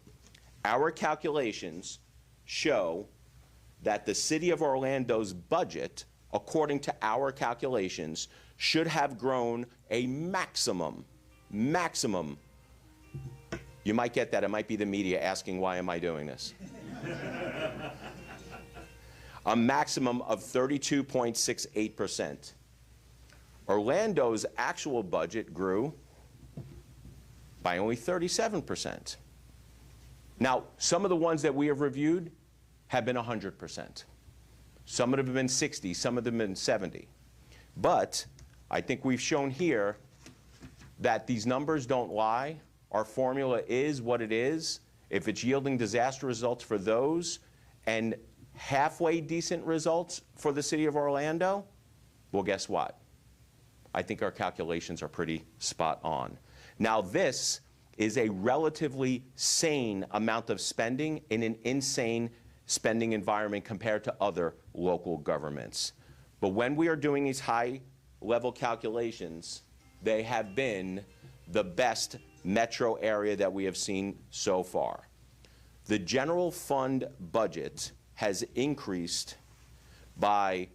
Our calculations show that the city of Orlando's budget, according to our calculations, should have grown a maximum, you might get that, it might be the media asking why am I doing this, a maximum of 32.68%. Orlando's actual budget grew by only 37%. Now, some of the ones that we have reviewed have been 100%. Some of them have been 60, some of them have been 70. But I think we've shown here that these numbers don't lie. Our formula is what it is. If it's yielding disaster results for those and halfway decent results for the city of Orlando, well, guess what? I think our calculations are pretty spot on. Now, this is a relatively sane amount of spending in an insane spending environment compared to other local governments. But when we are doing these high-level calculations, they have been the best metro area that we have seen so far. The general fund budget has increased by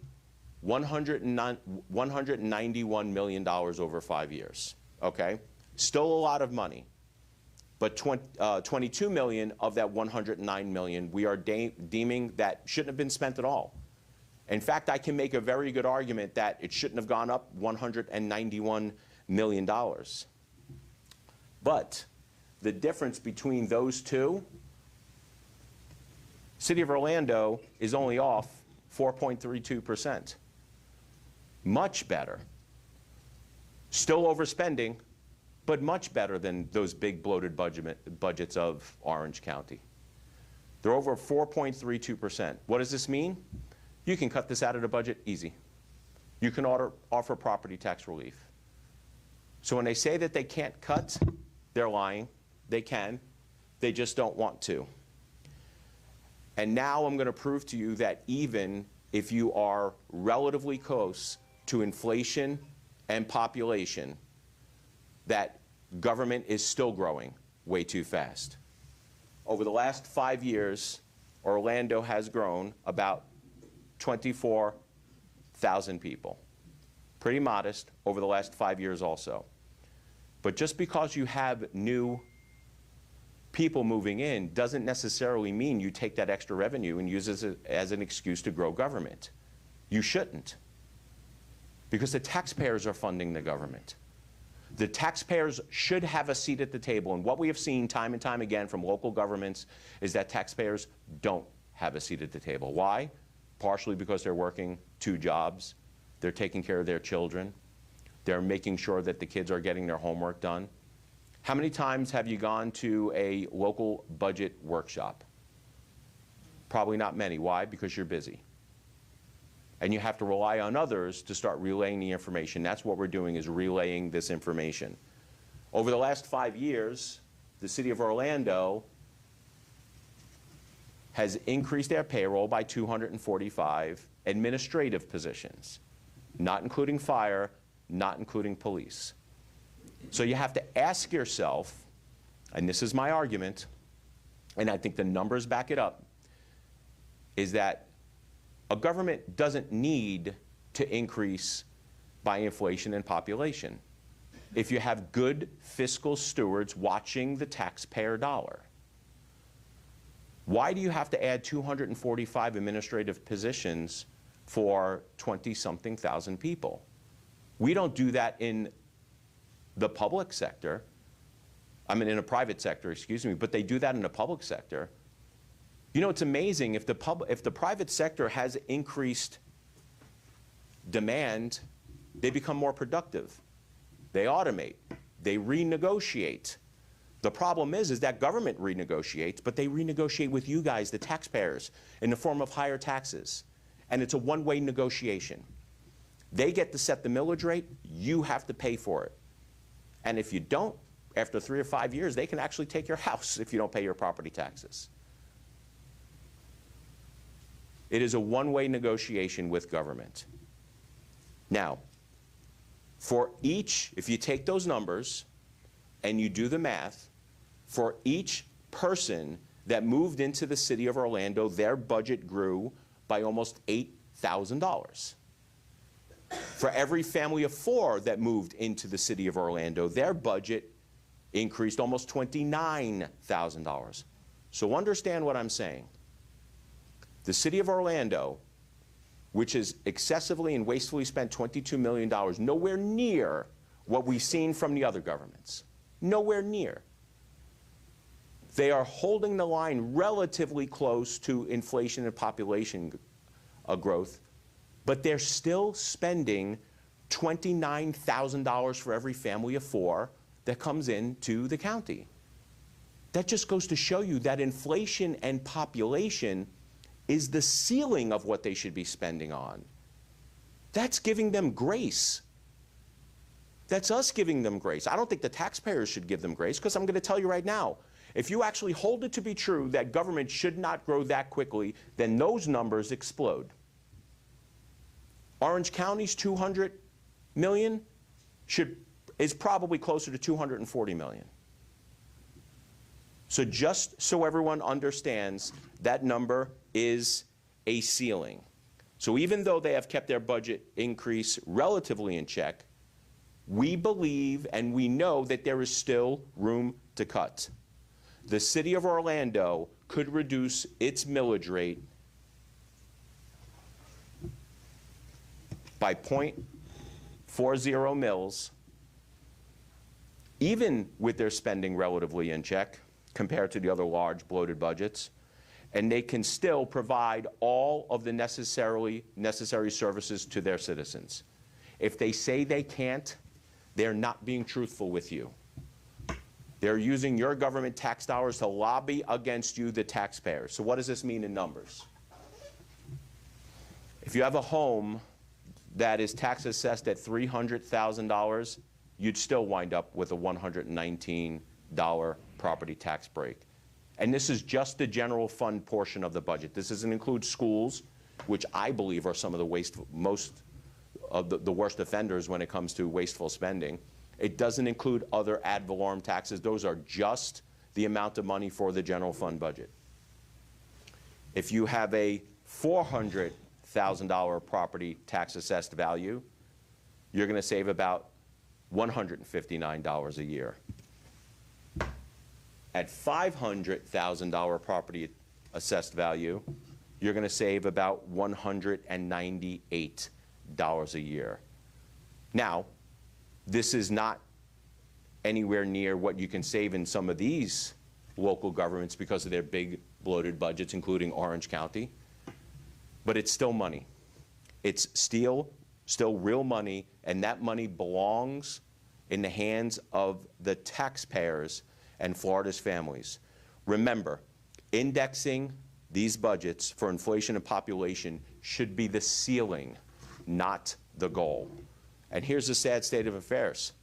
$191 million over 5 years, okay? Still a lot of money, but 22 million of that 109 million we are deeming that shouldn't have been spent at all. In fact, I can make a very good argument that it shouldn't have gone up $191 million. But the difference between those two, City of Orlando is only off 4.32%. Much better. Still overspending, but much better than those big bloated budgets of Orange County. They're over 4.32%. What does this mean? You can cut this out of the budget easy. You can offer property tax relief. So when they say that they can't cut, they're lying. They can. They just don't want to. And now I'm going to prove to you that even if you are relatively close to inflation and population, that government is still growing way too fast. Over the last 5 years, Orlando has grown about 24,000 people. Pretty modest over the last 5 years also. But just because you have new people moving in doesn't necessarily mean you take that extra revenue and use it as an excuse to grow government. You shouldn't. Because the taxpayers are funding the government. The taxpayers should have a seat at the table. And what we have seen time and time again from local governments is that taxpayers don't have a seat at the table. Why? Partially because they're working 2 jobs. They're taking care of their children. They're making sure that the kids are getting their homework done. How many times have you gone to a local budget workshop? Probably not many. Why? Because you're busy. And you have to rely on others to start relaying the information. That's what we're doing, is relaying this information. Over the last 5 years, the city of Orlando has increased their payroll by 245 administrative positions, not including fire, not including police. So you have to ask yourself, and this is my argument, and I think the numbers back it up, is that a government doesn't need to increase by inflation and population if you have good fiscal stewards watching the taxpayer dollar. Why do you have to add 245 administrative positions for 20-something thousand people? We don't do that in the public sector. I mean, in a private sector, excuse me, but they do that in the public sector. You know, it's amazing, if the private sector has increased demand, they become more productive. They automate, they renegotiate. The problem is that government renegotiates, but they renegotiate with you guys, the taxpayers, in the form of higher taxes. And it's a one-way negotiation. They get to set the millage rate, you have to pay for it. And if you don't, after 3 or 5 years, they can actually take your house if you don't pay your property taxes. It is a one-way negotiation with government. Now, for each, if you take those numbers and you do the math, for each person that moved into the city of Orlando, their budget grew by almost $8,000. For every family of 4 that moved into the city of Orlando, their budget increased almost $29,000. So understand what I'm saying. The city of Orlando, which has excessively and wastefully spent $22 million, nowhere near what we've seen from the other governments. Nowhere near. They are holding the line relatively close to inflation and population growth, but they're still spending $29,000 for every family of 4 that comes into the county. That just goes to show you that inflation and population is the ceiling of what they should be spending on. That's giving them grace. That's us giving them grace. I don't think the taxpayers should give them grace, because I'm going to tell you right now, if you actually hold it to be true that government should not grow that quickly, then those numbers explode. Orange County's $200 million is probably closer to $240 million. So just so everyone understands, that number is a ceiling. So even though they have kept their budget increase relatively in check, we believe and we know that there is still room to cut. The city of Orlando could reduce its millage rate by 0.40 mils, even with their spending relatively in check compared to the other large bloated budgets, and they can still provide all of the necessary services to their citizens. If they say they can't, they're not being truthful with you. They're using your government tax dollars to lobby against you, the taxpayers. So what does this mean in numbers? If you have a home that is tax assessed at $300,000, you'd still wind up with a $119 property tax break. And this is just the general fund portion of the budget. This doesn't include schools, which I believe are some of the most of the worst offenders when it comes to wasteful spending. It doesn't include other ad valorem taxes. Those are just the amount of money for the general fund budget. If you have a $400,000 property tax assessed value, you're going to save about $159 a year. At $500,000 property assessed value, you're going to save about $198 a year. Now, this is not anywhere near what you can save in some of these local governments because of their big bloated budgets, including Orange County, but it's still money. It's still real money, and that money belongs in the hands of the taxpayers and Florida's families. Remember, indexing these budgets for inflation and population should be the ceiling, not the goal. And here's the sad state of affairs.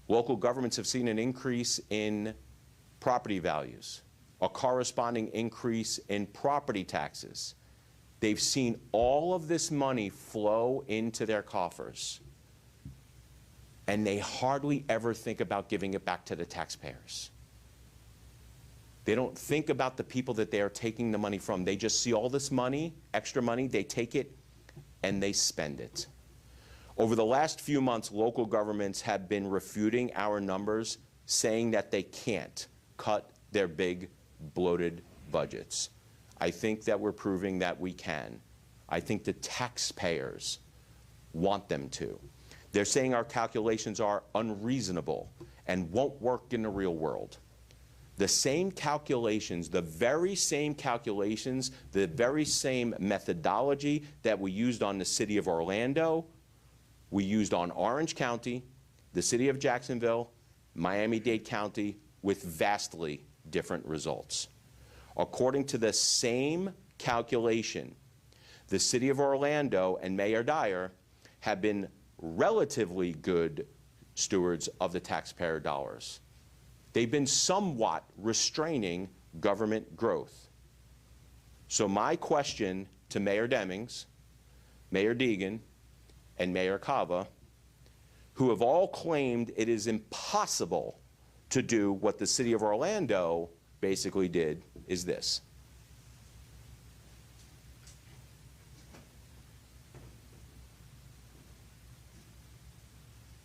Local governments have seen an increase in property values, a corresponding increase in property taxes. They've seen all of this money flow into their coffers, and they hardly ever think about giving it back to the taxpayers. They don't think about the people that they are taking the money from. They just see all this money, extra money, they take it and they spend it. Over the last few months, local governments have been refuting our numbers, saying that they can't cut their big bloated budgets. I think that we're proving that we can. I think the taxpayers want them to. They're saying our calculations are unreasonable and won't work in the real world. The same calculations, the very same calculations, the very same methodology that we used on the city of Orlando, we used on Orange County, the city of Jacksonville, Miami-Dade County, with vastly different results. According to the same calculation, the city of Orlando and Mayor Dyer have been relatively good stewards of the taxpayer dollars. They've been somewhat restraining government growth. So my question to Mayor Demings, Mayor Deegan, and Mayor Cava, who have all claimed it is impossible to do what the city of Orlando basically did, is this.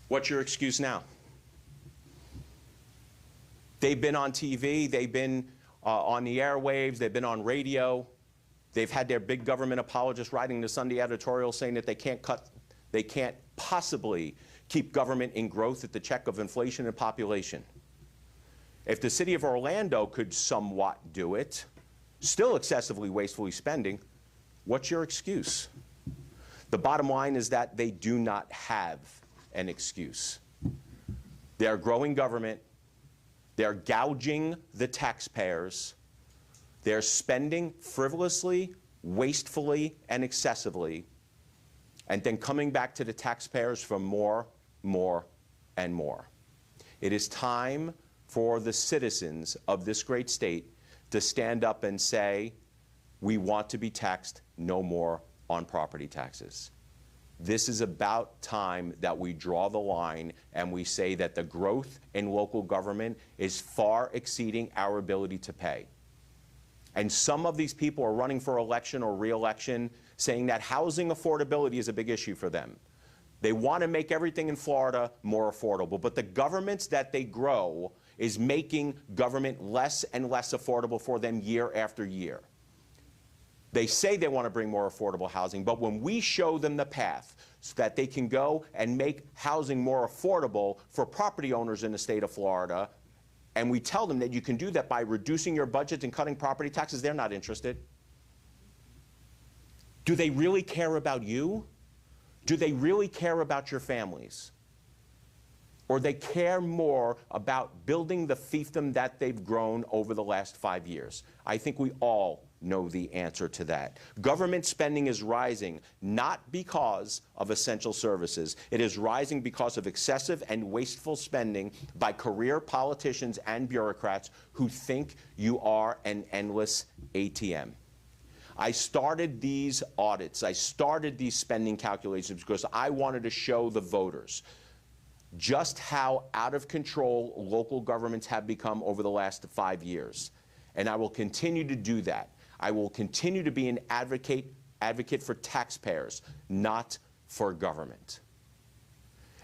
What's your excuse now? They've been on TV, they've been on the airwaves, they've been on radio. They've had their big government apologists writing the Sunday editorial saying that they can't possibly keep government in growth at the check of inflation and population. If the city of Orlando could somewhat do it, still excessively wastefully spending, what's your excuse? The bottom line is that they do not have an excuse. They're growing government, they're gouging the taxpayers, they're spending frivolously, wastefully, and excessively, and then coming back to the taxpayers for more, more, and more. It is time for the citizens of this great state to stand up and say, we want to be taxed no more on property taxes. This is about time that we draw the line and we say that the growth in local government is far exceeding our ability to pay. And some of these people are running for election or re-election saying that housing affordability is a big issue for them. They want to make everything in Florida more affordable, but the governments that they grow is making government less and less affordable for them year after year. They say they want to bring more affordable housing, but when we show them the path so that they can go and make housing more affordable for property owners in the state of Florida, and we tell them that you can do that by reducing your budget and cutting property taxes, they're not interested. Do they really care about you? Do they really care about your families? Or they care more about building the fiefdom that they've grown over the last 5 years? I think we all know the answer to that. Government spending is rising not because of essential services. It is rising because of excessive and wasteful spending by career politicians and bureaucrats who think you are an endless ATM. I started these audits, I started these spending calculations because I wanted to show the voters just how out of control local governments have become over the last 5 years. And I will continue to do that. I will continue to be an advocate for taxpayers, not for government.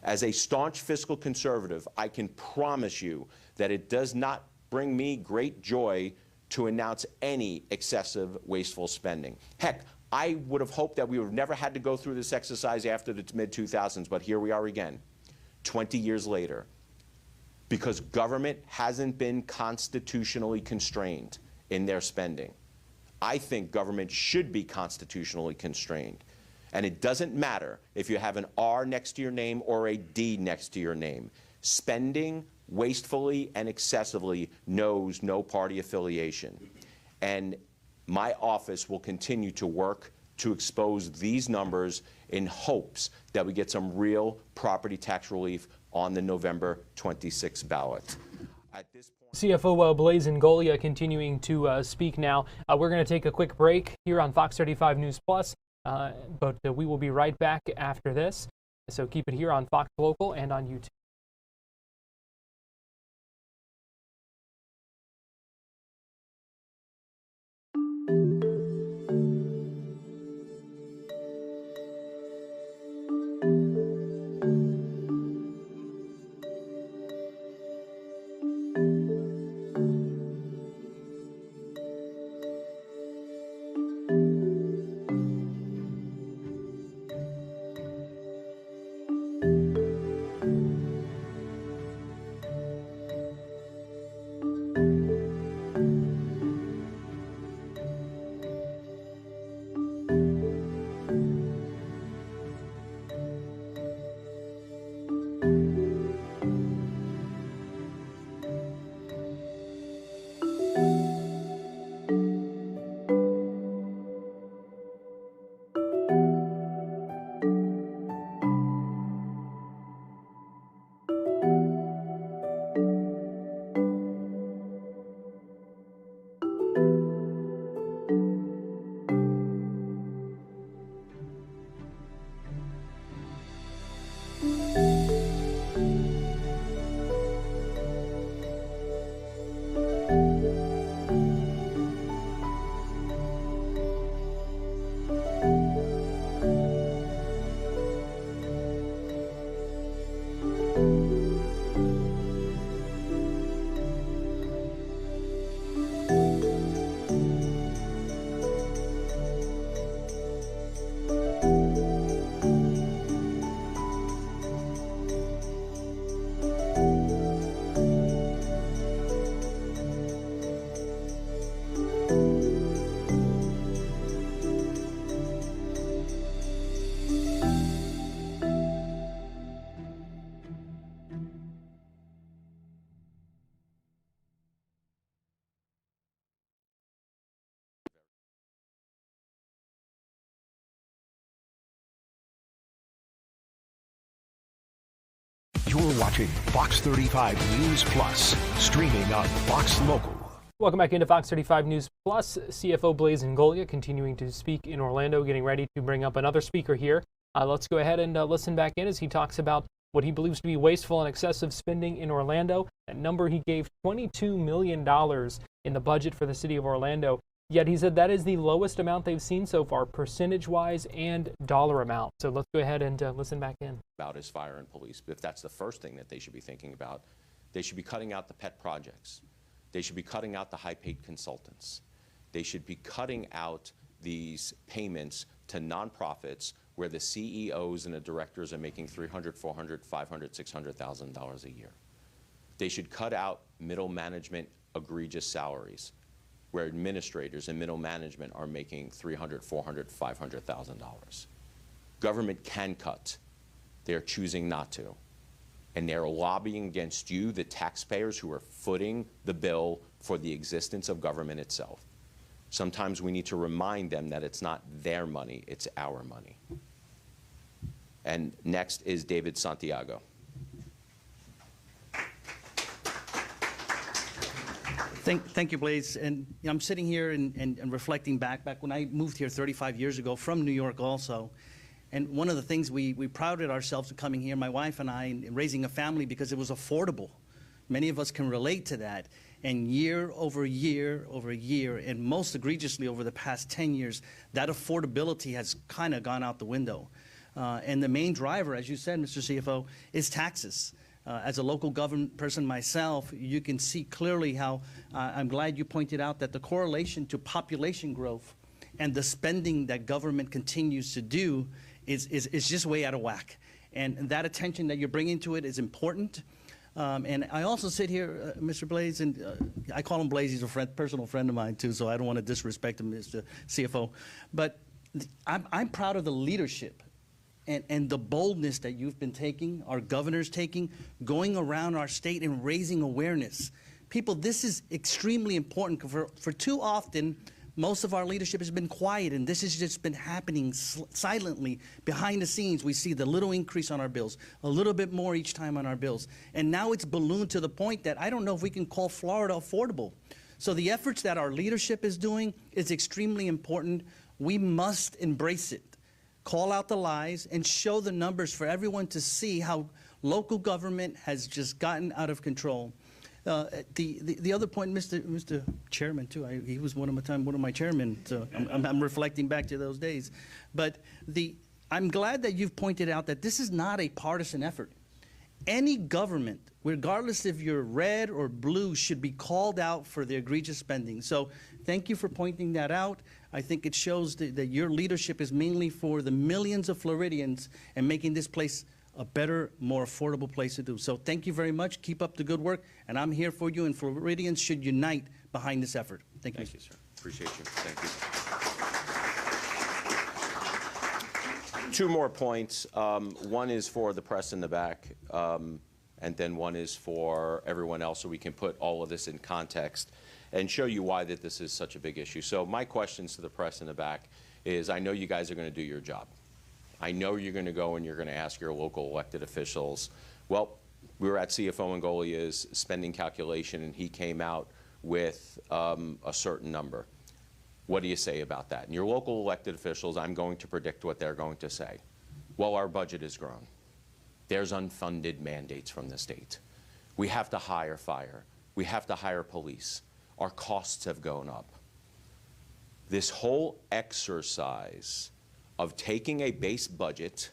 As a staunch fiscal conservative, I can promise you that it does not bring me great joy to announce any excessive, wasteful spending. Heck, I would have hoped that we would have never had to go through this exercise after the mid-2000s, but here we are again, 20 years later, because government hasn't been constitutionally constrained in their spending. I think government should be constitutionally constrained. And it doesn't matter if you have an R next to your name or a D next to your name. Spending wastefully and excessively knows no party affiliation. And my office will continue to work to expose these numbers in hopes that we get some real property tax relief on the November 26th ballot. At this point, CFO Blaise Ngoglia continuing to speak now. We're going to take a quick break here on Fox 35 News Plus, but we will be right back after this. So keep it here on Fox Local and on YouTube. You're watching Fox 35 News Plus, streaming on Fox Local. Welcome back into Fox 35 News Plus. CFO Blaise Ngolia continuing to speak in Orlando, getting ready to bring up another speaker here. Let's go ahead and listen back in as he talks about what he believes to be wasteful and excessive spending in Orlando. That number he gave, $22 million in the budget for the city of Orlando. Yet he said that is the lowest amount they've seen so far, percentage-wise and dollar amount. So let's go ahead and listen back in. About is fire and police. If that's the first thing that they should be thinking about, they should be cutting out the pet projects. They should be cutting out the high-paid consultants. They should be cutting out these payments to nonprofits where the CEOs and the directors are making $300,000, $400,000, $500,000, $600,000 a year. They should cut out middle management egregious salaries, where administrators and middle management are making $300,000, $400,000, $500,000. Government can cut. They're choosing not to. And they're lobbying against you, the taxpayers, who are footing the bill for the existence of government itself. Sometimes we need to remind them that it's not their money, it's our money. And next is David Santiago. Thank you, Blaise. And I'm sitting here and reflecting back when I moved here 35 years ago from New York also. And one of the things we prided ourselves of coming here, my wife and I, and raising a family, because it was affordable. Many of us can relate to that. And year over year over year, and most egregiously over the past 10 years, that affordability has kind of gone out the window. And the main driver, as you said, Mr. CFO, is taxes. As a local government person myself, you can see clearly how I'm glad you pointed out that the correlation to population growth and the spending that government continues to do is just way out of whack. And that attention that you're bringing to it is important. And I also sit here, Mr. Blaise, and I call him Blaise. He's a personal friend of mine, too, so I don't want to disrespect him, Mr. CFO. But I'm proud of the leadership and the boldness that you've been taking, our governor's taking, going around our state and raising awareness. People, this is extremely important. For too often, most of our leadership has been quiet, and this has just been happening silently behind the scenes. We see the little increase on our bills, a little bit more each time on our bills. And now it's ballooned to the point that I don't know if we can call Florida affordable. So the efforts that our leadership is doing is extremely important. We must embrace it. Call out the lies and show the numbers for everyone to see how local government has just gotten out of control. The other point, Mr. Chairman, too, he was one of my chairmen, so I'm reflecting back to those days. But I'm glad that you've pointed out that this is not a partisan effort. Any government, regardless if you're red or blue, should be called out for their egregious spending. So thank you for pointing that out. I think it shows that your leadership is mainly for the millions of Floridians and making this place a better, more affordable place to do. So thank you very much. Keep up the good work, and I'm here for you, and Floridians should unite behind this effort. Thank you. Thank you, sir. Appreciate you. Thank you. Two more points. One is for the press in the back, and then one is for everyone else, so we can put all of this in context and show you why that this is such a big issue. So my questions to the press in the back is, I know you guys are going to do your job. I know you're going to go and you're going to ask your local elected officials. Well, we were at CFO Ngolia's spending calculation, and he came out with a certain number. What do you say about that? And your local elected officials, I'm going to predict what they're going to say. Well, our budget has grown. There's unfunded mandates from the state. We have to hire fire. We have to hire police. Our costs have gone up. This whole exercise of taking a base budget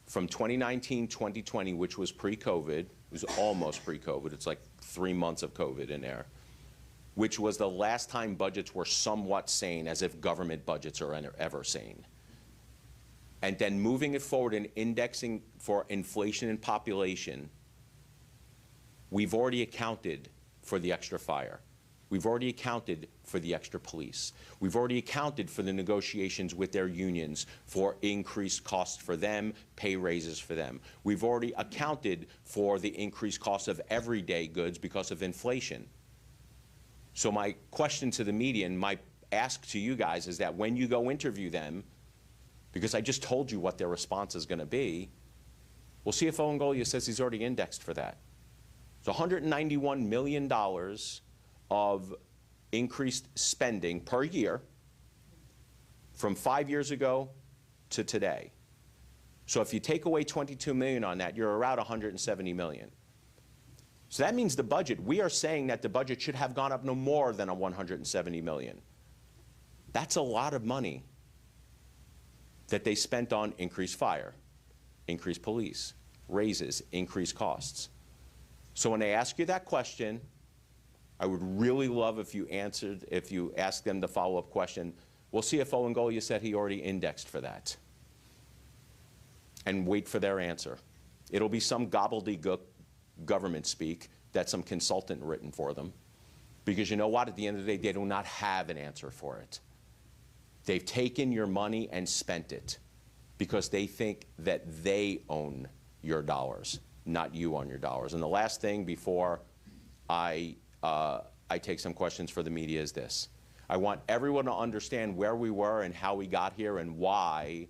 from 2019-2020, which was pre-COVID, it was almost pre-COVID, it's like 3 months of COVID in there, which was the last time budgets were somewhat sane, as if government budgets are ever sane. And then moving it forward and indexing for inflation and population, we've already accounted for the extra fire. We've already accounted for the extra police. We've already accounted for the negotiations with their unions for increased costs for them, pay raises for them. We've already accounted for the increased cost of everyday goods because of inflation. So my question to the media and my ask to you guys is that when you go interview them, because I just told you what their response is going to be, Well, CFO Angolia says he's already indexed for that. So $191 million of increased spending per year from 5 years ago to today. So if you take away $22 million on that, you're around $170 million. So that means the budget, we are saying that the budget should have gone up no more than $170 million. That's a lot of money that they spent on increased fire, increased police, raises, increased costs. So when they ask you that question, I would really love if you asked them the follow-up question, well, CFO Angolia said he already indexed for that. And wait for their answer. It'll be some gobbledygook government speak that some consultant written for them. Because you know what? At the end of the day, they do not have an answer for it. They've taken your money and spent it because they think that they own your dollars, not you own your dollars. And the last thing before I take some questions for the media is this. I want everyone to understand where we were and how we got here and why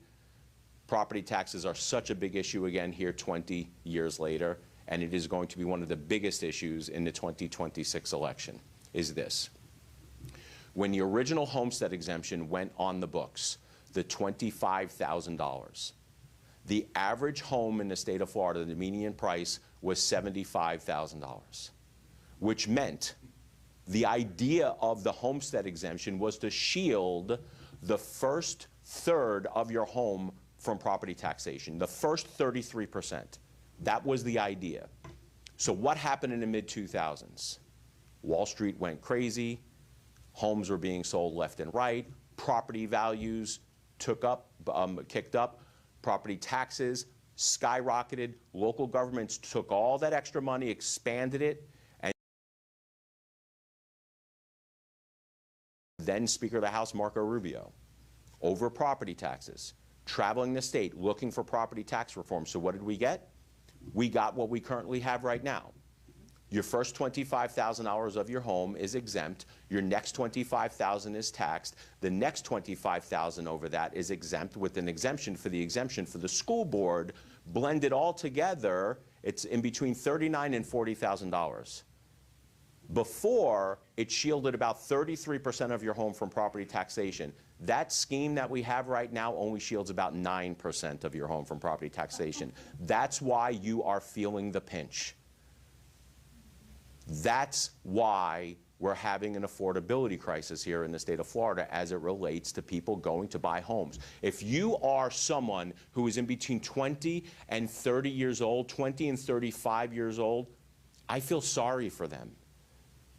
property taxes are such a big issue again here 20 years later, and it is going to be one of the biggest issues in the 2026 election, is this. When the original homestead exemption went on the books, the $25,000, the average home in the state of Florida, the median price was $75,000, which meant the idea of the homestead exemption was to shield the first third of your home from property taxation, the first 33%. That was the idea. So what happened in the mid-2000s? Wall Street went crazy. Homes were being sold left and right. Property values kicked up. Property taxes skyrocketed. Local governments took all that extra money, expanded it, and then Speaker of the House Marco Rubio over property taxes, traveling the state looking for property tax reform. So what did we get? We got what we currently have right now. Your first $25,000 of your home is exempt. Your next $25,000 is taxed. The next $25,000 over that is exempt with an exemption for the school board. Blended all together, it's in between $39,000 and $40,000. Before, it shielded about 33% of your home from property taxation. That scheme that we have right now only shields about 9% of your home from property taxation. That's why you are feeling the pinch. That's why we're having an affordability crisis here in the state of Florida as it relates to people going to buy homes. If you are someone who is in between 20 and 30 years old, 20 and 35 years old, I feel sorry for them.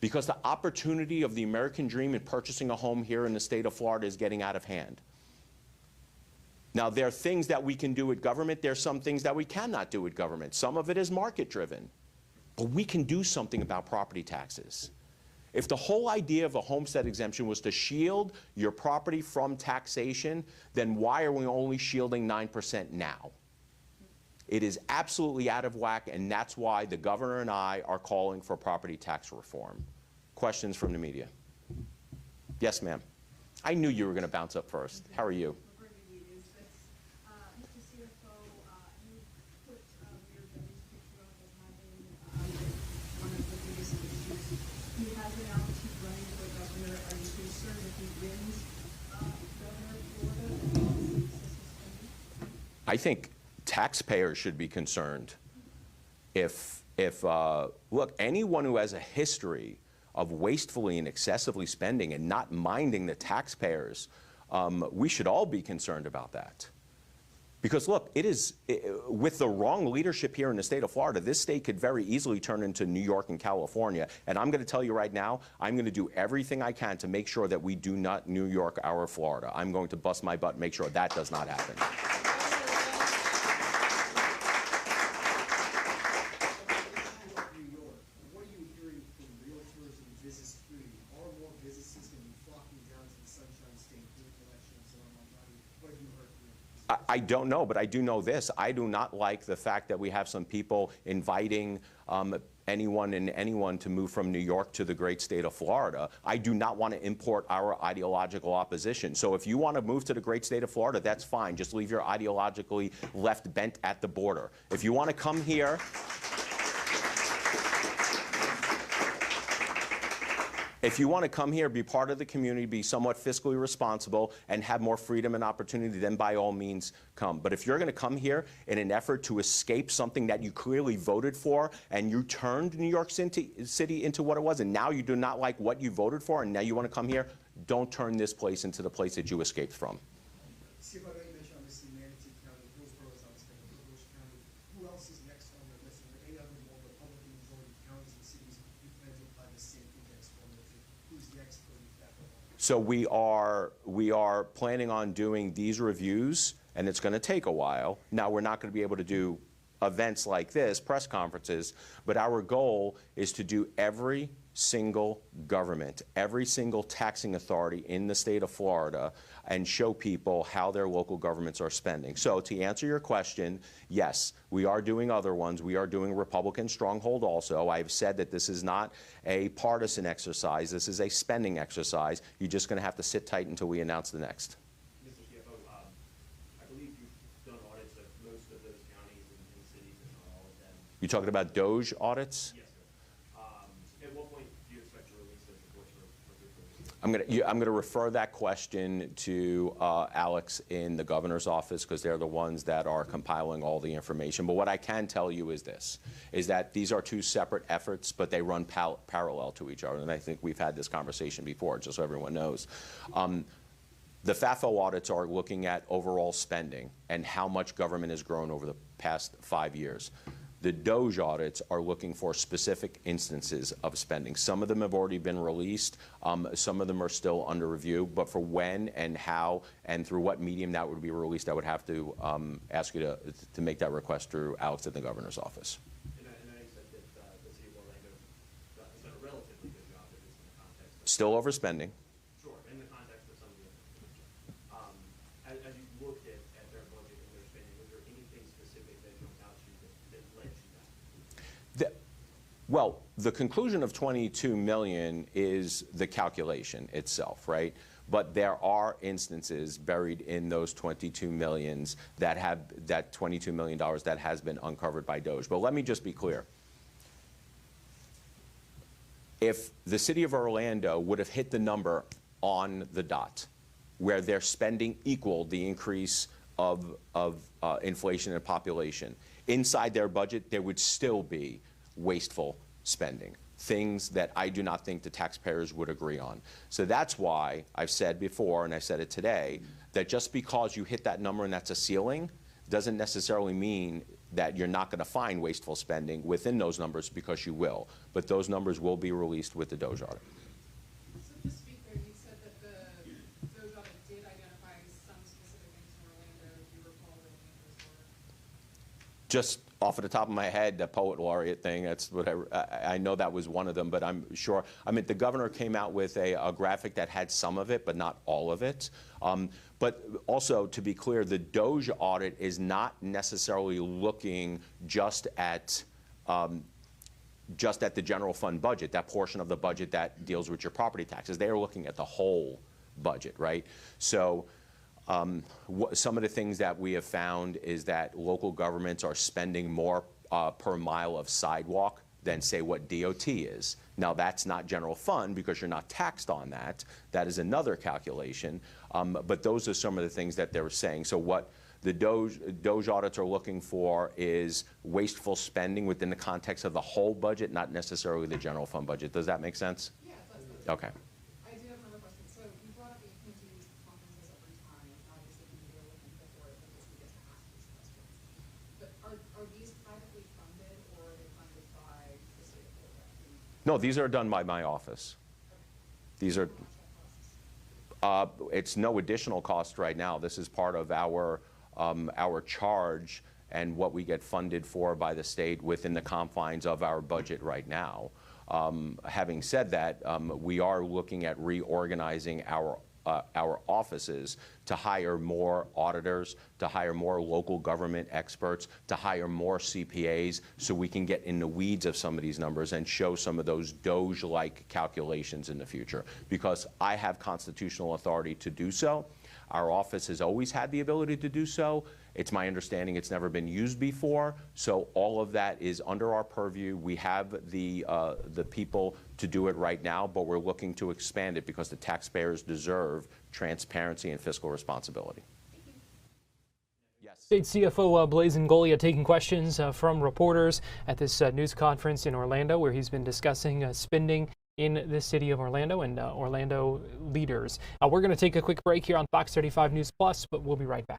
Because the opportunity of the American dream in purchasing a home here in the state of Florida is getting out of hand. Now, there are things that we can do with government. There are some things that we cannot do with government. Some of it is market-driven. But we can do something about property taxes. If the whole idea of a homestead exemption was to shield your property from taxation, then why are we only shielding 9% now? It is absolutely out of whack, and that's why the governor and I are calling for property tax reform. Questions from the media? Yes, ma'am. I knew you were going to bounce up first. How are you? I think taxpayers should be concerned look, anyone who has a history of wastefully and excessively spending and not minding the taxpayers, we should all be concerned about that. Because look, with the wrong leadership here in the state of Florida, this state could very easily turn into New York and California. And I'm going to tell you right now, I'm going to do everything I can to make sure that we do not New York our Florida. I'm going to bust my butt and make sure that does not happen. I don't know, but I do know this. I do not like the fact that we have some people inviting anyone and anyone to move from New York to the great state of Florida. I do not want to import our ideological opposition. So if you want to move to the great state of Florida, that's fine. Just leave your ideologically left bent at the border. If you want to come here, if you want to come here, be part of the community, be somewhat fiscally responsible, and have more freedom and opportunity, then by all means come. But if you're going to come here in an effort to escape something that you clearly voted for, and you turned New York City into what it was, and now you do not like what you voted for, and now you want to come here, don't turn this place into the place that you escaped from. Who else is next on the list? Are there any other more Republican majority counties and cities implemented by the same index formula? Who's next for that? So we are planning on doing these reviews, and it's going to take a while. Now, we're not going to be able to do events like this, press conferences, but our goal is to do every single government, every single taxing authority in the state of Florida, and show people how their local governments are spending. So to answer your question, yes, we are doing other ones. We are doing Republican Stronghold also. I've said that this is not a partisan exercise. This is a spending exercise. You're just going to have to sit tight until we announce the next. Mr. CFO, I believe you've done audits of most of those counties and cities, if not all of them. You talking about DOJ audits? Yes, sir. At what point do you expect to release those reports for I'm going to refer that question to Alex in the governor's office, because they're the ones that are compiling all the information. But what I can tell you is this, is that these are two separate efforts, but they run parallel to each other. And I think we've had this conversation before, just so everyone knows. The FAFO audits are looking at overall spending and how much government has grown over the past 5 years. The DOJ audits are looking for specific instances of spending. Some of them have already been released. Some of them are still under review. But for when and how and through what medium that would be released, I would have to ask you to make that request through Alex in the governor's office. And I know you said that the city of Orlando has done a relatively good job of this in the context of... Still overspending. Sure, in the context of some of the other as you looked at their budget and their spending, was there anything specific that jumped out to you that led to that? Well, the conclusion of 22 million is the calculation itself, right? But there are instances buried in those 22 millions that have that $22 million that has been uncovered by DOJ. But let me just be clear. If the city of Orlando would have hit the number on the dot, where their spending equaled the increase of inflation and population, inside their budget, there would still be wasteful spending, things that I do not think the taxpayers would agree on. So that's why I've said before, and I said it today, that just because you hit that number and that's a ceiling doesn't necessarily mean that you're not going to find wasteful spending within those numbers, because you will. But those numbers will be released with the DOJ audit. So just to be clear, you said that the DOJ audit did identify some specific things in Orlando. Do you recall what those were? Just off of the top of my head, the poet laureate thing, that's whatever. I know that was one of them, but I'm sure. I mean, the governor came out with a graphic that had some of it, but not all of it. But also, to be clear, the DOJ audit is not necessarily looking just at the general fund budget, that portion of the budget that deals with your property taxes. They are looking at the whole budget, right? So some of the things that we have found is that local governments are spending more per mile of sidewalk than, say, what DOT is. Now, that's not general fund because you're not taxed on that. That is another calculation. But those are some of the things that they were saying. So what the DOJ audits are looking for is wasteful spending within the context of the whole budget, not necessarily the general fund budget. Does that make sense? Yeah, it does. Okay. I do have another question. So you brought up that you can't do these conferences every time. Obviously, you are looking for it because we get to ask these questions. But are these privately funded, or are they funded by the state of Florida? No, these are done by my office. These are, it's no additional cost right now. This is part of our charge and what we get funded for by the state within the confines of our budget right now. Having said that, we are looking at reorganizing our our offices to hire more auditors, to hire more local government experts, to hire more CPAs, so we can get in the weeds of some of these numbers and show some of those Doge-like calculations in the future. Because I have constitutional authority to do so. Our office has always had the ability to do so. It's my understanding it's never been used before, so all of that is under our purview. We have the people to do it right now, but we're looking to expand it because the taxpayers deserve transparency and fiscal responsibility. State CFO Blaise Ngoglia taking questions from reporters at this news conference in Orlando, where he's been discussing spending in the city of Orlando and Orlando leaders. We're going to take a quick break here on Fox 35 News Plus, but we'll be right back.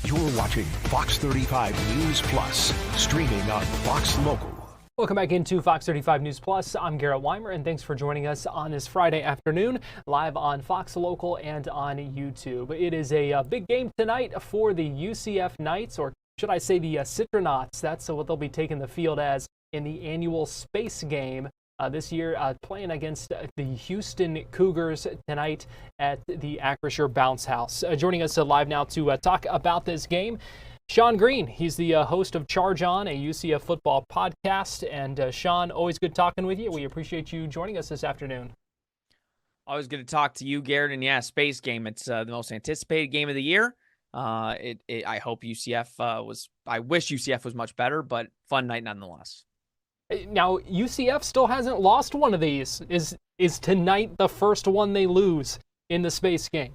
You're watching Fox 35 News Plus, streaming on Fox Local. Welcome back into Fox 35 News Plus. I'm Garrett Wymer, and thanks for joining us on this Friday afternoon, live on Fox Local and on YouTube. It is a big game tonight for the UCF Knights, or should I say the Citronauts. That's what they'll be taking the field as in the annual Space Game this year, playing against the Houston Cougars tonight at the Acrisure Bounce House. Joining us live now to talk about this game, Sean Green. He's the host of Charge On, a UCF football podcast. And Sean, always good talking with you. We appreciate you joining us this afternoon. Always good to talk to you, Garrett. And yeah, Space Game. It's the most anticipated game of the year. I hope UCF I wish UCF was much better, but fun night nonetheless. Now, UCF still hasn't lost one of these. Is tonight the first one they lose in the Space Game?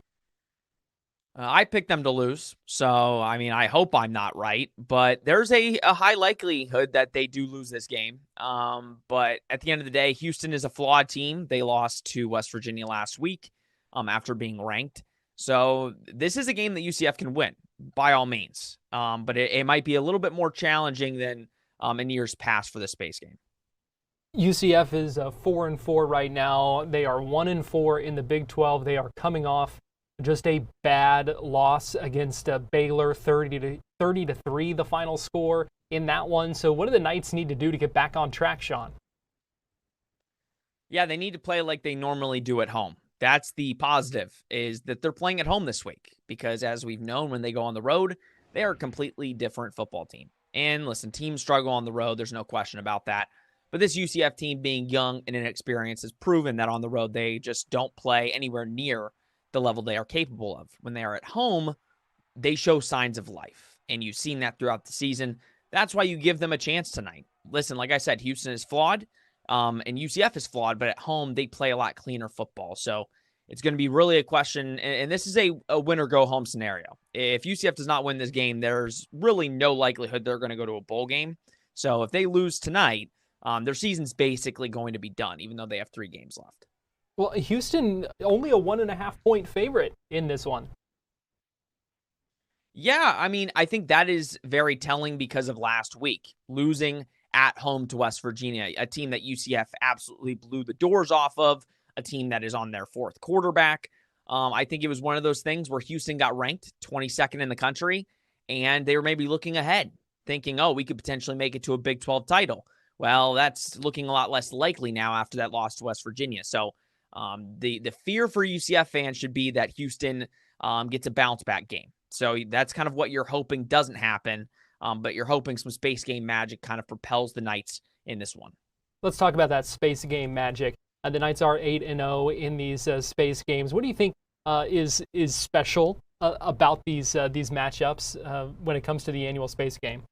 I picked them to lose, so I mean, I hope I'm not right, but there's a high likelihood that they do lose this game. But at the end of the day, Houston is a flawed team. They lost to West Virginia last week after being ranked. So this is a game that UCF can win, by all means. But it might be a little bit more challenging than in years past for the Space Game. UCF is 4-4 right now. They are 1-4 in the Big 12. They are coming off just a bad loss against Baylor, 30-3, the final score in that one. So what do the Knights need to do to get back on track, Sean? Yeah, they need to play like they normally do at home. That's the positive, is that they're playing at home this week, because as we've known, when they go on the road, they are a completely different football team. And listen, teams struggle on the road. There's no question about that. But this UCF team, being young and inexperienced, has proven that on the road they just don't play anywhere near the level they are capable of. When they are at home, they show signs of life, and you've seen that throughout the season. That's why you give them a chance tonight. Listen, like I said, Houston is flawed, and UCF is flawed, but at home they play a lot cleaner football. So it's going to be really a question, and this is a win-or-go-home scenario. If UCF does not win this game, there's really no likelihood they're going to go to a bowl game. So if they lose tonight, their season's basically going to be done, even though they have 3 games left. Well, Houston, only a 1.5-point favorite in this one. Yeah, I mean, I think that is very telling because of last week, losing at home to West Virginia, a team that UCF absolutely blew the doors off of, a team that is on their 4th quarterback. I think it was one of those things where Houston got ranked 22nd in the country, and they were maybe looking ahead, thinking, oh, we could potentially make it to a Big 12 title. Well, that's looking a lot less likely now after that loss to West Virginia. So the fear for UCF fans should be that Houston gets a bounce-back game. So that's kind of what you're hoping doesn't happen, but you're hoping some Space Game magic kind of propels the Knights in this one. Let's talk about that Space Game magic. The Knights are 8-0 in these Space Games. What do you think is special about these matchups when it comes to the annual Space Game?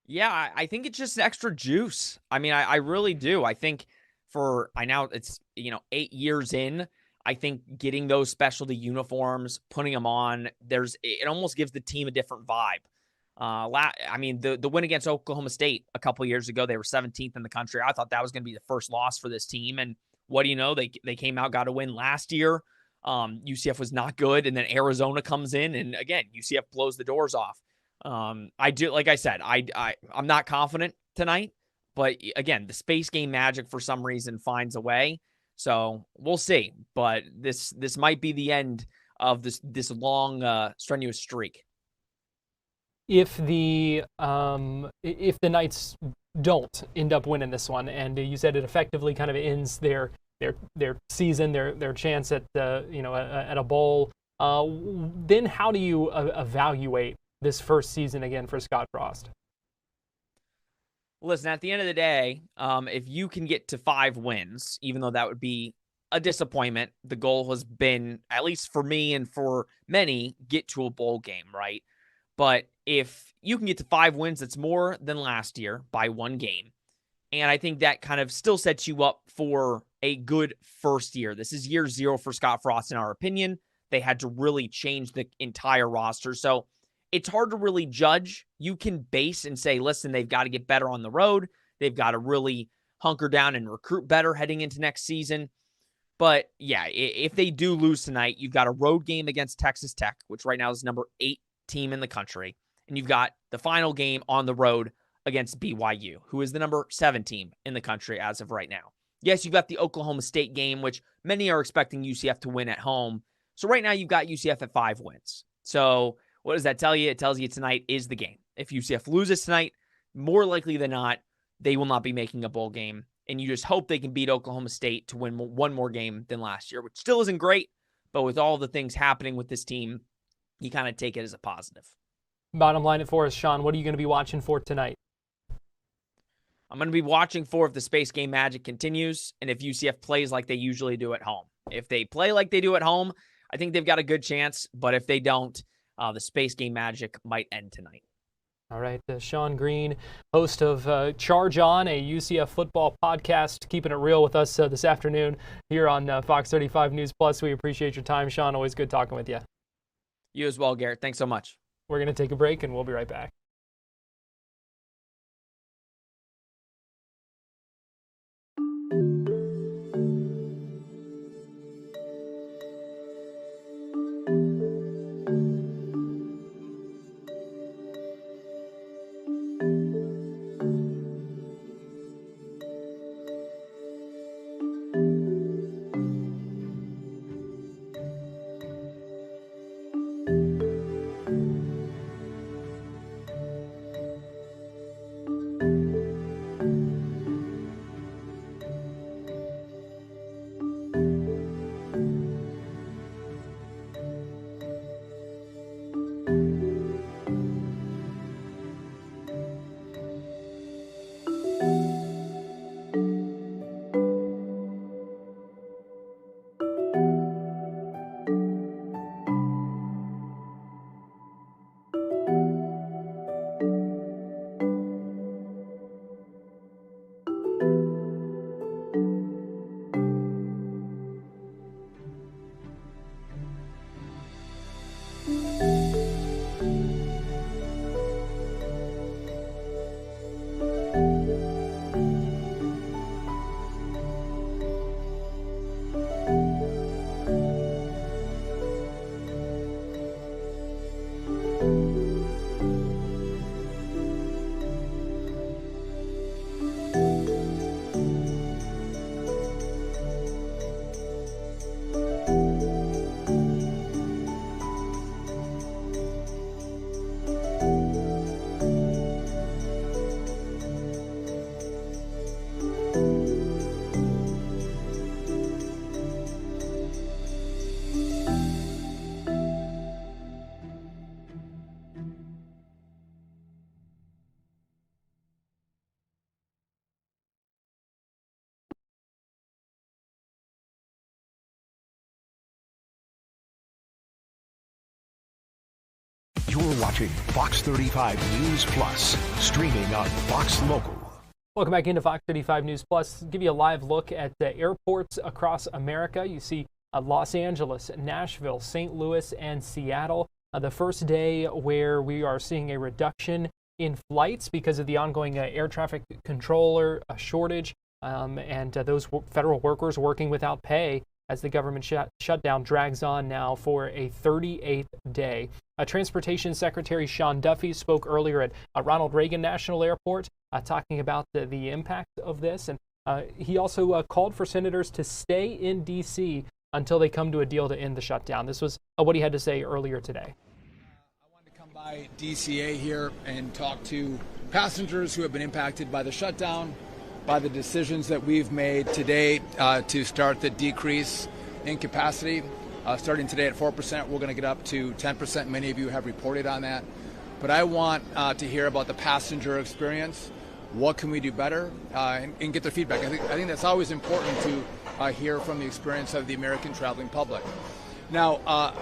Yeah, I think it's just extra juice. I mean, I really do. I think now it's 8 years in. I think getting those specialty uniforms, putting them on, it almost gives the team a different vibe. I mean, the win against Oklahoma State a couple years ago, they were 17th in the country. I thought that was going to be the first loss for this team. And what do you know? They came out, got a win last year. UCF was not good. And then Arizona comes in, and again, UCF blows the doors off. Like I said, I'm not confident tonight, but again, the Space Game magic for some reason finds a way. So we'll see, but this might be the end of this long, strenuous streak. If the Knights don't end up winning this one, and you said it effectively kind of ends their season, their chance at at a bowl, then how do you evaluate this first season again for Scott Frost? Listen, at the end of the day, if you can get to 5 wins, even though that would be a disappointment, the goal has been, at least for me and for many, get to a bowl game, right? But if you can get to 5 wins, that's more than last year by 1 game. And I think that kind of still sets you up for a good first year. This is year 0 for Scott Frost, in our opinion. They had to really change the entire roster. So it's hard to really judge. You can base and say, listen, they've got to get better on the road. They've got to really hunker down and recruit better heading into next season. But yeah, if they do lose tonight, you've got a road game against Texas Tech, which right now is number 8 team in the country. And you've got the final game on the road against BYU, who is the number 7 team in the country as of right now. Yes, you've got the Oklahoma State game, which many are expecting UCF to win at home. So right now you've got UCF at 5 wins. So what does that tell you? It tells you tonight is the game. If UCF loses tonight, more likely than not, they will not be making a bowl game. And you just hope they can beat Oklahoma State to win one more game than last year, which still isn't great. But with all the things happening with this team, you kind of take it as a positive. Bottom line it for us, Sean, what are you going to be watching for tonight? I'm going to be watching for if the Space Game magic continues and if UCF plays like they usually do at home. If they play like they do at home, I think they've got a good chance. But if they don't, the Space Game magic might end tonight. All right, Sean Green, host of Charge On, a UCF football podcast, keeping it real with us this afternoon here on Fox 35 News Plus. We appreciate your time, Sean. Always good talking with you. You as well, Garrett. Thanks so much. We're going to take a break, and we'll be right back. watching Fox 35 News Plus, streaming on Fox Local. Welcome back into Fox 35 News Plus. Give you a live look at the airports across America. You see Los Angeles, Nashville, St. Louis, and Seattle. The first day where we are seeing a reduction in flights because of the ongoing air traffic controller shortage and those federal workers working without pay as the government shutdown drags on now for a 38th day. Transportation Secretary Sean Duffy spoke earlier at Ronald Reagan National Airport talking about the impact of this. And he also called for senators to stay in D.C. until they come to a deal to end the shutdown. This was what he had to say earlier today. By DCA here and talk to passengers who have been impacted by the shutdown, by the decisions that we've made today to start the decrease in capacity. Starting today at 4%, we're going to get up to 10%. Many of you have reported on that. But I want to hear about the passenger experience. What can we do better? And get their feedback. I think that's always important to hear from the experience of the American traveling public. Now,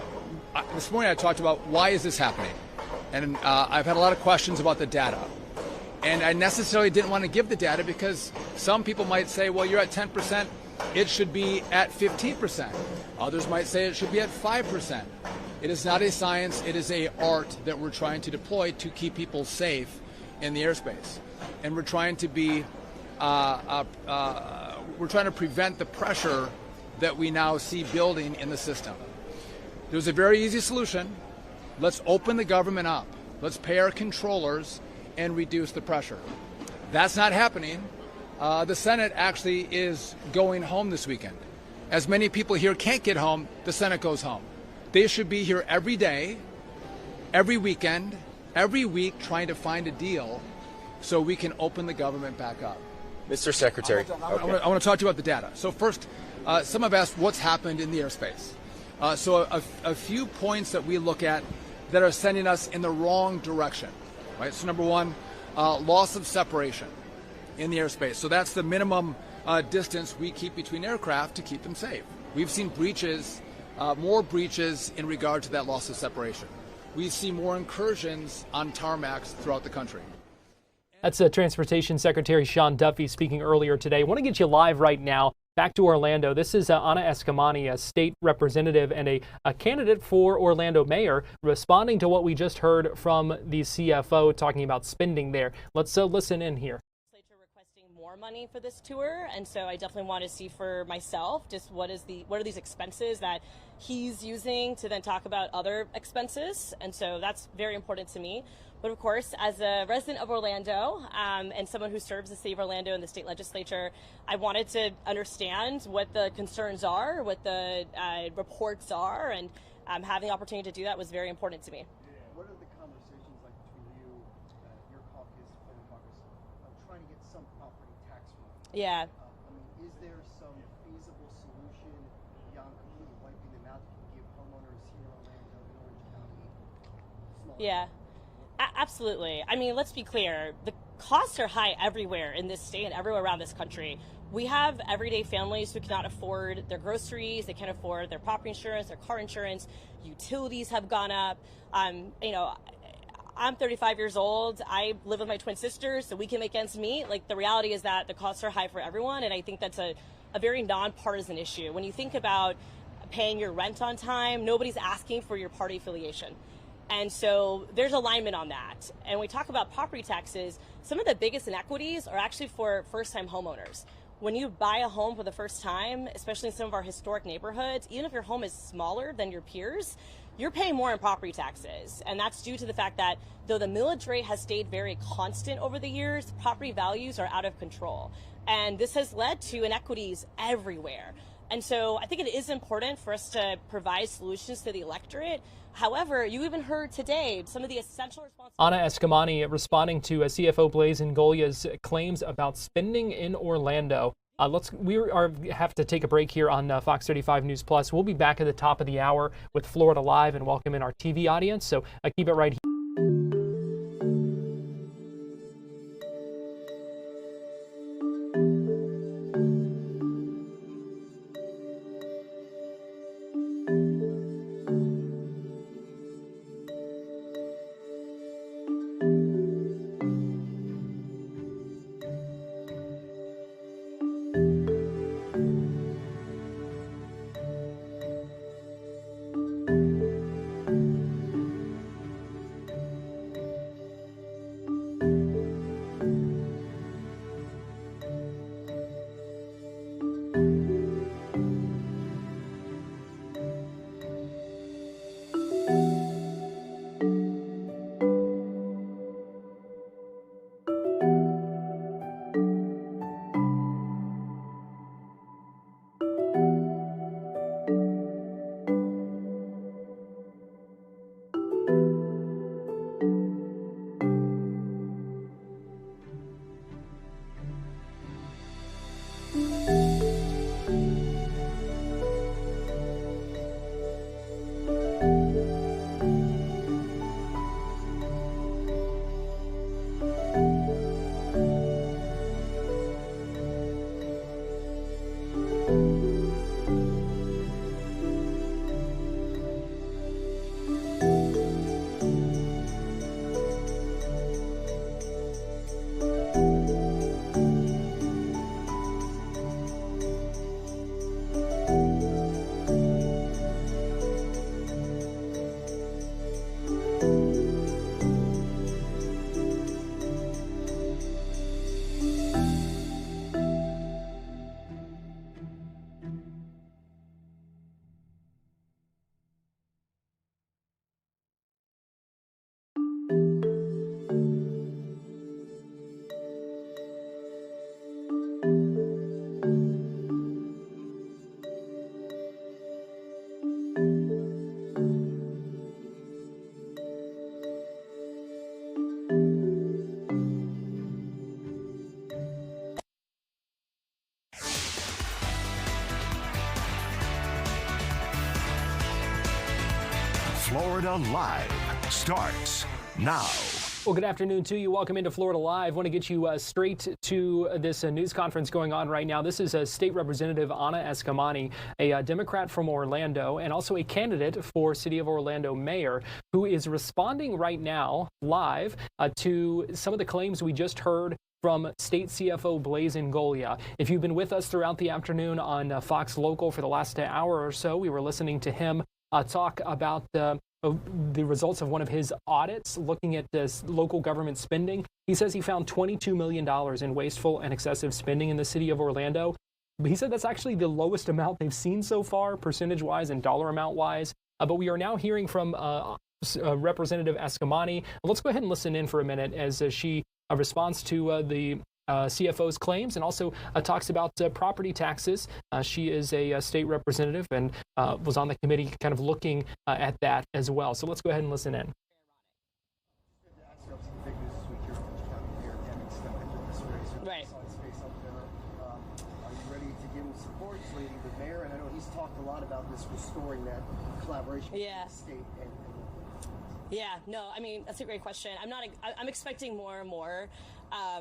this morning I talked about why is this happening? And I've had a lot of questions about the data. And I necessarily didn't want to give the data because some people might say, well, you're at 10%, it should be at 15%. Others might say it should be at 5%. It is not a science, it is an art that we're trying to deploy to keep people safe in the airspace. And we're trying to be, we're trying to prevent the pressure that we now see building in the system. There's a very easy solution. Let's open the government up. Let's pay our controllers and reduce the pressure. That's not happening. The Senate actually is going home this weekend. As many people here can't get home, the Senate goes home. They should be here every day, every weekend, every week trying to find a deal so we can open the government back up. Mr. Secretary. I want to talk to you about the data. So first, some have asked what's happened in the airspace. So a few points that we look at that are sending us in the wrong direction. Right? So number one, loss of separation in the airspace. So that's the minimum distance we keep between aircraft to keep them safe. We've seen breaches, more breaches in regard to that loss of separation. We see more incursions on tarmacs throughout the country. That's Transportation Secretary Sean Duffy speaking earlier today. I want to get you live right now back to Orlando. This is Anna Escamani, a state representative and a candidate for Orlando mayor, responding to what we just heard from the CFO talking about spending there. Let's listen in here. More money for this tour, and so I definitely want to see for myself just what are these expenses that he's using to then talk about other expenses, and so that's very important to me. But of course, as a resident of Orlando and someone who serves the city of Orlando in the state legislature, I wanted to understand what the concerns are, what the reports are, and having the opportunity to do that was very important to me. What are the conversations like between you, your caucus, Florida caucus, of trying to get some property tax relief? Yeah. Is there some feasible solution beyond completely wiping them out that can give homeowners here in Orlando and Orange County small? Yeah. Absolutely. I mean, let's be clear. The costs are high everywhere in this state and everywhere around this country. We have everyday families who cannot afford their groceries. They can't afford their property insurance, their car insurance. Utilities have gone up. You know, I'm 35 years old. I live with my twin sisters, so we can make ends meet. Like, the reality is that the costs are high for everyone, and I think that's a very nonpartisan issue. When you think about paying your rent on time, nobody's asking for your party affiliation. And so there's alignment on that. And when we talk about property taxes, some of the biggest inequities are actually for first-time homeowners. When you buy a home for the first time, especially in some of our historic neighborhoods, even if your home is smaller than your peers, you're paying more in property taxes. And that's due to the fact that though the millage rate has stayed very constant over the years, property values are out of control. And this has led to inequities everywhere. And so I think it is important for us to provide solutions to the electorate. However, you even heard today some of the essential responsibilities. Anna Escamani responding to CFO Blaise Ngolia's claims about spending in Orlando. We have to take a break here on Fox 35 News Plus. We'll be back at the top of the hour with Florida Live and welcome in our TV audience. So keep it right here. Florida Live starts now. Well, good afternoon to you. Welcome into Florida Live. I want to get you straight to this news conference going on right now. This is State Representative Anna Eskamani, a Democrat from Orlando and also a candidate for City of Orlando mayor, who is responding right now live to some of the claims we just heard from State CFO Blaise Ngolea. If you've been with us throughout the afternoon on Fox Local for the last hour or so, we were listening to him talk about the results of one of his audits looking at this local government spending. He says he found $22 million in wasteful and excessive spending in the city of Orlando. But he said that's actually the lowest amount they've seen so far, percentage-wise and dollar amount-wise. But we are now hearing from Representative Eskamani. Let's go ahead and listen in for a minute as she responds to the CFO's claims and also talks about property taxes. She is a state representative and was on the committee kind of looking at that as well. So let's go ahead and listen in. Right. Are you ready to give him support? He's leading the mayor, and I know he's talked a lot about this restoring that collaboration between the state and Yeah, no, I mean, that's a great question. I'm expecting more and more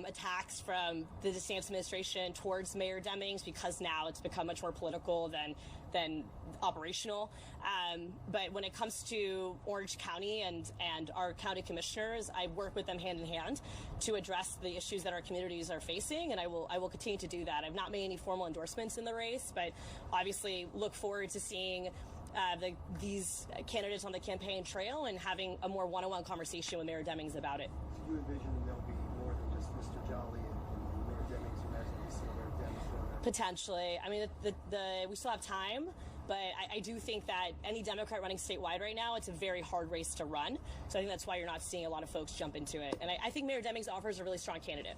attacks from the DeSantis administration towards Mayor Demings because now it's become much more political than operational. But when it comes to Orange County and our county commissioners, I work with them hand in hand to address the issues that our communities are facing, and I will continue to do that. I've not made any formal endorsements in the race, but obviously look forward to seeing these candidates on the campaign trail and having a more one-on-one conversation with Mayor Demings about it. Do you envision there'll be more than just Mr. Jolly and Mayor Demings? Imagine we see Mayor Demings. Potentially. I mean, we still have time, but I do think that any Democrat running statewide right now, it's a very hard race to run. So I think that's why you're not seeing a lot of folks jump into it. And I think Mayor Demings offers a really strong candidate.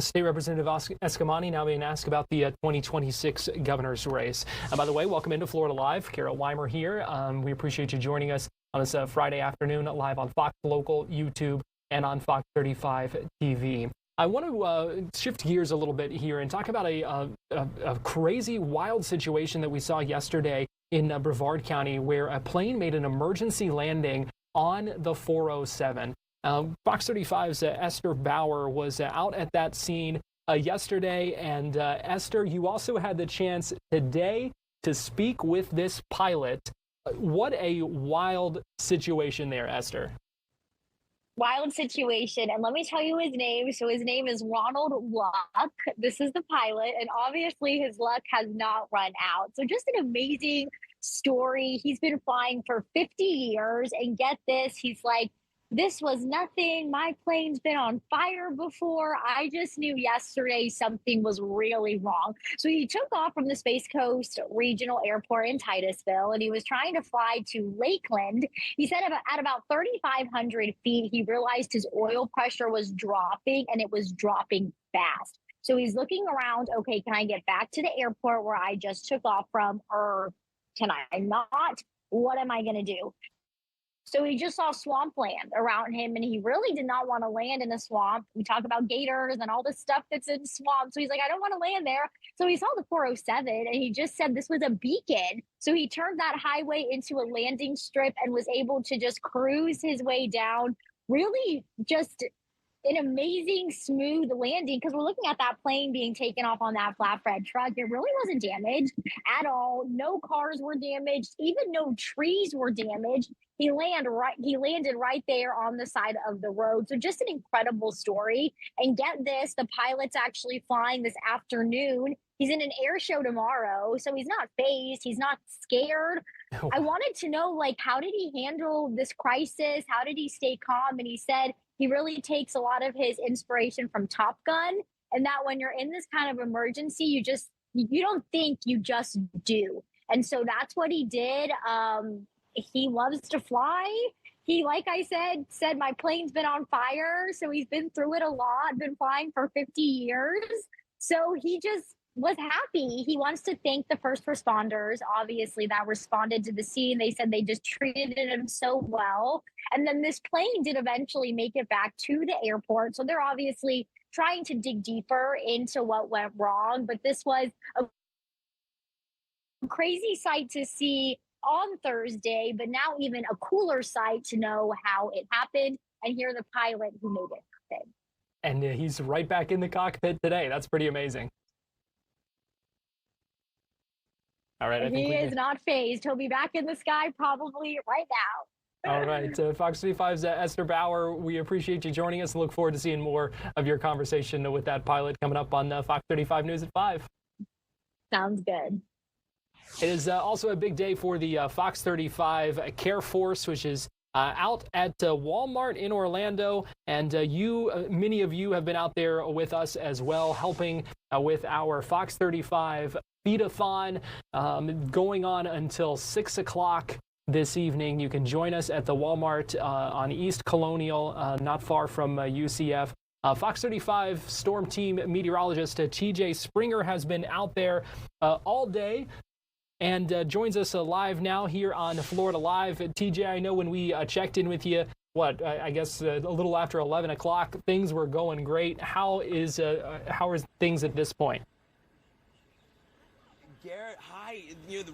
State Representative Eskamani now being asked about the 2026 governor's race. By the way, welcome into Florida Live. Garrett Wymer here. We appreciate you joining us on this Friday afternoon live on Fox Local, YouTube, and on Fox 35 TV. I want to shift gears a little bit here and talk about a crazy, wild situation that we saw yesterday in Brevard County, where a plane made an emergency landing on the 407. Fox 35's Esther Bauer was out at that scene yesterday. And Esther, you also had the chance today to speak with this pilot. What a wild situation there, Esther. Wild situation. And let me tell you his name. So his name is Ronald Luck. This is the pilot. And obviously his luck has not run out. So just an amazing story. He's been flying for 50 years. And get this, he's like, this was nothing. My plane's been on fire before. I just knew yesterday something was really wrong. So he took off from the Space Coast Regional Airport in Titusville, and he was trying to fly to Lakeland. He said at about 3,500 feet, he realized his oil pressure was dropping, and it was dropping fast. So he's looking around, okay, can I get back to the airport where I just took off from, or can I not? What am I going to do? So he just saw swampland around him, and he really did not want to land in a swamp. We talk about gators and all the stuff that's in swamps. So he's like, I don't want to land there. So he saw the 407, and he just said this was a beacon. So he turned that highway into a landing strip and was able to just cruise his way down. Really just an amazing, smooth landing, because we're looking at that plane being taken off on that flatbed truck. It really wasn't damaged at all. No cars were damaged. Even no trees were damaged. He landed right there on the side of the road. So just an incredible story. And get this, the pilot's actually flying this afternoon. He's in an air show tomorrow, so he's not fazed. He's not scared. I wanted to know, like, how did he handle this crisis? How did he stay calm? And he said he really takes a lot of his inspiration from Top Gun, and that when you're in this kind of emergency, you don't think, you just do. And so that's what he did. He loves to fly. He, like I said, my plane's been on fire. So he's been through it a lot, been flying for 50 years. So he just was happy. He wants to thank the first responders, obviously, that responded to the scene. They said they just treated him so well. And then this plane did eventually make it back to the airport. So they're obviously trying to dig deeper into what went wrong. But this was a crazy sight to see on Thursday, but now even a cooler sight to know how it happened and hear the pilot who made it happen. And he's right back in the cockpit today. That's pretty amazing. All right. He is not phased. He'll be back in the sky probably right now. All right. Fox 35's Esther Bauer, we appreciate you joining us and look forward to seeing more of your conversation with that pilot coming up on Fox 35 News at 5. Sounds good. It is also a big day for the Fox 35 Care Force, which is out at Walmart in Orlando. And many of you have been out there with us as well, helping with our Fox 35 feedathon going on until 6 o'clock this evening. You can join us at the Walmart on East Colonial, not far from UCF. Fox 35 Storm Team meteorologist TJ Springer has been out there all day and joins us live now here on Florida Live. TJ, I know when we checked in with you, I guess a little after 11 o'clock, things were going great. How are things at this point? Garrett, hi.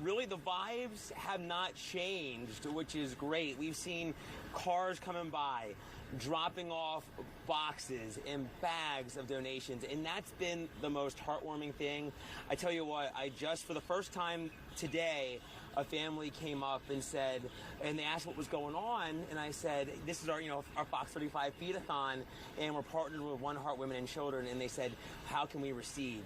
Really the vibes have not changed, which is great. We've seen cars coming by, dropping off boxes and bags of donations, and that's been the most heartwarming thing. I tell you what, for the first time today, a family came up and said, and they asked what was going on, and I said, this is our Fox 35 feedathon, and we're partnered with One Heart Women and Children, and they said, how can we receive?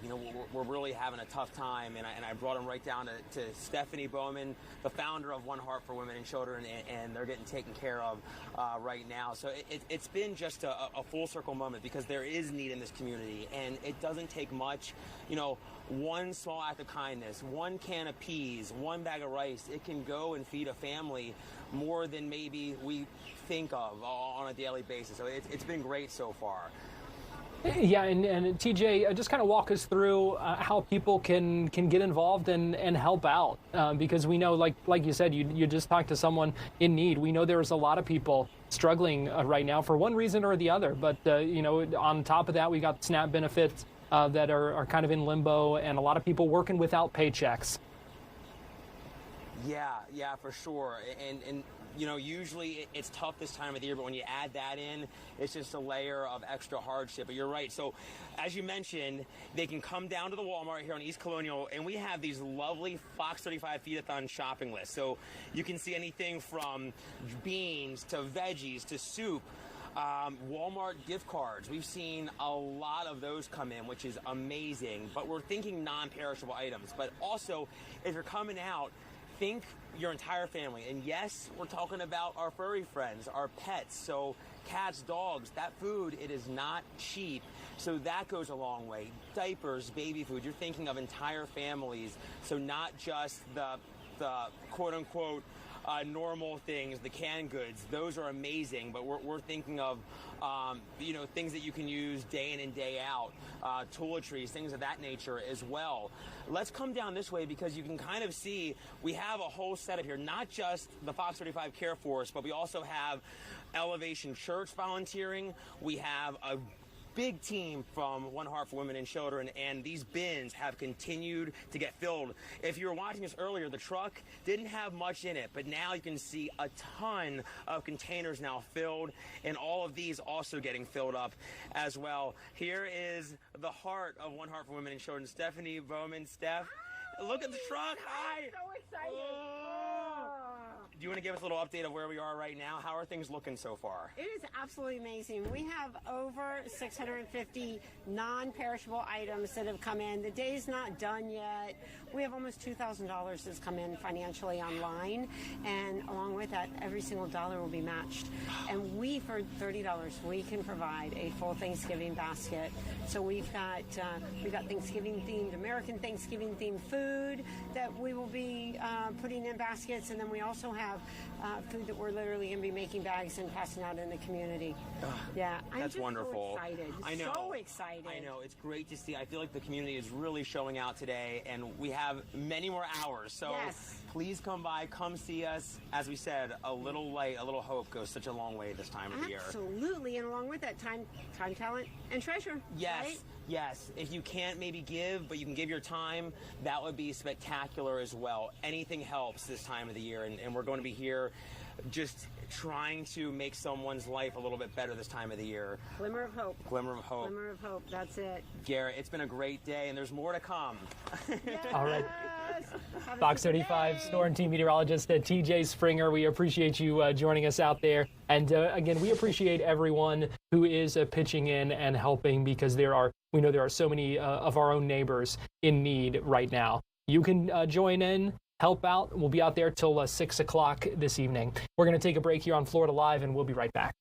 We're really having a tough time, and I brought them right down to Stephanie Bowman, the founder of One Heart for Women and Children, and they're getting taken care of right now. So it's been just a full circle moment, because there is need in this community, and it doesn't take much. One small act of kindness, one can of peas, one bag of rice, it can go and feed a family more than maybe we think of on a daily basis. So it's been great so far. Yeah, and TJ, just kind of walk us through how people can get involved and help out, because we know, like you said, you just talked to someone in need. We know there's a lot of people struggling right now for one reason or the other. But on top of that, we got SNAP benefits that are kind of in limbo, and a lot of people working without paychecks. Yeah, for sure. And usually it's tough this time of the year, but when you add that in, it's just a layer of extra hardship. But you're right. So as you mentioned, they can come down to the Walmart here on East Colonial, and we have these lovely Fox 35 feedathon shopping lists. So you can see anything from beans to veggies to soup. Walmart gift cards. We've seen a lot of those come in, which is amazing. But we're thinking non-perishable items. But also, if you're coming out, think your entire family. And yes, we're talking about our furry friends, our pets. So cats, dogs, that food, it is not cheap. So that goes a long way. Diapers, baby food. You're thinking of entire families. So not just the quote-unquote normal things, the canned goods. Those are amazing, but we're thinking of things that you can use day in and day out, toiletries, things of that nature as well. Let's come down this way, because you can kind of see we have a whole setup here, not just the Fox 35 Care Force, but we also have Elevation Church volunteering. We have a big team from One Heart for Women and Children, and these bins have continued to get filled. If you were watching this earlier, the truck didn't have much in it, but now you can see a ton of containers now filled, and all of these also getting filled up as well. Here is the heart of One Heart for Women and Children, Stephanie Bowman. Steph, look at the truck. Hi. I'm so excited. Do you want to give us a little update of where we are right now? How are things looking so far? It is absolutely amazing. We have over 650 non-perishable items that have come in. The day's not done yet. We have almost $2,000 that's come in financially online, and along with that, every single dollar will be matched. And we, for $30, we can provide a full Thanksgiving basket. So we've got Thanksgiving-themed, American Thanksgiving-themed food that we will be putting in baskets, and then we also have have food that we're literally going to be making bags and passing out in the community. Yeah, I'm That's just wonderful. So excited. I know. So excited. I know. It's great to see. I feel like the community is really showing out today, and we have many more hours. So please come by, come see us. As we said, a little light, a little hope goes such a long way this time of the year. Absolutely, and along with that, time, talent, and treasure. Yes, right? yes. If you can't maybe give, but you can give your time, that would be spectacular as well. Anything helps this time of the year, and we're going to be here just trying to make someone's life a little bit better this time of the year. Glimmer of hope. Glimmer of hope. Glimmer of hope, that's it. Garrett, it's been a great day, and there's more to come. All right. Fox 35 Storm Team meteorologist TJ Springer, we appreciate you joining us out there. And again, we appreciate everyone who is pitching in and helping, because we know there are so many of our own neighbors in need right now. You can join in, help out. We'll be out there till 6 o'clock this evening. We're going to take a break here on Florida Live, and we'll be right back.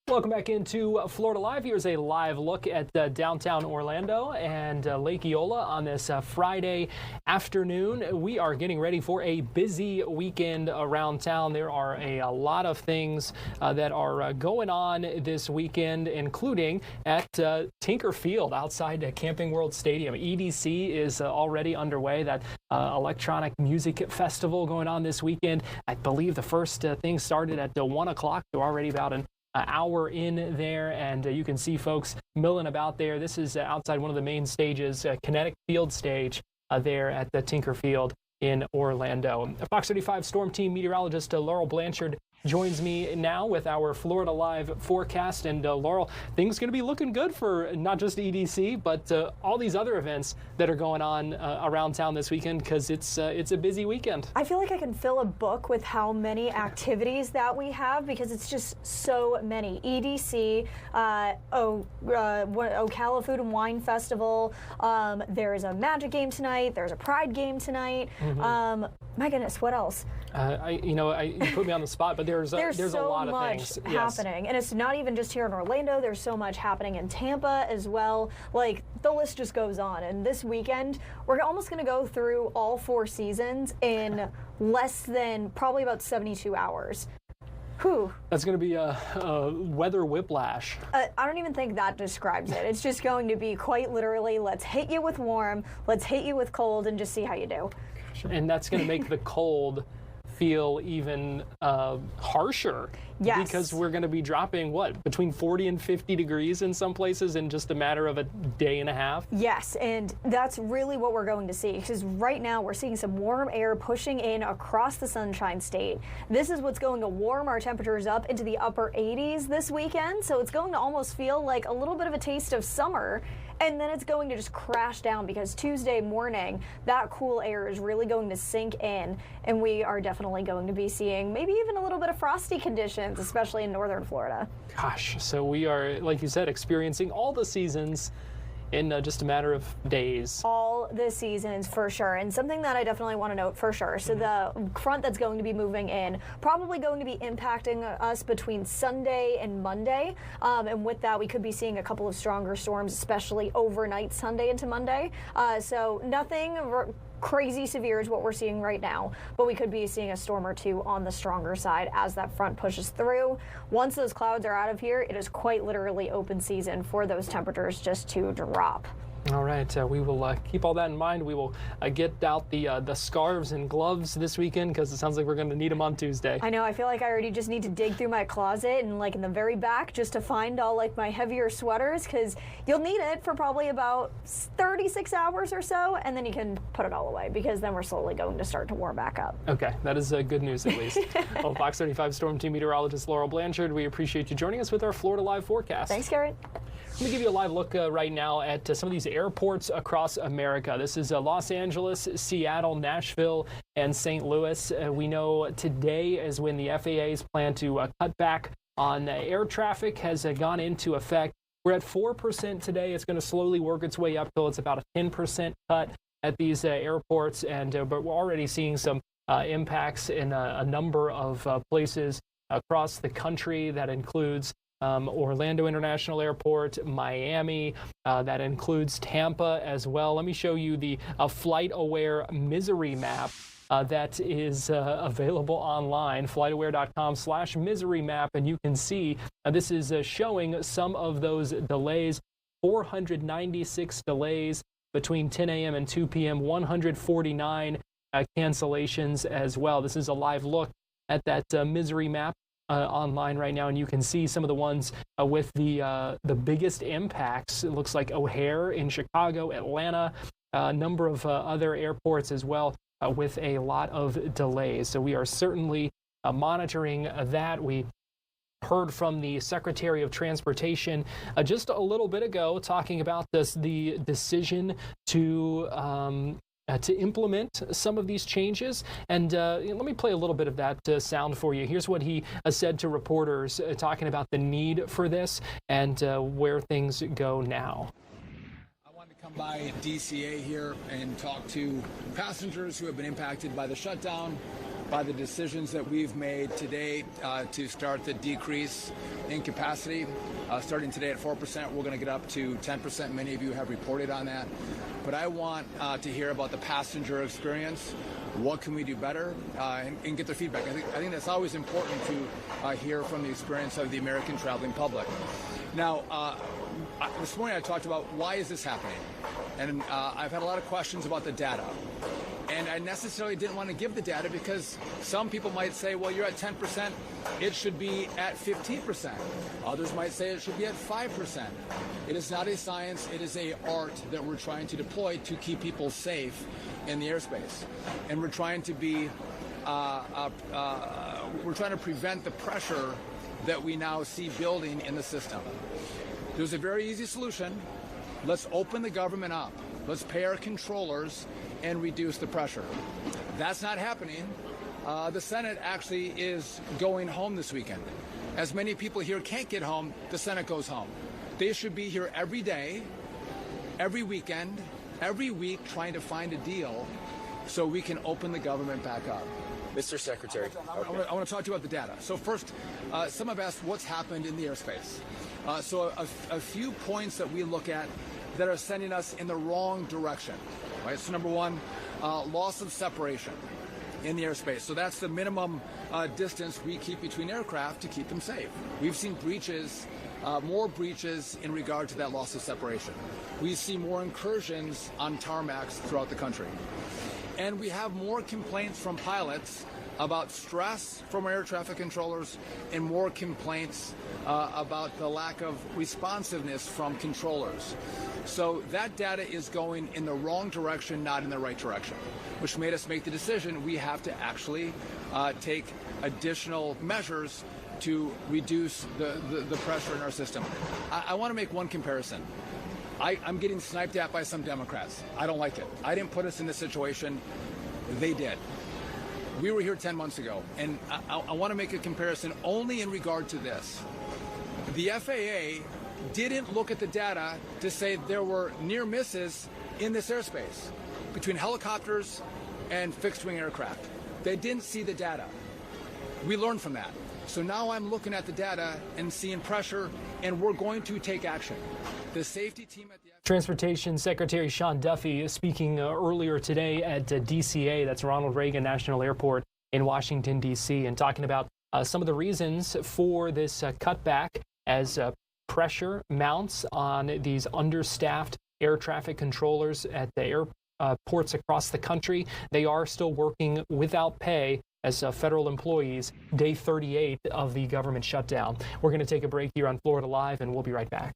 Welcome back into Florida Live. Here's a live look at downtown Orlando and Lake Eola on this Friday afternoon. We are getting ready for a busy weekend around town. There are a lot of things that are going on this weekend, including at Tinker Field outside Camping World Stadium. EDC is already underway, that electronic music festival going on this weekend. I believe the first thing started at 1 o'clock. They're already about an hour in there, and you can see folks milling about there. This is outside one of the main stages, Kinetic Field stage there at the Tinker Field in Orlando. Fox 35 Storm Team meteorologist Laurel Blanchard joins me now with our Florida Live forecast. And Laurel, things going to be looking good for not just EDC, but all these other events that are going on around town this weekend, because it's a busy weekend. I feel like I can fill a book with how many activities that we have, because it's just so many. EDC, Ocala Food and Wine Festival. There's a Magic game tonight. There's a Pride game tonight. My goodness, what else? You put me on the spot, but there's so a lot of much things happening, and it's not even just here in Orlando. There's so much happening in Tampa as well. Like, the list just goes on. And this weekend, we're almost going to go through all 4 seasons in less than probably about 72 hours. Whew. That's going to be a weather whiplash. I don't even think that describes it. It's just going to be quite literally, let's hit you with warm, let's hit you with cold, and just see how you do. And that's going to make the cold feel even harsher. Yes. Because we're going to be dropping, between 40 and 50 degrees in some places in just a matter of a day and a half? Yes, and that's really what we're going to see, because right now we're seeing some warm air pushing in across the Sunshine State. This is what's going to warm our temperatures up into the upper 80s this weekend, so it's going to almost feel like a little bit of a taste of summer. And then it's going to just crash down because Tuesday morning, that cool air is really going to sink in, and we are definitely going to be seeing maybe even a little bit of frosty conditions, especially in northern Florida. Gosh, so we are, like you said, experiencing all the seasons in just a matter of days. All the seasons for sure, and something that I definitely want to note for sure. So the front that's going to be moving in, probably going to be impacting us between Sunday and Monday, and with that we could be seeing a couple of stronger storms, especially overnight Sunday into Monday. So nothing crazy severe is what we're seeing right now, but we could be seeing a storm or two on the stronger side as that front pushes through. Once those clouds are out of here, it is quite literally open season for those temperatures just to drop. All right, we will keep all that in mind. We will get out the scarves and gloves this weekend because it sounds like we're going to need them on Tuesday. I know. I feel like I already just need to dig through my closet and like in the very back just to find all like my heavier sweaters, because you'll need it for probably about 36 hours or so, and then you can put it all away because then we're slowly going to start to warm back up. Okay, that is good news at least. Well, Fox 35 Storm Team meteorologist Laurel Blanchard, we appreciate you joining us with our Florida Live forecast. Thanks, Garrett. Let me give you a live look right now at some of these airports across America. This is Los Angeles, Seattle, Nashville, and St. Louis. We know today is when the FAA's plan to cut back on air traffic has gone into effect. We're at 4% today. It's going to slowly work its way up till it's about a 10% cut at these airports, and but we're already seeing some impacts in a number of places across the country. That includes Orlando International Airport, Miami, that includes Tampa as well. Let me show you the flight-aware misery map that is available online, flightaware.com/misery map, and you can see this is showing some of those delays. 496 delays between 10 a.m. and 2 p.m., 149 cancellations as well. This is a live look at that misery map online right now, and you can see some of the ones with the biggest impacts. It looks like O'Hare in Chicago, Atlanta, a number of other airports as well with a lot of delays. So we are certainly monitoring that. We heard from the Secretary of Transportation just a little bit ago talking about the decision to implement some of these changes. And let me play a little bit of that sound for you. Here's what he said to reporters talking about the need for this and where things go now. I wanted to come by DCA here and talk to passengers who have been impacted by the shutdown, by the decisions that we've made today to start the decrease in capacity. Starting today at 4%, we're going to get up to 10%. Many of you have reported on that. But I want to hear about the passenger experience. What can we do better? And get their feedback. I think that's always important to hear from the experience of the American traveling public. Now, this morning I talked about why is this happening? And I've had a lot of questions about the data. And I necessarily didn't want to give the data because some people might say, well, you're at 10%, it should be at 15%. Others might say it should be at 5%. It is not a science, it is an art that we're trying to deploy to keep people safe in the airspace. And we're trying to be, we're trying to prevent the pressure that we now see building in the system. There's a very easy solution. Let's open the government up. Let's pay our controllers and reduce the pressure. That's not happening. The Senate actually is going home this weekend. As many people here can't get home, the Senate goes home. They should be here every day, every weekend, every week trying to find a deal so we can open the government back up. Mr. Secretary. I want to talk to you about the data. So first, some have asked what's happened in the airspace. So a few points that we look at that are sending us in the wrong direction. Right. So number one, loss of separation in the airspace. So that's the minimum distance we keep between aircraft to keep them safe. We've seen breaches, more breaches in regard to that loss of separation. We see more incursions on tarmacs throughout the country. And we have more complaints from pilots about stress from air traffic controllers and more complaints about the lack of responsiveness from controllers. So that data is going in the wrong direction, not in the right direction, which made us make the decision we have to actually take additional measures to reduce the pressure in our system. I want to make one comparison. I'm getting sniped at by some Democrats. I don't like it. I didn't put us in this situation. They did. We were here 10 months ago, and I want to make a comparison only in regard to this. The FAA didn't look at the data to say there were near misses in this airspace between helicopters and fixed-wing aircraft. They didn't see the data. We learned from that. So now I'm looking at the data and seeing pressure, and we're going to take action. The safety team at the Transportation Secretary Sean Duffy speaking earlier today at DCA, that's Ronald Reagan National Airport in Washington, D.C., and talking about some of the reasons for this cutback as pressure mounts on these understaffed air traffic controllers at the airports across the country. They are still working without pay as federal employees, day 38 of the government shutdown. We're going to take a break here on Florida Live, and we'll be right back.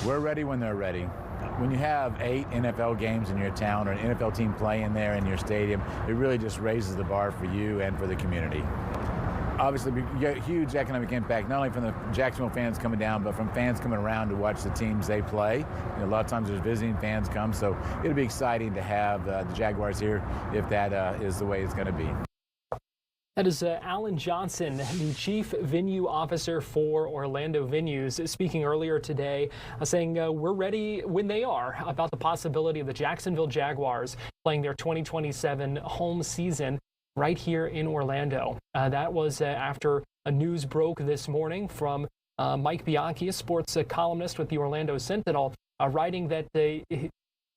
We're ready when they're ready. When you have 8 NFL games in your town or an NFL team playing there in your stadium, it really just raises the bar for you and for the community. Obviously, you get huge economic impact, not only from the Jacksonville fans coming down, but from fans coming around to watch the teams they play. You know, a lot of times there's visiting fans come, so it'll be exciting to have the Jaguars here if that is the way it's going to be. That is Alan Johnson, the Chief Venue Officer for Orlando Venues, speaking earlier today, saying we're ready when they are about the possibility of the Jacksonville Jaguars playing their 2027 home season right here in Orlando. That was after a news broke this morning from Mike Bianchi, a sports columnist with the Orlando Sentinel, writing that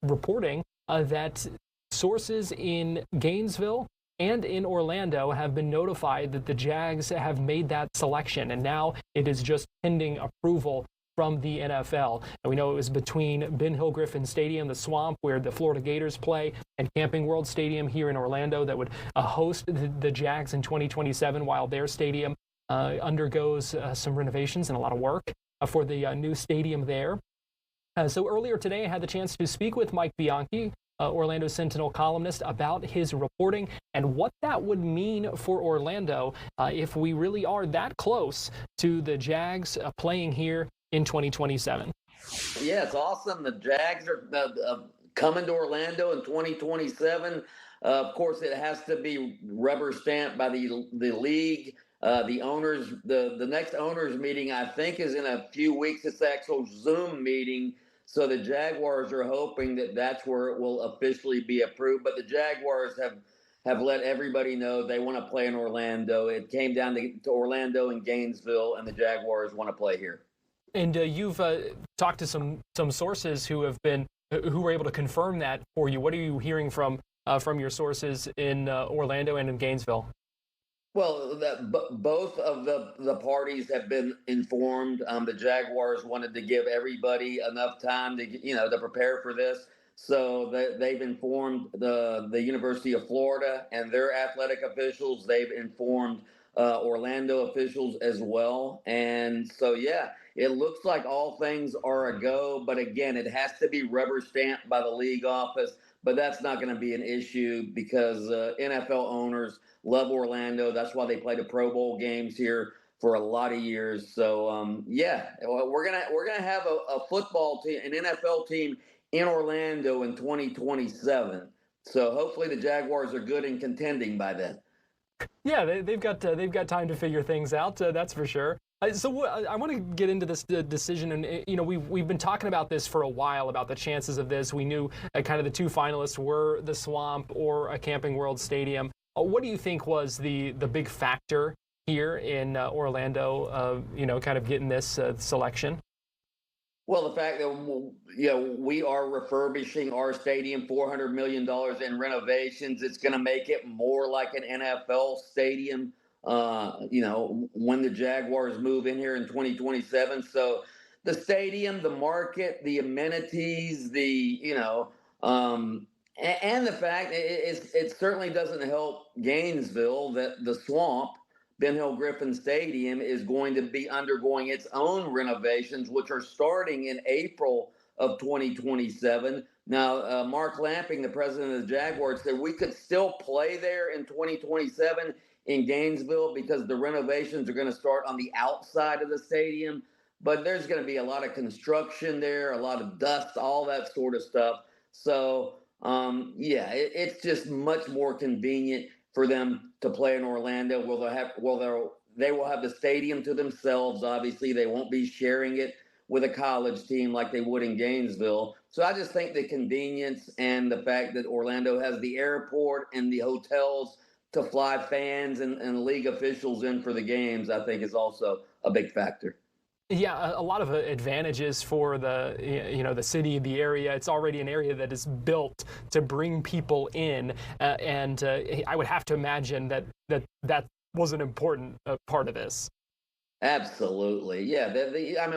reporting that sources in Gainesville and in Orlando have been notified that the Jags have made that selection, and now it is just pending approval from the NFL. And we know it was between Ben Hill Griffin Stadium, the Swamp, where the Florida Gators play, and Camping World Stadium here in Orlando that would host the Jags in 2027, while their stadium undergoes some renovations and a lot of work for the new stadium there. So earlier today, I had the chance to speak with Mike Bianchi, Orlando Sentinel columnist, about his reporting and what that would mean for Orlando if we really are that close to the Jags playing here in 2027. Yeah, it's awesome. The Jags are coming to Orlando in 2027. Of course, it has to be rubber stamped by the league. The owners, the next owners meeting, I think, is in a few weeks. It's the actual Zoom meeting. So the Jaguars are hoping that that's where it will officially be approved. But the Jaguars have let everybody know they want to play in Orlando. It came down to Orlando and Gainesville, and the Jaguars want to play here. And you've talked to some sources who were able to confirm that for you. What are you hearing from your sources in Orlando and in Gainesville? Well, both of the parties have been informed. The Jaguars wanted to give everybody enough time to prepare for this. So they've informed the University of Florida and their athletic officials. They've informed Orlando officials as well. And so, yeah, it looks like all things are a go. But again, it has to be rubber stamped by the league office. But that's not going to be an issue because NFL owners love Orlando. That's why they play the Pro Bowl games here for a lot of years. So yeah, we're gonna have a football team, an NFL team in Orlando in 2027. So hopefully the Jaguars are good and contending by then. Yeah, they've got time to figure things out. That's for sure. So I want to get into this decision, and we've been talking about this for a while about the chances of this. We knew kind of the two finalists were the Swamp or a Camping World Stadium. What do you think was the big factor here in Orlando? Kind of getting this selection. Well, the fact that we are refurbishing our stadium, $400 million in renovations. It's going to make it more like an NFL stadium. When the Jaguars move in here in 2027. So the stadium, the market, the amenities, and the fact it certainly doesn't help Gainesville that the Swamp, Ben Hill Griffin Stadium, is going to be undergoing its own renovations, which are starting in April of 2027. Now, Mark Lamping, the president of the Jaguars, said we could still play there in 2027 in Gainesville because the renovations are going to start on the outside of the stadium. But there's going to be a lot of construction there, a lot of dust, all that sort of stuff. So, it's just much more convenient for them to play in Orlando. They will have the stadium to themselves. Obviously, they won't be sharing it with a college team like they would in Gainesville. So I just think the convenience and the fact that Orlando has the airport and the hotels to fly fans and league officials in for the games, I think is also a big factor. Yeah, a lot of advantages for the city, the area. It's already an area that is built to bring people in, and I would have to imagine that was an important part of this. Absolutely, yeah.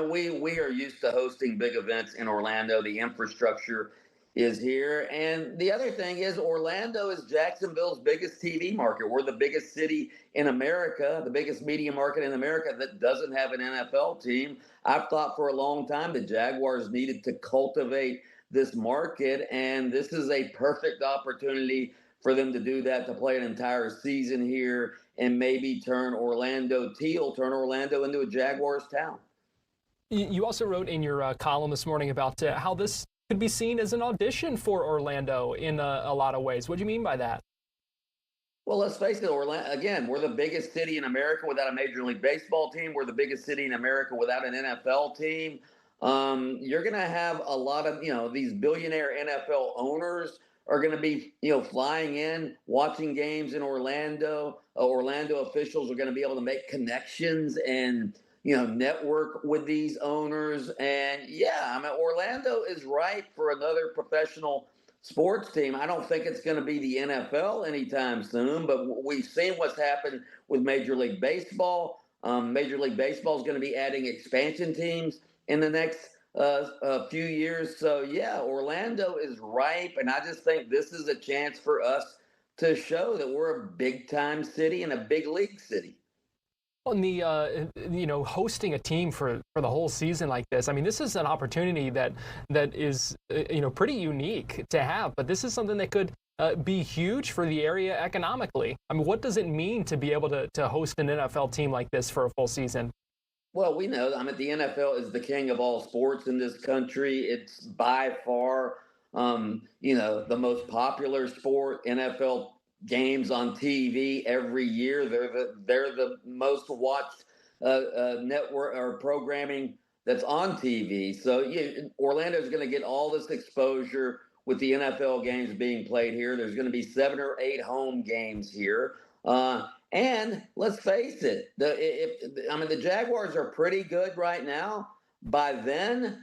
We are used to hosting big events in Orlando. The infrastructure is here, and the other thing is Orlando is Jacksonville's biggest TV market. We're the biggest city in America, the biggest media market in America that doesn't have an NFL team. I've thought for a long time the Jaguars needed to cultivate this market, and this is a perfect opportunity for them to do that, to play an entire season here and maybe turn Orlando into a Jaguars town. You also wrote in your column this morning about how this could be seen as an audition for Orlando in a lot of ways. What do you mean by that? Well, let's face it, Orlando, again, we're the biggest city in America without a Major League Baseball team. We're the biggest city in America without an NFL team. You're going to have a lot of, these billionaire NFL owners are going to be, flying in, watching games in Orlando. Orlando officials are going to be able to make connections and, network with these owners. And yeah, I mean, Orlando is ripe for another professional sports team. I don't think it's going to be the NFL anytime soon, but we've seen what's happened with Major League Baseball. Major League Baseball is going to be adding expansion teams in the next few years. So yeah, Orlando is ripe, and I just think this is a chance for us to show that we're a big time city and a big league city. On the hosting a team for the whole season like this, I mean, this is an opportunity that is pretty unique to have, but this is something that could be huge for the area economically. I mean, what does it mean to be able to host an NFL team like this for a full season? Well, we know, I mean, the NFL is the king of all sports in this country. It's by far, the most popular sport. NFL games on TV every year. They're the most watched network or programming that's on TV. So Orlando's going to get all this exposure with the NFL games being played here. There's going to be 7 or 8 home games here. And let's face it, the Jaguars are pretty good right now. By then,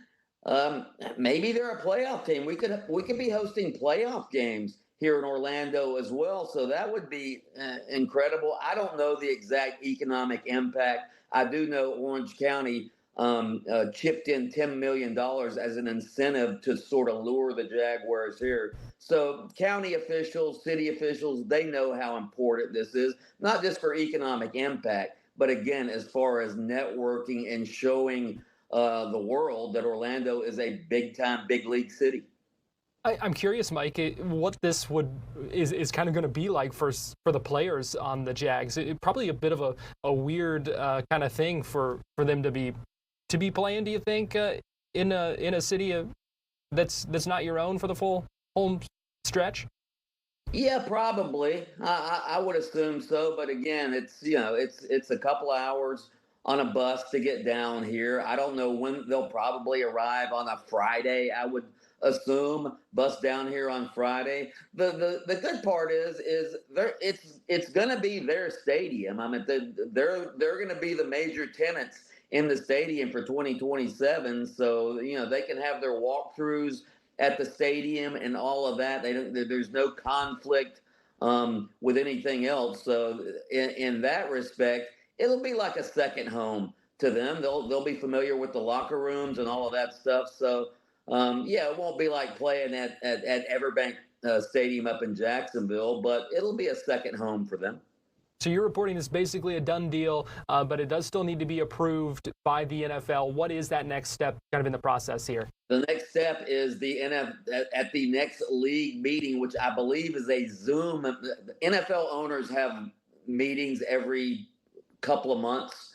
maybe they're a playoff team. We could be hosting playoff games here in Orlando as well. So that would be incredible. I don't know the exact economic impact. I do know Orange County chipped in $10 million as an incentive to sort of lure the Jaguars here. So county officials, city officials, they know how important this is, not just for economic impact, but again, as far as networking and showing the world that Orlando is a big-time, big league city. I'm curious, Mike, what this is kind of going to be like for the players on the Jags. Probably a bit of a weird kind of thing for them to be playing. Do you think in a city that's not your own for the full home stretch? Yeah, probably. I would assume so. But again, it's a couple hours on a bus to get down here. I don't know when they'll probably arrive on a Friday. I would assume bus down here on Friday. The good part is it's going to be their stadium. I mean, they're going to be the major tenants in the stadium for 2027. So they can have their walkthroughs at the stadium and all of that. There's no conflict with anything else. So in that respect, it'll be like a second home to them. They'll be familiar with the locker rooms and all of that stuff. So it won't be like playing at Everbank Stadium up in Jacksonville, but it'll be a second home for them. So you're reporting this basically a done deal, but it does still need to be approved by the NFL. What is that next step kind of in the process here? The next step is at the next league meeting, which I believe is a Zoom. NFL owners have meetings every couple of months,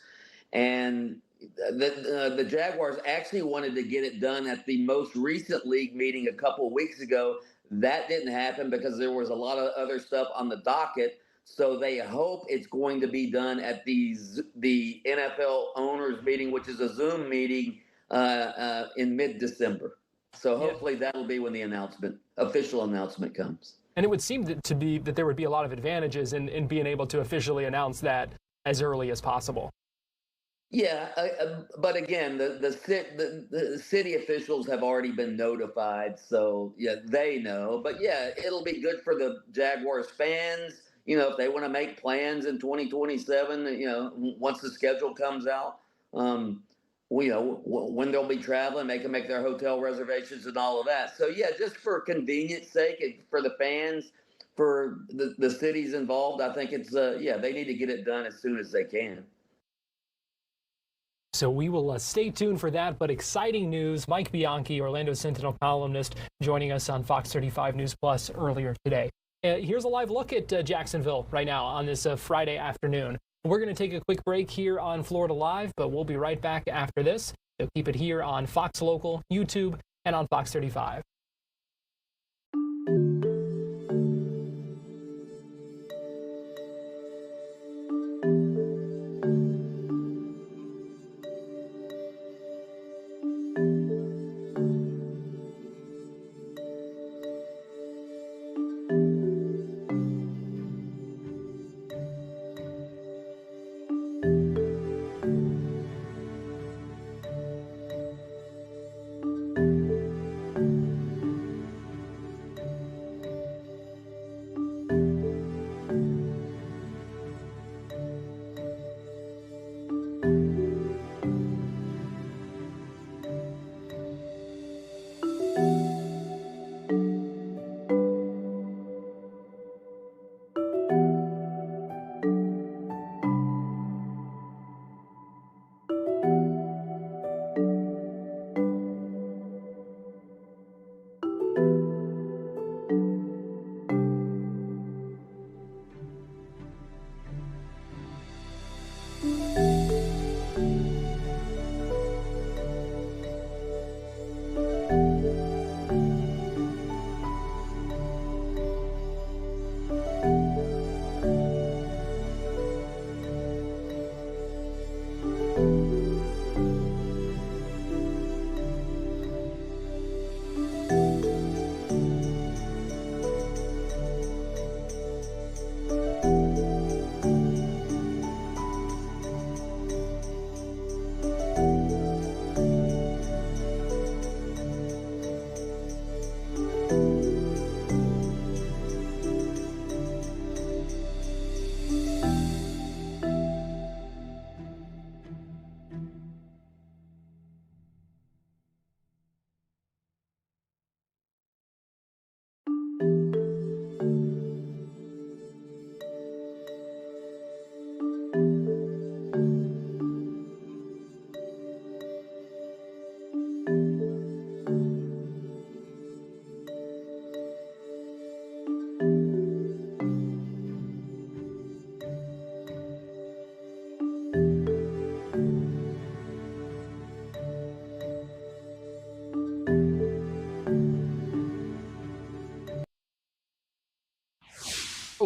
and the Jaguars actually wanted to get it done at the most recent league meeting a couple of weeks ago. That didn't happen because there was a lot of other stuff on the docket. So they hope it's going to be done at the NFL owners meeting, which is a Zoom meeting in mid-December. So hopefully that'll be when the official announcement comes. And it would seem to be that there would be a lot of advantages in being able to officially announce that as early as possible. Yeah, but again, the city officials have already been notified, so yeah, they know. But yeah, it'll be good for the Jaguars fans. If they want to make plans in 2027, once the schedule comes out, when they'll be traveling, they can make their hotel reservations and all of that. So yeah, just for convenience sake, and for the fans, for the cities involved, I think it's they need to get it done as soon as they can. So we will stay tuned for that, but exciting news. Mike Bianchi, Orlando Sentinel columnist, joining us on Fox 35 News Plus earlier today. Here's a live look at Jacksonville right now on this Friday afternoon. We're going to take a quick break here on Florida Live, but we'll be right back after this. So keep it here on Fox Local, YouTube, and on Fox 35.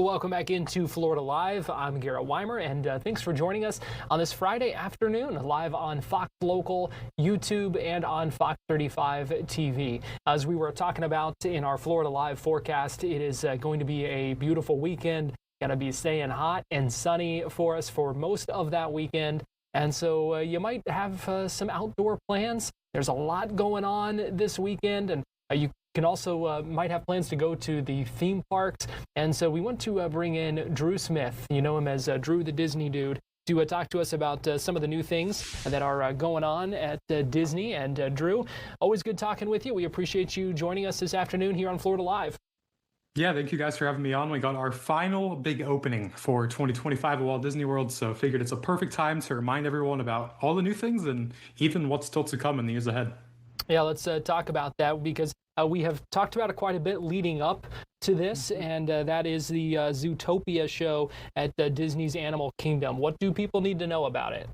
welcome back into Florida Live. I'm Garrett Wymer, and thanks for joining us on this Friday afternoon, live on Fox Local, YouTube, and on Fox 35 TV. As we were talking about in our Florida Live forecast, it is going to be a beautiful weekend. Going to be staying hot and sunny for us for most of that weekend. And so you might have some outdoor plans. There's a lot going on this weekend, and you can also might have plans to go to the theme parks. And so we want to bring in Drew Smith. You know him as Drew the Disney Dude, to talk to us about some of the new things that are going on at Disney. And Drew, always good talking with you. We appreciate you joining us this afternoon here on Florida Live. Yeah, thank you guys for having me on. We got our final big opening for 2025 at Walt Disney World, so figured it's a perfect time to remind everyone about all the new things and even what's still to come in the years ahead. Yeah, let's talk about that, because we have talked about it quite a bit leading up to this, and that is the Zootopia show at Disney's Animal Kingdom. What do people need to know about it?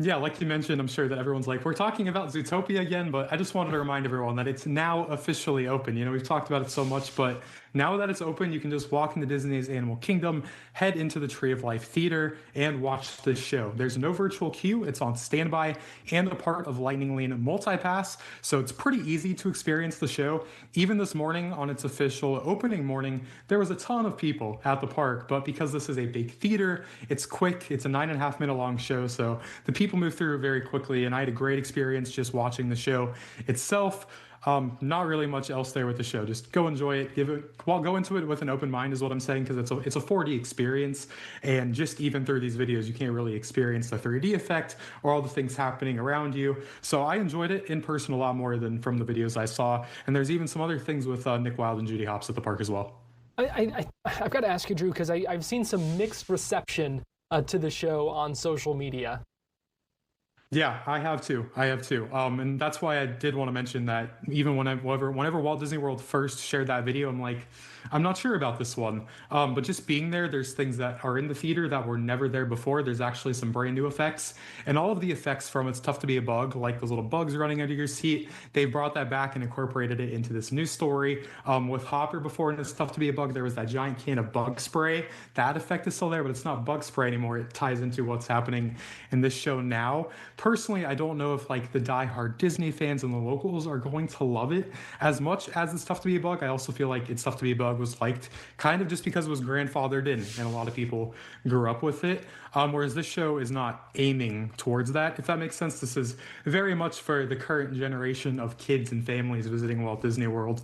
Yeah, like you mentioned, I'm sure that everyone's like, we're talking about Zootopia again, but I just wanted to remind everyone that it's now officially open. You know, we've talked about it so much, but now that it's open, you can just walk into Disney's Animal Kingdom, head into the Tree of Life Theater, and watch the show. There's no virtual queue. It's on standby and a part of Lightning Lane Multipass, so it's pretty easy to experience the show. Even this morning, on its official opening morning, there was a ton of people at the park, but because this is a big theater, it's quick. It's a 9.5-minute long show, so the people move through very quickly, and I had a great experience just watching the show itself. Not really much else there with the show. Just go enjoy it. Go into it with an open mind is what I'm saying, because it's a 4D experience, and just even through these videos, you can't really experience the 3D effect or all the things happening around you. So I enjoyed it in person a lot more than from the videos I saw, and there's even some other things with Nick Wilde and Judy Hopps at the park as well. I've got to ask you, Drew, because I've seen some mixed reception to the show on social media. Yeah, I have too. And that's why I did want to mention that even whenever Walt Disney World first shared that video, I'm like, I'm not sure about this one. But just being there, there's things that are in the theater that were never there before. There's actually some brand new effects. And all of the effects from It's Tough to Be a Bug, like those little bugs running under your seat, they brought that back and incorporated it into this new story. With Hopper before in It's Tough to Be a Bug, there was that giant can of bug spray. That effect is still there, but it's not bug spray anymore. It ties into what's happening in this show now. Personally, I don't know if like the diehard Disney fans and the locals are going to love it as much as It's Tough to Be a Bug. I also feel like It's Tough to Be a Bug was liked kind of just because it was grandfathered in and a lot of people grew up with it. Whereas this show is not aiming towards that, if that makes sense. This is very much for the current generation of kids and families visiting Walt Disney World.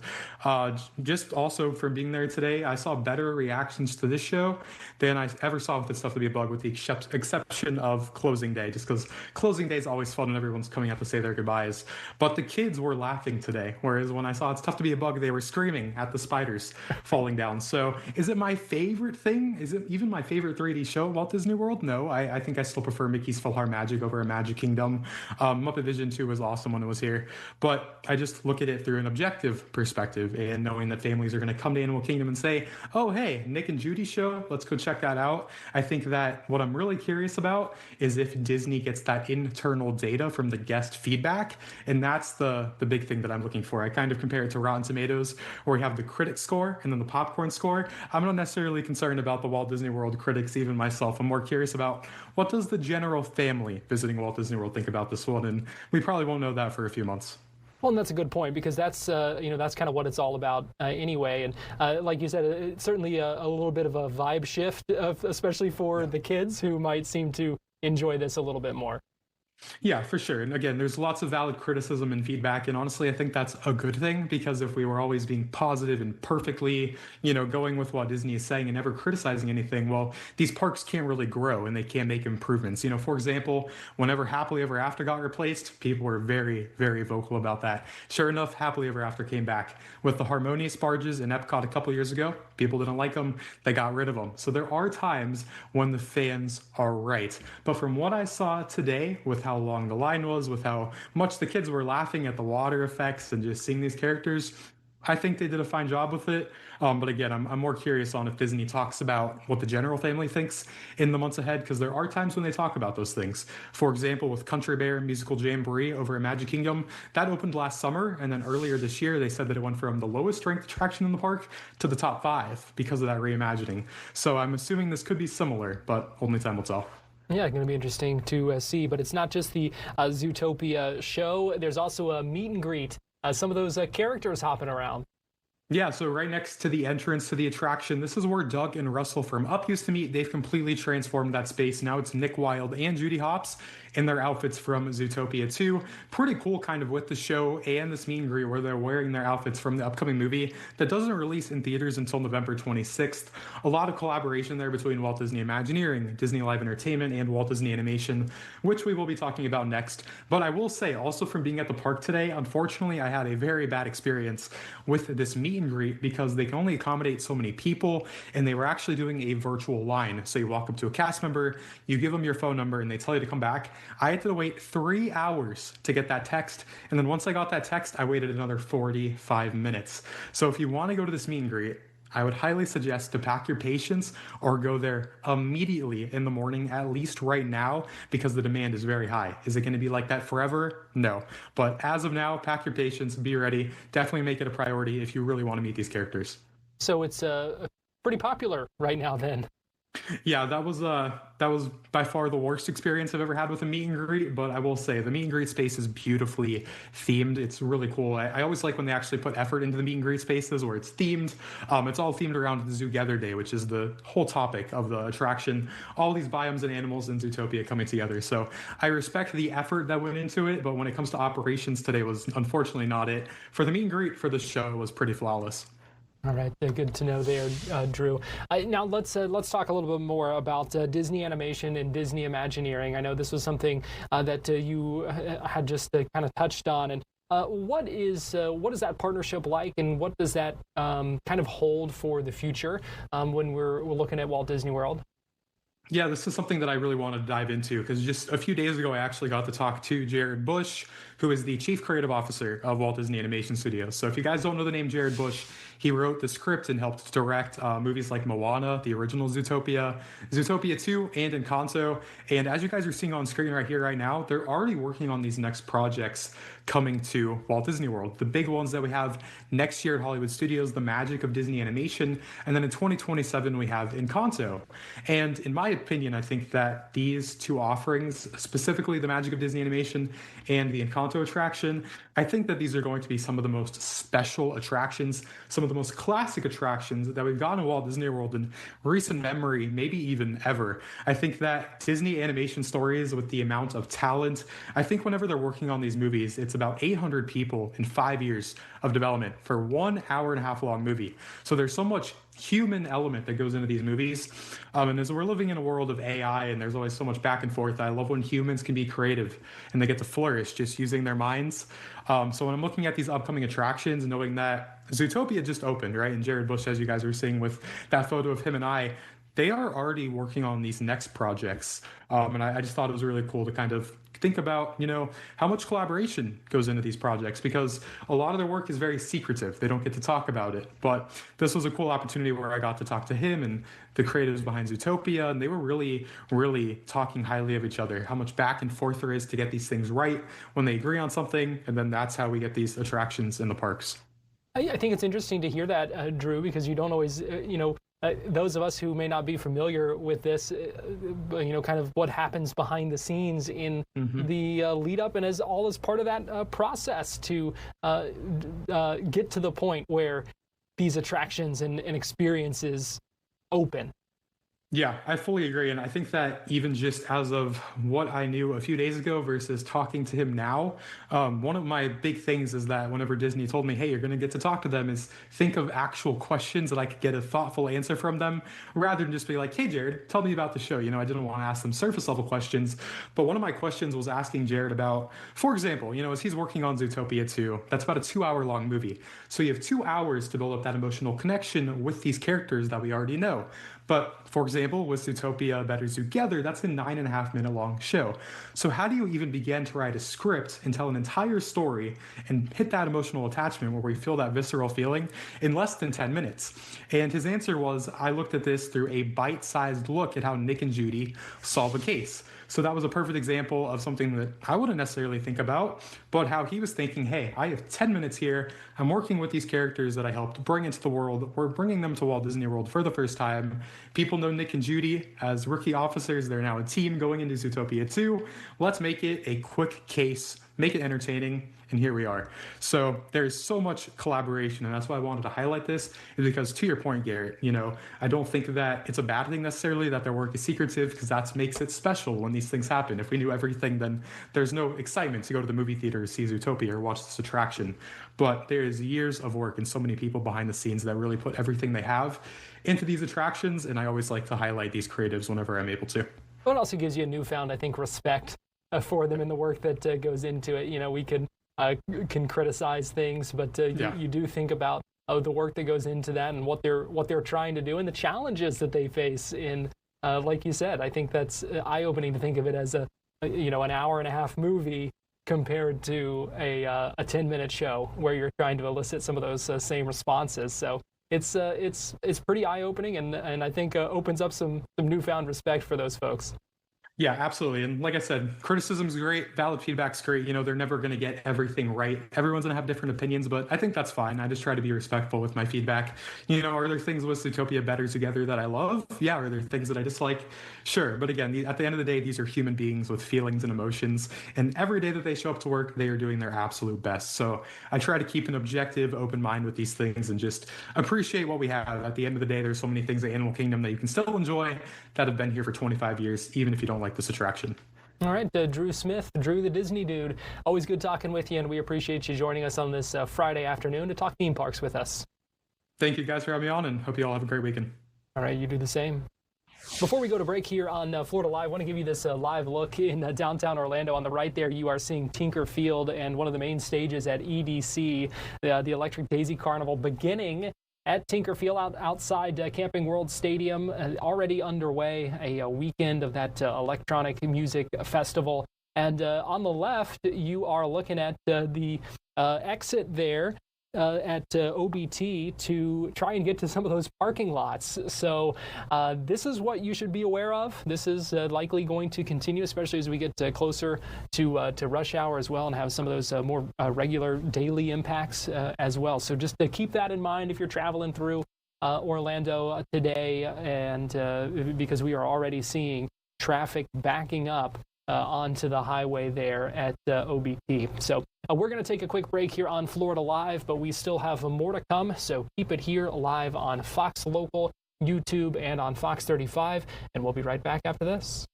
Just also from being there today, I saw better reactions to this show than I ever saw with It's Tough to Be a Bug, with the exception of closing day, just because closing day is always fun and everyone's coming out to say their goodbyes. But the kids were laughing today, whereas when I saw It's Tough to Be a Bug, they were screaming at the spiders falling down. So is it my favorite thing? Is it even my favorite 3D show at Walt Disney World? No, I think I still prefer Mickey's PhilharMagic over a Magic Kingdom. Muppet Vision 2 was awesome when it was here, but I just look at it through an objective perspective, and knowing that families are going to come to Animal Kingdom and say, oh, hey, Nick and Judy show, let's go check that out. I think that what I'm really curious about is if Disney gets that internal data from the guest feedback, and that's the big thing that I'm looking for. I kind of compare it to Rotten Tomatoes, where we have the critic score and then the popcorn score. I'm not necessarily concerned about the Walt Disney World critics, even myself. I'm more curious about what does the general family visiting Walt Disney World think about this one, and we probably won't know that for a few months. Well, and that's a good point, because that's that's kind of what it's all about anyway. And like you said, it's certainly a little bit of a vibe shift, especially for the kids who might seem to enjoy this a little bit more. Yeah, for sure. And again, there's lots of valid criticism and feedback. And honestly, I think that's a good thing, because if we were always being positive and perfectly, going with what Disney is saying and never criticizing anything, well, these parks can't really grow and they can't make improvements. For example, whenever Happily Ever After got replaced, people were very, very vocal about that. Sure enough, Happily Ever After came back. With the Harmonious barges in Epcot a couple years ago, people didn't like them. They got rid of them. So there are times when the fans are right. But from what I saw today, with how long the line was, with how much the kids were laughing at the water effects and just seeing these characters, I think they did a fine job with it. But again, I'm more curious on if Disney talks about what the general family thinks in the months ahead, because there are times when they talk about those things. For example, with Country Bear Musical Jamboree over at Magic Kingdom, that opened last summer, and then earlier this year they said that it went from the lowest ranked attraction in the park to the top 5 because of that reimagining. So I'm assuming this could be similar, but only time will tell. Yeah, going to be interesting to see. But it's not just the Zootopia show. There's also a meet and greet. Some of those characters hopping around. Yeah, so right next to the entrance to the attraction, this is where Doug and Russell from Up used to meet. They've completely transformed that space. Now it's Nick Wilde and Judy Hopps in their outfits from Zootopia 2. Pretty cool kind of with the show and this meet and greet where they're wearing their outfits from the upcoming movie that doesn't release in theaters until November 26th. A lot of collaboration there between Walt Disney Imagineering, Disney Live Entertainment, and Walt Disney Animation, which we will be talking about next. But I will say, also from being at the park today, unfortunately, I had a very bad experience with this meet and greet because they can only accommodate so many people, and they were actually doing a virtual line. So you walk up to a cast member, you give them your phone number, and they tell you to come back. I had to wait 3 hours to get that text, and then once I got that text, I waited another 45 minutes. So if you want to go to this meet and greet, I would highly suggest to pack your patience or go there immediately in the morning, at least right now, because the demand is very high. Is it going to be like that forever? No. But as of now, pack your patience, be ready. Definitely make it a priority if you really want to meet these characters. So it's pretty popular right now then. Yeah, that was by far the worst experience I've ever had with a meet and greet, but I will say the meet and greet space is beautifully themed. It's really cool. I always like when they actually put effort into the meet and greet spaces where it's themed. It's all themed around the Zoogether Day, which is the whole topic of the attraction. All these biomes and animals in Zootopia coming together. So I respect the effort that went into it, but when it comes to operations, today was unfortunately not it. For the meet and greet for the show, it was pretty flawless. All right, good to know there, Drew. Now let's talk a little bit more about Disney Animation and Disney Imagineering. I know this was something that you had just kind of touched on. And what is that partnership like, and what does that kind of hold for the future when we're looking at Walt Disney World? Yeah, this is something that I really wanted to dive into because just a few days ago, I actually got to talk to Jared Bush, who is the Chief Creative Officer of Walt Disney Animation Studios. So if you guys don't know the name Jared Bush, he wrote the script and helped direct movies like Moana, the original Zootopia, Zootopia 2, and Encanto. And as you guys are seeing on screen right here, right now, they're already working on these next projects coming to Walt Disney World. The big ones that we have next year at Hollywood Studios, The Magic of Disney Animation, and then in 2027 we have Encanto. And in my opinion, I think that these two offerings, specifically The Magic of Disney Animation and the Encanto attraction, I think that these are going to be some of the most special attractions, some of the most classic attractions that we've gotten in Walt Disney World in recent memory, maybe even ever. I think that Disney Animation Stories, with the amount of talent, I think whenever they're working on these movies, it's about 800 people in 5 years of development for 1 hour and a half long movie. So there's so much human element that goes into these movies. And as we're living in a world of AI and there's always so much back and forth, I love when humans can be creative and they get to flourish just using their minds. So when I'm looking at these upcoming attractions and knowing that Zootopia just opened, right? And Jared Bush, as you guys were seeing with that photo of him and I, they are already working on these next projects. And I just thought it was really cool to kind of think about, how much collaboration goes into these projects, because a lot of their work is very secretive. They don't get to talk about it. But this was a cool opportunity where I got to talk to him and the creatives behind Zootopia, and they were really, really talking highly of each other, how much back and forth there is to get these things right when they agree on something, and then that's how we get these attractions in the parks. I think it's interesting to hear that, Drew, because you don't always, those of us who may not be familiar with this, kind of what happens behind the scenes in the lead up and as part of that process to get to the point where these attractions and experiences open. Yeah, I fully agree. And I think that even just as of what I knew a few days ago versus talking to him now, one of my big things is that whenever Disney told me, hey, you're going to get to talk to them, is think of actual questions that I could get a thoughtful answer from them, rather than just be like, hey, Jared, tell me about the show. I didn't want to ask them surface level questions. But one of my questions was asking Jared about, for example, as he's working on Zootopia 2, that's about a 2-hour long movie. So you have 2 hours to build up that emotional connection with these characters that we already know. But for example, with Zootopia Better Together, that's a 9.5-minute long show. So how do you even begin to write a script and tell an entire story and hit that emotional attachment where we feel that visceral feeling in less than 10 minutes? And his answer was, I looked at this through a bite-sized look at how Nick and Judy solve a case. So that was a perfect example of something that I wouldn't necessarily think about, but how he was thinking, hey, I have 10 minutes here. I'm working with these characters that I helped bring into the world. We're bringing them to Walt Disney World for the first time. People know Nick and Judy as rookie officers. They're now a team going into Zootopia 2. Let's make it a quick case, make it entertaining, and here we are. So there's so much collaboration, and that's why I wanted to highlight this, is because to your point, Garrett, I don't think that it's a bad thing necessarily that their work is secretive, because that makes it special when these things happen. If we knew everything, then there's no excitement to go to the movie theater to see Zootopia or watch this attraction. But there is years of work and so many people behind the scenes that really put everything they have into these attractions, and I always like to highlight these creatives whenever I'm able to. It also gives you a newfound, I think, respect for them in the work that goes into it. We can criticize things, but you do think about the work that goes into that and what they're trying to do and the challenges that they face in, like you said. I think that's eye-opening to think of it as an hour-and-a-half movie compared to a 10-minute show where you're trying to elicit some of those same responses. So it's pretty eye-opening, and I think opens up some newfound respect for those folks. Yeah, absolutely. And like I said, criticism's great, valid feedback's great. They're never going to get everything right. Everyone's going to have different opinions, but I think that's fine. I just try to be respectful with my feedback. Are there things with Zootopia Better Together that I love? Yeah. Are there things that I dislike? Sure. But again, at the end of the day, these are human beings with feelings and emotions. And every day that they show up to work, they are doing their absolute best. So I try to keep an objective, open mind with these things and just appreciate what we have. At the end of the day, there's so many things at Animal Kingdom that you can still enjoy that have been here for 25 years, even if you don't like this attraction. All right, Drew Smith, Drew the Disney Dude. Always good talking with you, and we appreciate you joining us on this Friday afternoon to talk theme parks with us. Thank you guys for having me on, and hope you all have a great weekend. All right, you do the same. Before we go to break here on Florida Live, I want to give you this live look in downtown Orlando. On the right there, you are seeing Tinker Field and one of the main stages at EDC, the Electric Daisy Carnival, beginning at Tinker Field outside Camping World Stadium, already underway, a weekend of that electronic music festival. And on the left, you are looking at the exit there at OBT to try and get to some of those parking lots. So this is what you should be aware of. This is likely going to continue, especially as we get closer to rush hour as well and have some of those more regular daily impacts as well. So just keep that in mind if you're traveling through Orlando today, and because we are already seeing traffic backing up onto the highway there at OBT. So we're going to take a quick break here on Florida Live, but we still have more to come. So keep it here live on Fox Local, YouTube, and on Fox 35. And we'll be right back after this.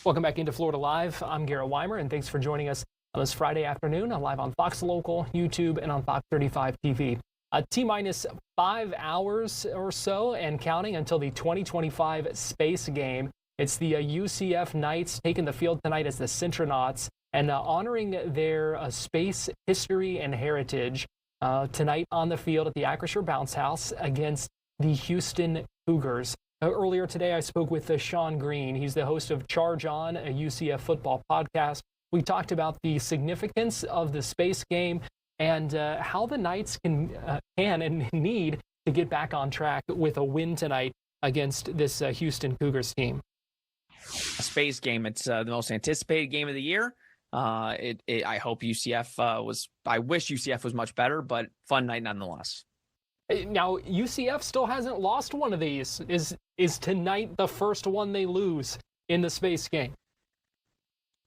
Welcome back into Florida Live. I'm Garrett Wymer, and thanks for joining us on this Friday afternoon. I'm live on Fox Local, YouTube, and on Fox 35 TV. T-minus 5 hours or so and counting until the 2025 Space Game. It's the UCF Knights taking the field tonight as the Centronauts and honoring their space history and heritage tonight on the field at the Acrisure Bounce House against the Houston Cougars. Earlier today, I spoke with Sean Green. He's the host of Charge On, a UCF football podcast. We talked about the significance of the Space Game and how the Knights can and need to get back on track with a win tonight against this Houston Cougars team. A Space Game. It's the most anticipated game of the year. I hope UCF I wish UCF was much better, but fun night nonetheless. Now, UCF still hasn't lost one of these. Is tonight the first one they lose in the Space Game?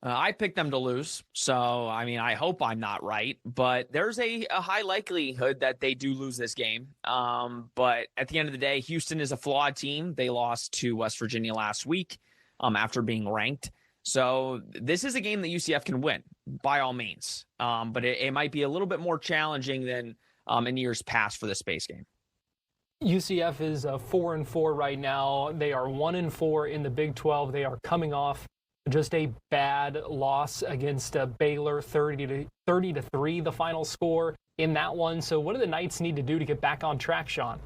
I picked them to lose, so I mean, I hope I'm not right, but there's a high likelihood that they do lose this game. But at the end of the day, Houston is a flawed team. They lost to West Virginia last week after being ranked. So this is a game that UCF can win by all means, but it might be a little bit more challenging than in years past for the Space Game. UCF is 4-4 right now. They are 1-4 in the Big 12. They are coming off just a bad loss against Baylor, 30-3, the final score in that one. So what do the Knights need to do to get back on track, Sean?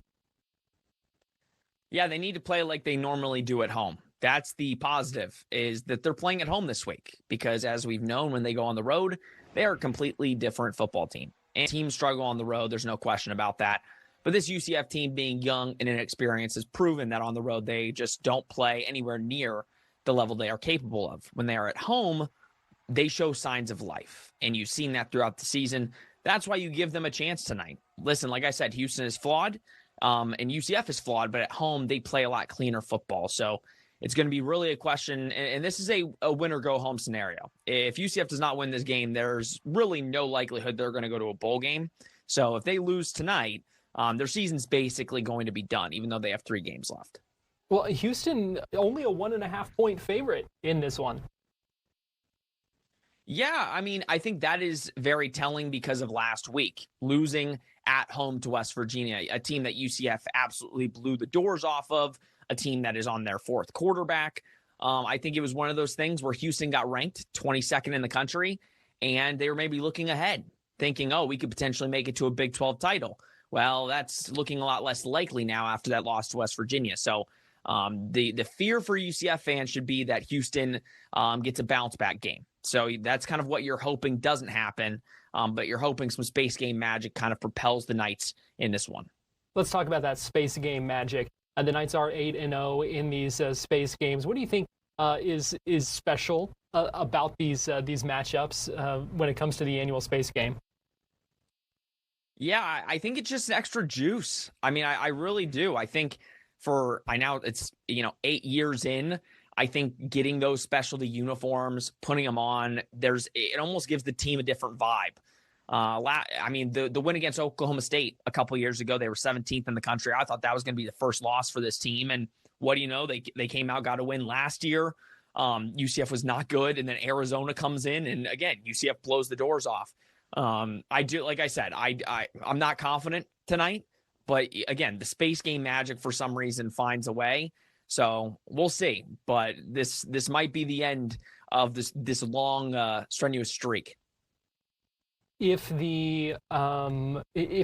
Yeah, they need to play like they normally do at home. That's the positive, is that they're playing at home this week, because as we've known, when they go on the road, they are a completely different football team. And teams struggle on the road. There's no question about that. But this UCF team, being young and inexperienced, has proven that on the road they just don't play anywhere near the level they are capable of. When they are at home, they show signs of life. And you've seen that throughout the season. That's why you give them a chance tonight. Listen, like I said, Houston is flawed, and UCF is flawed, but at home they play a lot cleaner football. So it's going to be really a question, and this is a win-or-go-home scenario. If UCF does not win this game, there's really no likelihood they're going to go to a bowl game. So if they lose tonight, their season's basically going to be done, even though they have 3 games left. Well, Houston, only a 1.5-point favorite in this one. Yeah, I mean, I think that is very telling because of last week, losing at home to West Virginia, a team that UCF absolutely blew the doors off of, a team that is on their 4th quarterback. I think it was one of those things where Houston got ranked 22nd in the country, and they were maybe looking ahead, thinking, oh, we could potentially make it to a Big 12 title. Well, that's looking a lot less likely now after that loss to West Virginia. So the fear for UCF fans should be that Houston gets a bounce-back game. So that's kind of what you're hoping doesn't happen, but you're hoping some Space Game magic kind of propels the Knights in this one. Let's talk about that Space Game magic. The Knights are 8-0 in these Space Games. What do you think is special about these matchups when it comes to the annual Space Game? Yeah, I think it's just extra juice. I mean, I really do. I think by now it's 8 years in. I think getting those specialty uniforms, putting them on, it almost gives the team a different vibe. I mean, the win against Oklahoma State a couple years ago, they were 17th in the country. I thought that was going to be the first loss for this team. And what do you know? They came out, got a win last year. UCF was not good. And then Arizona comes in, and again, UCF blows the doors off. I do, like I said, I'm not confident tonight, but again, the Space Game magic for some reason finds a way. So we'll see. But this might be the end of this long, strenuous streak. If the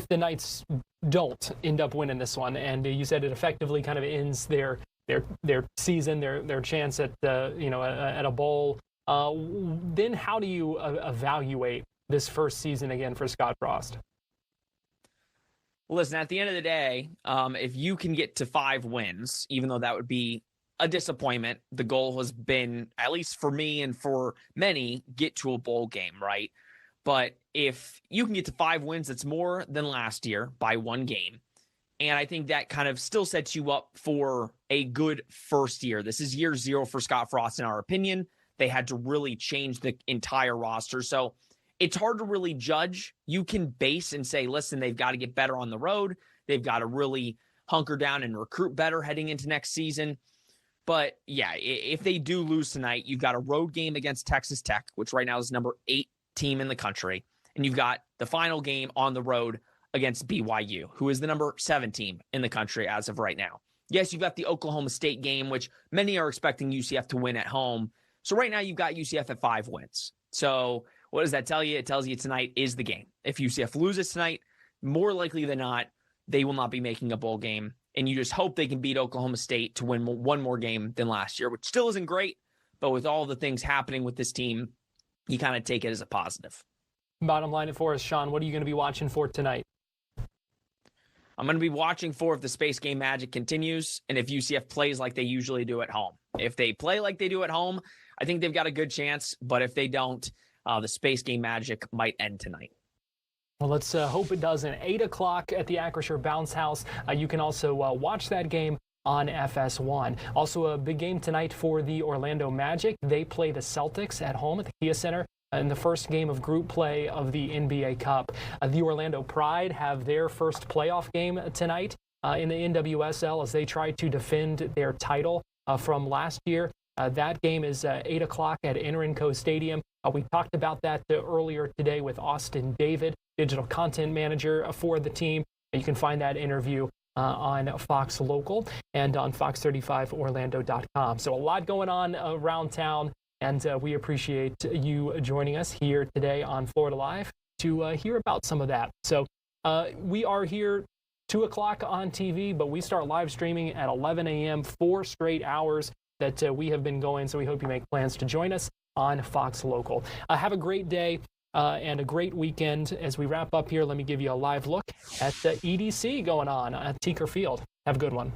Knights don't end up winning this one, and you said it effectively kind of ends their season, their chance at at a bowl, then how do you evaluate this first season again for Scott Frost? Listen, at the end of the day, if you can get to 5 wins, even though that would be a disappointment, the goal has been, at least for me and for many, get to a bowl game, right? But if you can get to 5 wins, that's more than last year by 1 game. And I think that kind of still sets you up for a good first year. This is year 0 for Scott Frost, in our opinion. They had to really change the entire roster. So it's hard to really judge. You can base and say, listen, they've got to get better on the road. They've got to really hunker down and recruit better heading into next season. But yeah, if they do lose tonight, you've got a road game against Texas Tech, which right now is number 8 team in the country. And you've got the final game on the road against BYU, who is the number 7 team in the country as of right now. Yes, you've got the Oklahoma State game, which many are expecting UCF to win at home. So right now you've got UCF at 5 wins. So what does that tell you? It tells you tonight is the game. If UCF loses tonight, more likely than not, they will not be making a bowl game. And you just hope they can beat Oklahoma State to win one more game than last year, which still isn't great. But with all the things happening with this team, you kind of take it as a positive. Bottom line for us, Sean, what are you going to be watching for tonight? I'm going to be watching for if the Space Game magic continues and if UCF plays like they usually do at home. If they play like they do at home, I think they've got a good chance. But if they don't, the Space Game magic might end tonight. Well, let's hope it doesn't. 8 o'clock at the Acrisure Bounce House. You can also watch that game on FS1. Also a big game tonight for the Orlando Magic. They play the Celtics at home at the Kia Center in the first game of group play of the NBA Cup. The Orlando Pride have their first playoff game tonight in the NWSL as they try to defend their title from last year. That game is 8 o'clock at Enrico Stadium. We talked about that earlier today with Austin David, digital content manager for the team. You can find that interview on Fox Local and on fox35orlando.com. So a lot going on around town, and we appreciate you joining us here today on Florida Live to hear about some of that. So we are here 2 o'clock on TV, but we start live streaming at 11 a.m., 4 straight hours that we have been going. So we hope you make plans to join us on Fox Local. Have a great day and a great weekend. As we wrap up here, let me give you a live look at the EDC going on at Tinker Field. Have a good one.